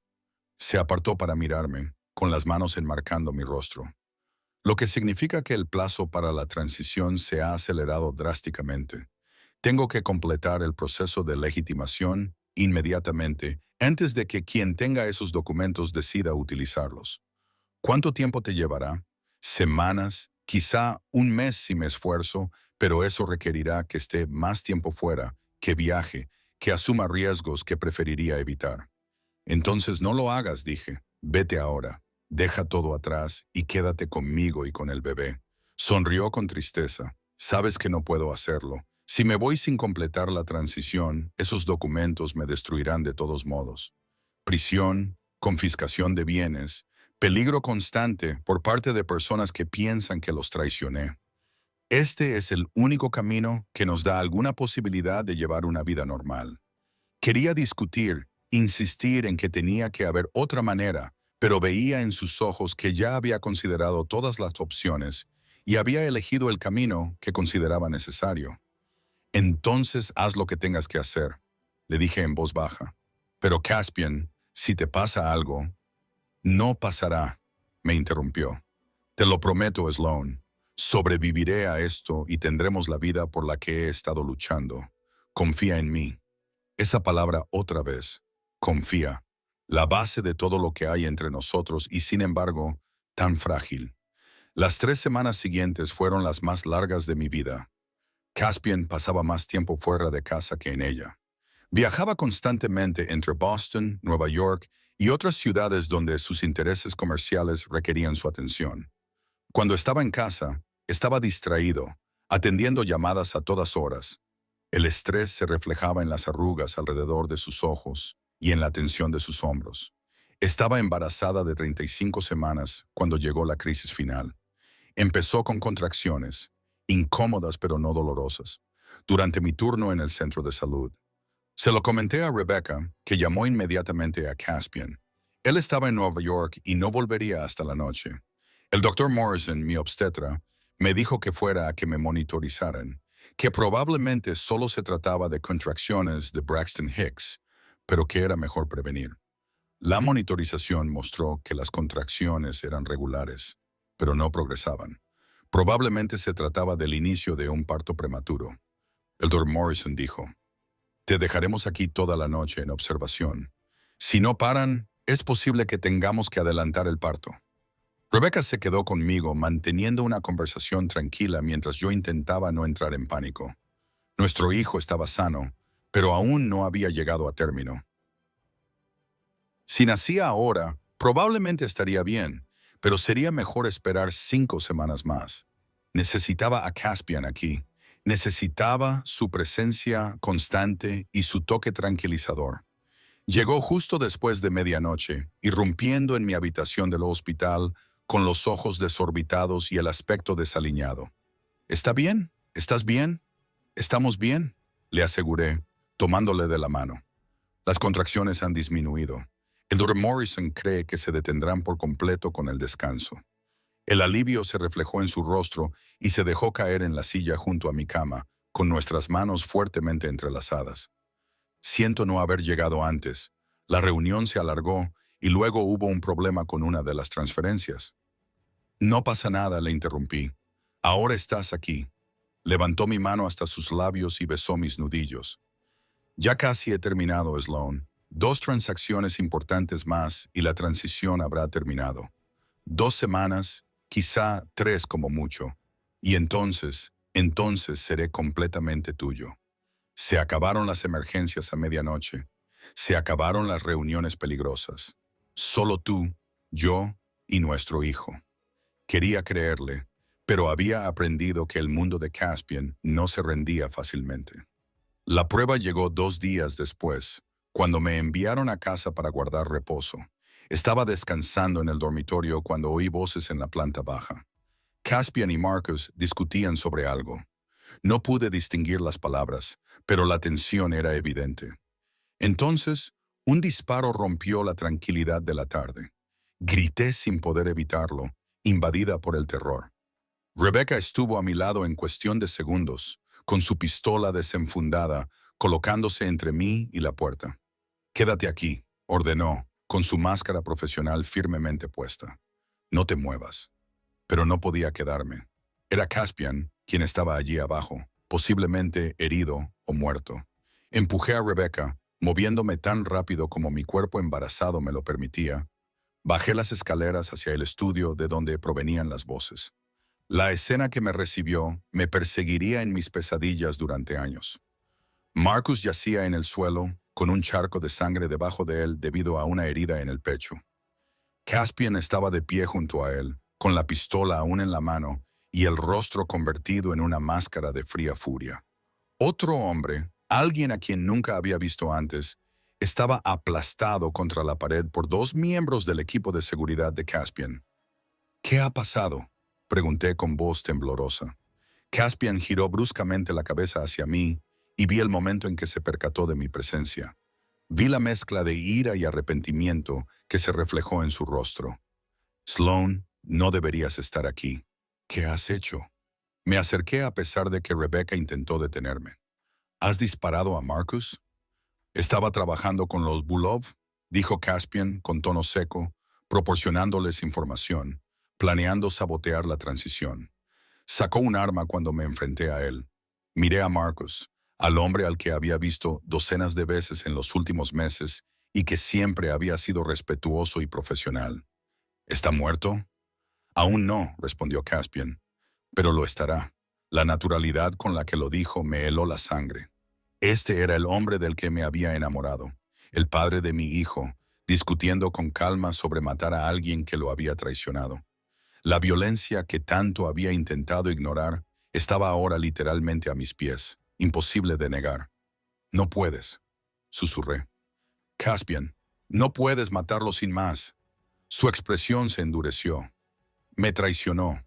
Se apartó para mirarme, con las manos enmarcando mi rostro. Lo que significa que el plazo para la transición se ha acelerado drásticamente. Tengo que completar el proceso de legitimación inmediatamente antes de que quien tenga esos documentos decida utilizarlos. ¿Cuánto tiempo te llevará? Semanas, quizá un mes si me esfuerzo, pero eso requerirá que esté más tiempo fuera, que viaje, que asuma riesgos que preferiría evitar. Entonces no lo hagas, dije. Vete ahora. Deja todo atrás y quédate conmigo y con el bebé. Sonrió con tristeza. Sabes que no puedo hacerlo. Si me voy sin completar la transición, esos documentos me destruirán de todos modos. Prisión, confiscación de bienes, peligro constante por parte de personas que piensan que los traicioné. Este es el único camino que nos da alguna posibilidad de llevar una vida normal. Quería discutir, insistir en que tenía que haber otra manera, pero veía en sus ojos que ya había considerado todas las opciones y había elegido el camino que consideraba necesario. Entonces haz lo que tengas que hacer, le dije en voz baja. Pero Caspian, si te pasa algo, no pasará, me interrumpió. Te lo prometo, Sloan. Sobreviviré a esto y tendremos la vida por la que he estado luchando. Confía en mí. Esa palabra otra vez, confía, la base de todo lo que hay entre nosotros y sin embargo, tan frágil. Las 3 semanas siguientes fueron las más largas de mi vida. Caspian pasaba más tiempo fuera de casa que en ella. Viajaba constantemente entre Boston, Nueva York y otras ciudades donde sus intereses comerciales requerían su atención. Cuando estaba en casa, estaba distraído, atendiendo llamadas a todas horas. El estrés se reflejaba en las arrugas alrededor de sus ojos y en la tensión de sus hombros. Estaba embarazada de 35 semanas cuando llegó la crisis final. Empezó con contracciones, incómodas pero no dolorosas, durante mi turno en el centro de salud. Se lo comenté a Rebecca, que llamó inmediatamente a Caspian. Él estaba en Nueva York y no volvería hasta la noche. El doctor Morrison, mi obstetra, me dijo que fuera a que me monitorizaran, que probablemente solo se trataba de contracciones de Braxton Hicks, pero que era mejor prevenir. La monitorización mostró que las contracciones eran regulares, pero no progresaban. Probablemente se trataba del inicio de un parto prematuro. El doctor Morrison dijo, te dejaremos aquí toda la noche en observación. Si no paran, es posible que tengamos que adelantar el parto. Rebecca se quedó conmigo manteniendo una conversación tranquila mientras yo intentaba no entrar en pánico. Nuestro hijo estaba sano, pero aún no había llegado a término. Si nacía ahora, probablemente estaría bien, pero sería mejor esperar 5 semanas más. Necesitaba a Caspian aquí. Necesitaba su presencia constante y su toque tranquilizador. Llegó justo después de medianoche, irrumpiendo en mi habitación del hospital con los ojos desorbitados y el aspecto desaliñado. ¿Está bien? ¿Estás bien? ¿Estamos bien?, le aseguré, tomándole de la mano. Las contracciones han disminuido. El doctor Morrison cree que se detendrán por completo con el descanso. El alivio se reflejó en su rostro y se dejó caer en la silla junto a mi cama, con nuestras manos fuertemente entrelazadas. Siento no haber llegado antes. La reunión se alargó y luego hubo un problema con una de las transferencias. No pasa nada, le interrumpí. Ahora estás aquí. Levantó mi mano hasta sus labios y besó mis nudillos. Ya casi he terminado, Sloan. 2 transacciones importantes más y la transición habrá terminado. 2 semanas, quizá 3 como mucho. Y entonces seré completamente tuyo. Se acabaron las emergencias a medianoche. Se acabaron las reuniones peligrosas. Solo tú, yo y nuestro hijo. Quería creerle, pero había aprendido que el mundo de Caspian no se rendía fácilmente. La prueba llegó 2 días después, cuando me enviaron a casa para guardar reposo. Estaba descansando en el dormitorio cuando oí voces en la planta baja. Caspian y Marcus discutían sobre algo. No pude distinguir las palabras, pero la tensión era evidente. Entonces, un disparo rompió la tranquilidad de la tarde. Grité sin poder evitarlo, invadida por el terror. Rebecca estuvo a mi lado en cuestión de segundos, con su pistola desenfundada, colocándose entre mí y la puerta. «Quédate aquí», ordenó, con su máscara profesional firmemente puesta. «No te muevas». Pero no podía quedarme. Era Caspian quien estaba allí abajo, posiblemente herido o muerto. Empujé a Rebecca, moviéndome tan rápido como mi cuerpo embarazado me lo permitía. Bajé las escaleras hacia el estudio de donde provenían las voces. La escena que me recibió me perseguiría en mis pesadillas durante años. Marcus yacía en el suelo, con un charco de sangre debajo de él debido a una herida en el pecho. Caspian estaba de pie junto a él, con la pistola aún en la mano y el rostro convertido en una máscara de fría furia. Otro hombre, alguien a quien nunca había visto antes, estaba aplastado contra la pared por 2 miembros del equipo de seguridad de Caspian. «¿Qué ha pasado?», pregunté con voz temblorosa. Caspian giró bruscamente la cabeza hacia mí y vi el momento en que se percató de mi presencia. Vi la mezcla de ira y arrepentimiento que se reflejó en su rostro. «Sloan, no deberías estar aquí. ¿Qué has hecho?». Me acerqué a pesar de que Rebecca intentó detenerme. «¿Has disparado a Marcus?». «Estaba trabajando con los Bulov», dijo Caspian con tono seco, proporcionándoles información, planeando sabotear la transición. Sacó un arma cuando me enfrenté a él. Miré a Marcus, al hombre al que había visto docenas de veces en los últimos meses y que siempre había sido respetuoso y profesional. «¿Está muerto?». «Aún no», respondió Caspian, «pero lo estará». La naturalidad con la que lo dijo me heló la sangre. Este era el hombre del que me había enamorado, el padre de mi hijo, discutiendo con calma sobre matar a alguien que lo había traicionado. La violencia que tanto había intentado ignorar estaba ahora literalmente a mis pies, imposible de negar. «No puedes», susurré. «Caspian, no puedes matarlo sin más». Su expresión se endureció. «Me traicionó.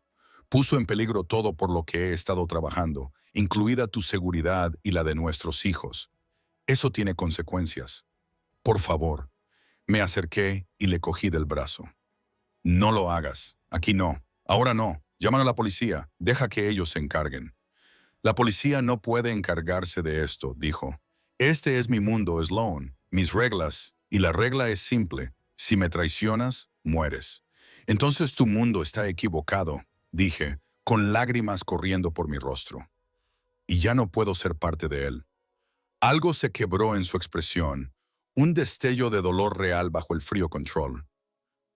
Puso en peligro todo por lo que he estado trabajando, incluida tu seguridad y la de nuestros hijos. Eso tiene consecuencias. Por favor». Me acerqué y le cogí del brazo. «No lo hagas. Aquí no. Ahora no. Llaman a la policía. Deja que ellos se encarguen». «La policía no puede encargarse de esto», dijo. «Este es mi mundo, Sloan, mis reglas, y la regla es simple. Si me traicionas, mueres». «Entonces tu mundo está equivocado», dije, con lágrimas corriendo por mi rostro. «Y ya no puedo ser parte de él». Algo se quebró en su expresión, un destello de dolor real bajo el frío control.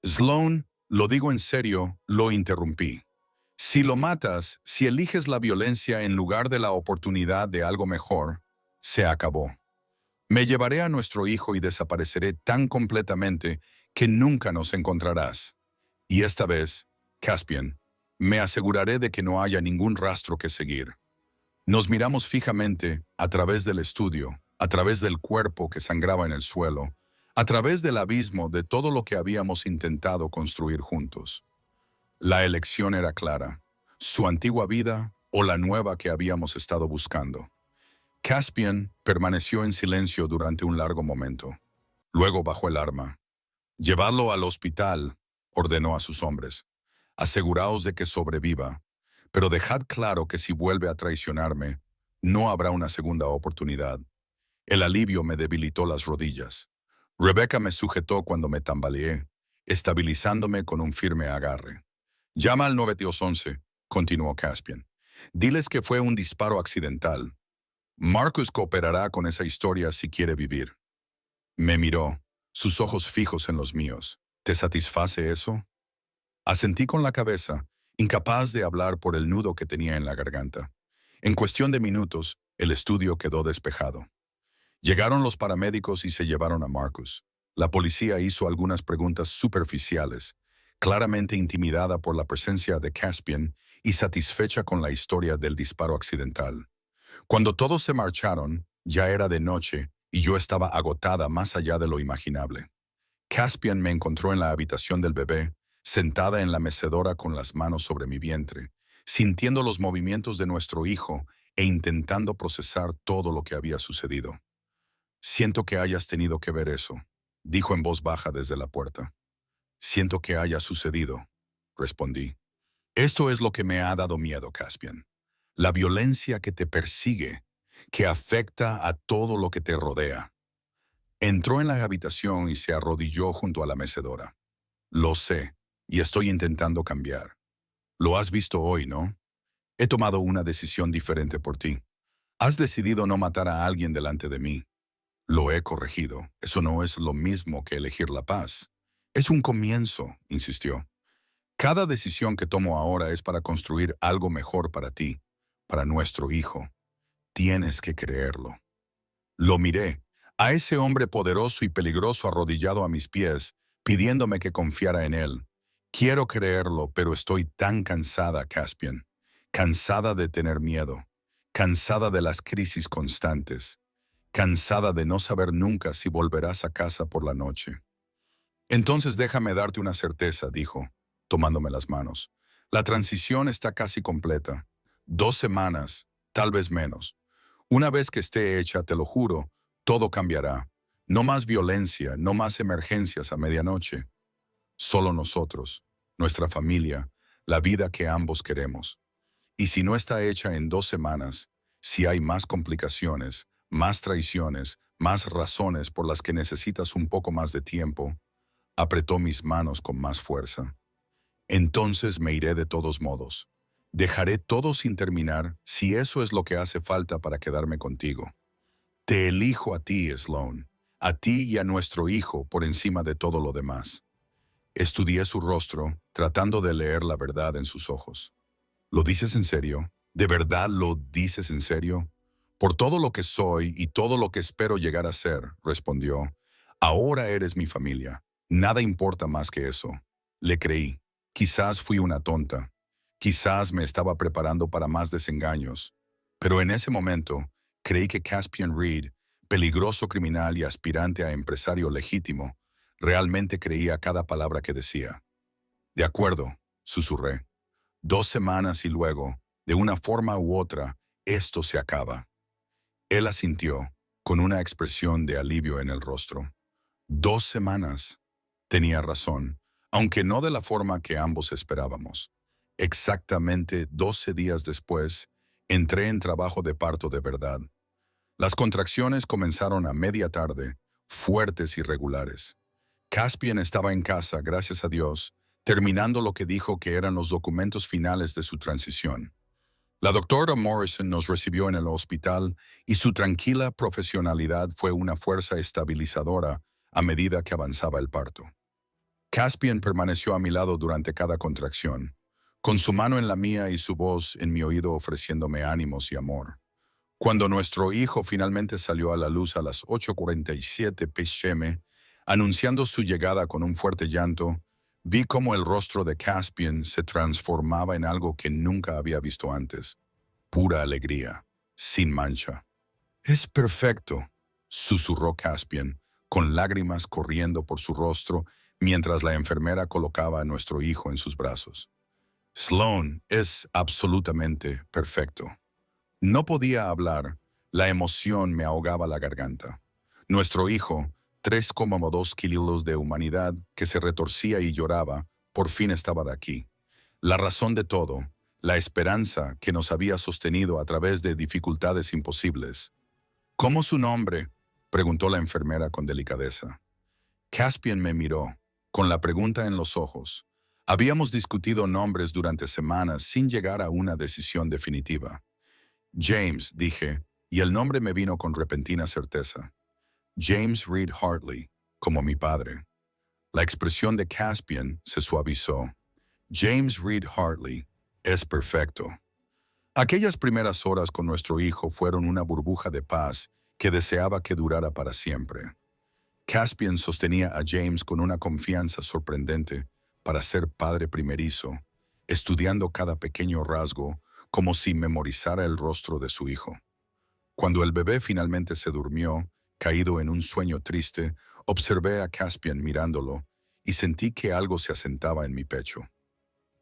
«Sloan, lo digo en serio», lo interrumpí. «Si lo matas, si eliges la violencia en lugar de la oportunidad de algo mejor, se acabó. Me llevaré a nuestro hijo y desapareceré tan completamente que nunca nos encontrarás. Y esta vez, Caspian, me aseguraré de que no haya ningún rastro que seguir». Nos miramos fijamente a través del estudio, a través del cuerpo que sangraba en el suelo, a través del abismo de todo lo que habíamos intentado construir juntos. La elección era clara, su antigua vida o la nueva que habíamos estado buscando. Caspian permaneció en silencio durante un largo momento. Luego bajó el arma. «Llevadlo al hospital», ordenó a sus hombres. «Aseguraos de que sobreviva, pero dejad claro que si vuelve a traicionarme, no habrá una segunda oportunidad». El alivio me debilitó las rodillas. Rebecca me sujetó cuando me tambaleé, estabilizándome con un firme agarre. «Llama al 911», continuó Caspian. «Diles que fue un disparo accidental. Marcus cooperará con esa historia si quiere vivir». Me miró, sus ojos fijos en los míos. «¿Te satisface eso?». Asentí con la cabeza, incapaz de hablar por el nudo que tenía en la garganta. En cuestión de minutos, el estudio quedó despejado. Llegaron los paramédicos y se llevaron a Marcus. La policía hizo algunas preguntas superficiales, claramente intimidada por la presencia de Caspian y satisfecha con la historia del disparo accidental. Cuando todos se marcharon, ya era de noche y yo estaba agotada más allá de lo imaginable. Caspian me encontró en la habitación del bebé, sentada en la mecedora con las manos sobre mi vientre, sintiendo los movimientos de nuestro hijo e intentando procesar todo lo que había sucedido. Siento que hayas tenido que ver eso, dijo en voz baja desde la puerta. Siento que haya sucedido, respondí. Esto es lo que me ha dado miedo, Caspian. La violencia que te persigue, que afecta a todo lo que te rodea. Entró en la habitación y se arrodilló junto a la mecedora. Lo sé, y estoy intentando cambiar. Lo has visto hoy, ¿no? He tomado una decisión diferente por ti. Has decidido no matar a alguien delante de mí. Lo he corregido. Eso no es lo mismo que elegir la paz. Es un comienzo, insistió. Cada decisión que tomo ahora es para construir algo mejor para ti, para nuestro hijo. Tienes que creerlo. Lo miré, a ese hombre poderoso y peligroso arrodillado a mis pies, pidiéndome que confiara en él. Quiero creerlo, pero estoy tan cansada, Caspian. Cansada de tener miedo. Cansada de las crisis constantes. Cansada de no saber nunca si volverás a casa por la noche. Entonces déjame darte una certeza, dijo, tomándome las manos. La transición está casi completa. 2 semanas, tal vez menos. Una vez que esté hecha, te lo juro, todo cambiará. No más violencia, no más emergencias a medianoche. Solo nosotros, nuestra familia, la vida que ambos queremos. Y si no está hecha en 2 semanas, si hay más complicaciones, más traiciones, más razones por las que necesitas un poco más de tiempo, apretó mis manos con más fuerza. Entonces me iré de todos modos. Dejaré todo sin terminar si eso es lo que hace falta para quedarme contigo. Te elijo a ti, Sloan, a ti y a nuestro hijo por encima de todo lo demás. Estudié su rostro, tratando de leer la verdad en sus ojos. ¿Lo dices en serio? ¿De verdad lo dices en serio? Por todo lo que soy y todo lo que espero llegar a ser, respondió. Ahora eres mi familia. Nada importa más que eso. Le creí. Quizás fui una tonta. Quizás me estaba preparando para más desengaños. Pero en ese momento, creí que Caspian Reed, peligroso criminal y aspirante a empresario legítimo, realmente creía cada palabra que decía. De acuerdo, susurré. 2 semanas y luego, de una forma u otra, esto se acaba. Él asintió, con una expresión de alivio en el rostro. 2 semanas. Tenía razón, aunque no de la forma que ambos esperábamos. Exactamente 12 días después, entré en trabajo de parto de verdad. Las contracciones comenzaron a media tarde, fuertes y regulares. Caspian estaba en casa, gracias a Dios, terminando lo que dijo que eran los documentos finales de su transición. La doctora Morrison nos recibió en el hospital y su tranquila profesionalidad fue una fuerza estabilizadora a medida que avanzaba el parto. Caspian permaneció a mi lado durante cada contracción, con su mano en la mía y su voz en mi oído ofreciéndome ánimos y amor. Cuando nuestro hijo finalmente salió a la luz a las 8:47 p.m., anunciando su llegada con un fuerte llanto, vi cómo el rostro de Caspian se transformaba en algo que nunca había visto antes. Pura alegría, sin mancha. «Es perfecto», susurró Caspian, con lágrimas corriendo por su rostro mientras la enfermera colocaba a nuestro hijo en sus brazos. «Sloan es absolutamente perfecto». No podía hablar, la emoción me ahogaba la garganta. Nuestro hijo, 3,2 kilos de humanidad que se retorcía y lloraba, por fin estaba aquí. La razón de todo, la esperanza que nos había sostenido a través de dificultades imposibles. «¿Cómo su nombre?», preguntó la enfermera con delicadeza. Caspian me miró, con la pregunta en los ojos. Habíamos discutido nombres durante semanas sin llegar a una decisión definitiva. «James», dije, y el nombre me vino con repentina certeza. James Reed Hartley, como mi padre. La expresión de Caspian se suavizó. «James Reed Hartley es perfecto». Aquellas primeras horas con nuestro hijo fueron una burbuja de paz que deseaba que durara para siempre. Caspian sostenía a James con una confianza sorprendente para ser padre primerizo, estudiando cada pequeño rasgo como si memorizara el rostro de su hijo. Cuando el bebé finalmente se durmió, caído en un sueño triste, observé a Caspian mirándolo y sentí que algo se asentaba en mi pecho.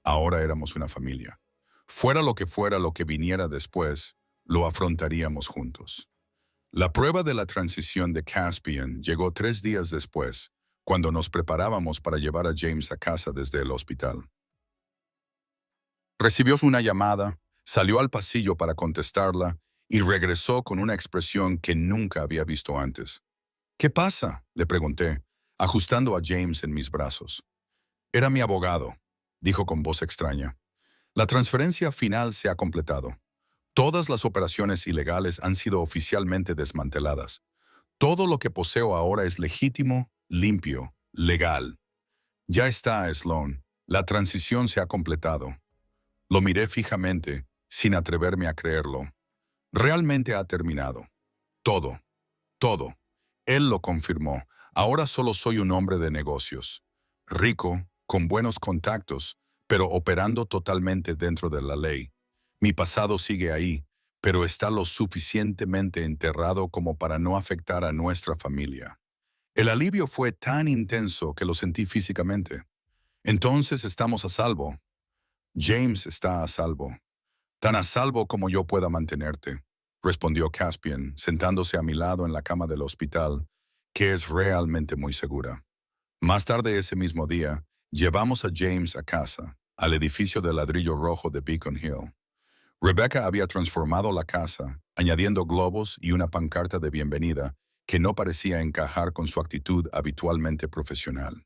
Ahora éramos una familia. Fuera lo que viniera después, lo afrontaríamos juntos. La prueba de la transición de Caspian llegó 3 días después, cuando nos preparábamos para llevar a James a casa desde el hospital. Recibió una llamada, salió al pasillo para contestarla y regresó con una expresión que nunca había visto antes. ¿Qué pasa?, le pregunté, ajustando a James en mis brazos. Era mi abogado, dijo con voz extraña. La transferencia final se ha completado. Todas las operaciones ilegales han sido oficialmente desmanteladas. Todo lo que poseo ahora es legítimo, limpio, legal. Ya está, Sloan. La transición se ha completado. Lo miré fijamente, sin atreverme a creerlo. Realmente ha terminado. Todo. Todo. Él lo confirmó. Ahora solo soy un hombre de negocios. Rico, con buenos contactos, pero operando totalmente dentro de la ley. Mi pasado sigue ahí, pero está lo suficientemente enterrado como para no afectar a nuestra familia. El alivio fue tan intenso que lo sentí físicamente. Entonces estamos a salvo. James está a salvo. Tan a salvo como yo pueda mantenerte, respondió Caspian, sentándose a mi lado en la cama del hospital, que es realmente muy segura. Más tarde ese mismo día, llevamos a James a casa, al edificio de ladrillo rojo de Beacon Hill. Rebecca había transformado la casa, añadiendo globos y una pancarta de bienvenida que no parecía encajar con su actitud habitualmente profesional.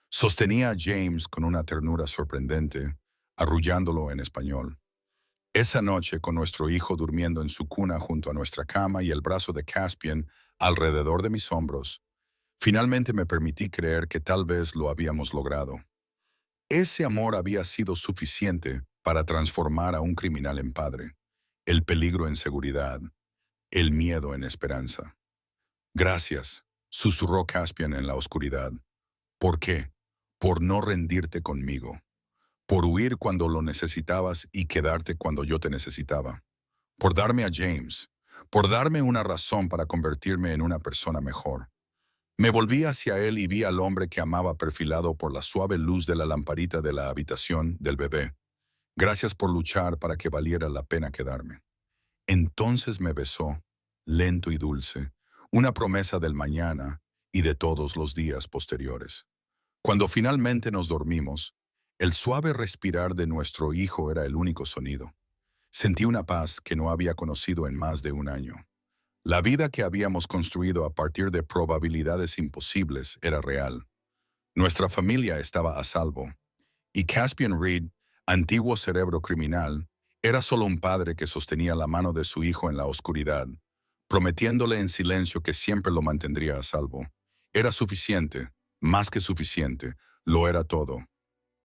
Sostenía a James con una ternura sorprendente, arrullándolo en español. Esa noche, con nuestro hijo durmiendo en su cuna junto a nuestra cama y el brazo de Caspian alrededor de mis hombros, finalmente me permití creer que tal vez lo habíamos logrado. Ese amor había sido suficiente para transformar a un criminal en padre, el peligro en seguridad, el miedo en esperanza. Gracias, susurró Caspian en la oscuridad. ¿Por qué? Por no rendirte conmigo. Por huir cuando lo necesitabas y quedarte cuando yo te necesitaba. Por darme a James. Por darme una razón para convertirme en una persona mejor. Me volví hacia él y vi al hombre que amaba perfilado por la suave luz de la lamparita de la habitación del bebé. Gracias por luchar para que valiera la pena quedarme. Entonces me besó, lento y dulce, una promesa del mañana y de todos los días posteriores. Cuando finalmente nos dormimos, el suave respirar de nuestro hijo era el único sonido. Sentí una paz que no había conocido en más de un año. La vida que habíamos construido a partir de probabilidades imposibles era real. Nuestra familia estaba a salvo. Y Caspian Reed, antiguo cerebro criminal, era solo un padre que sostenía la mano de su hijo en la oscuridad, prometiéndole en silencio que siempre lo mantendría a salvo. Era suficiente, más que suficiente, lo era todo.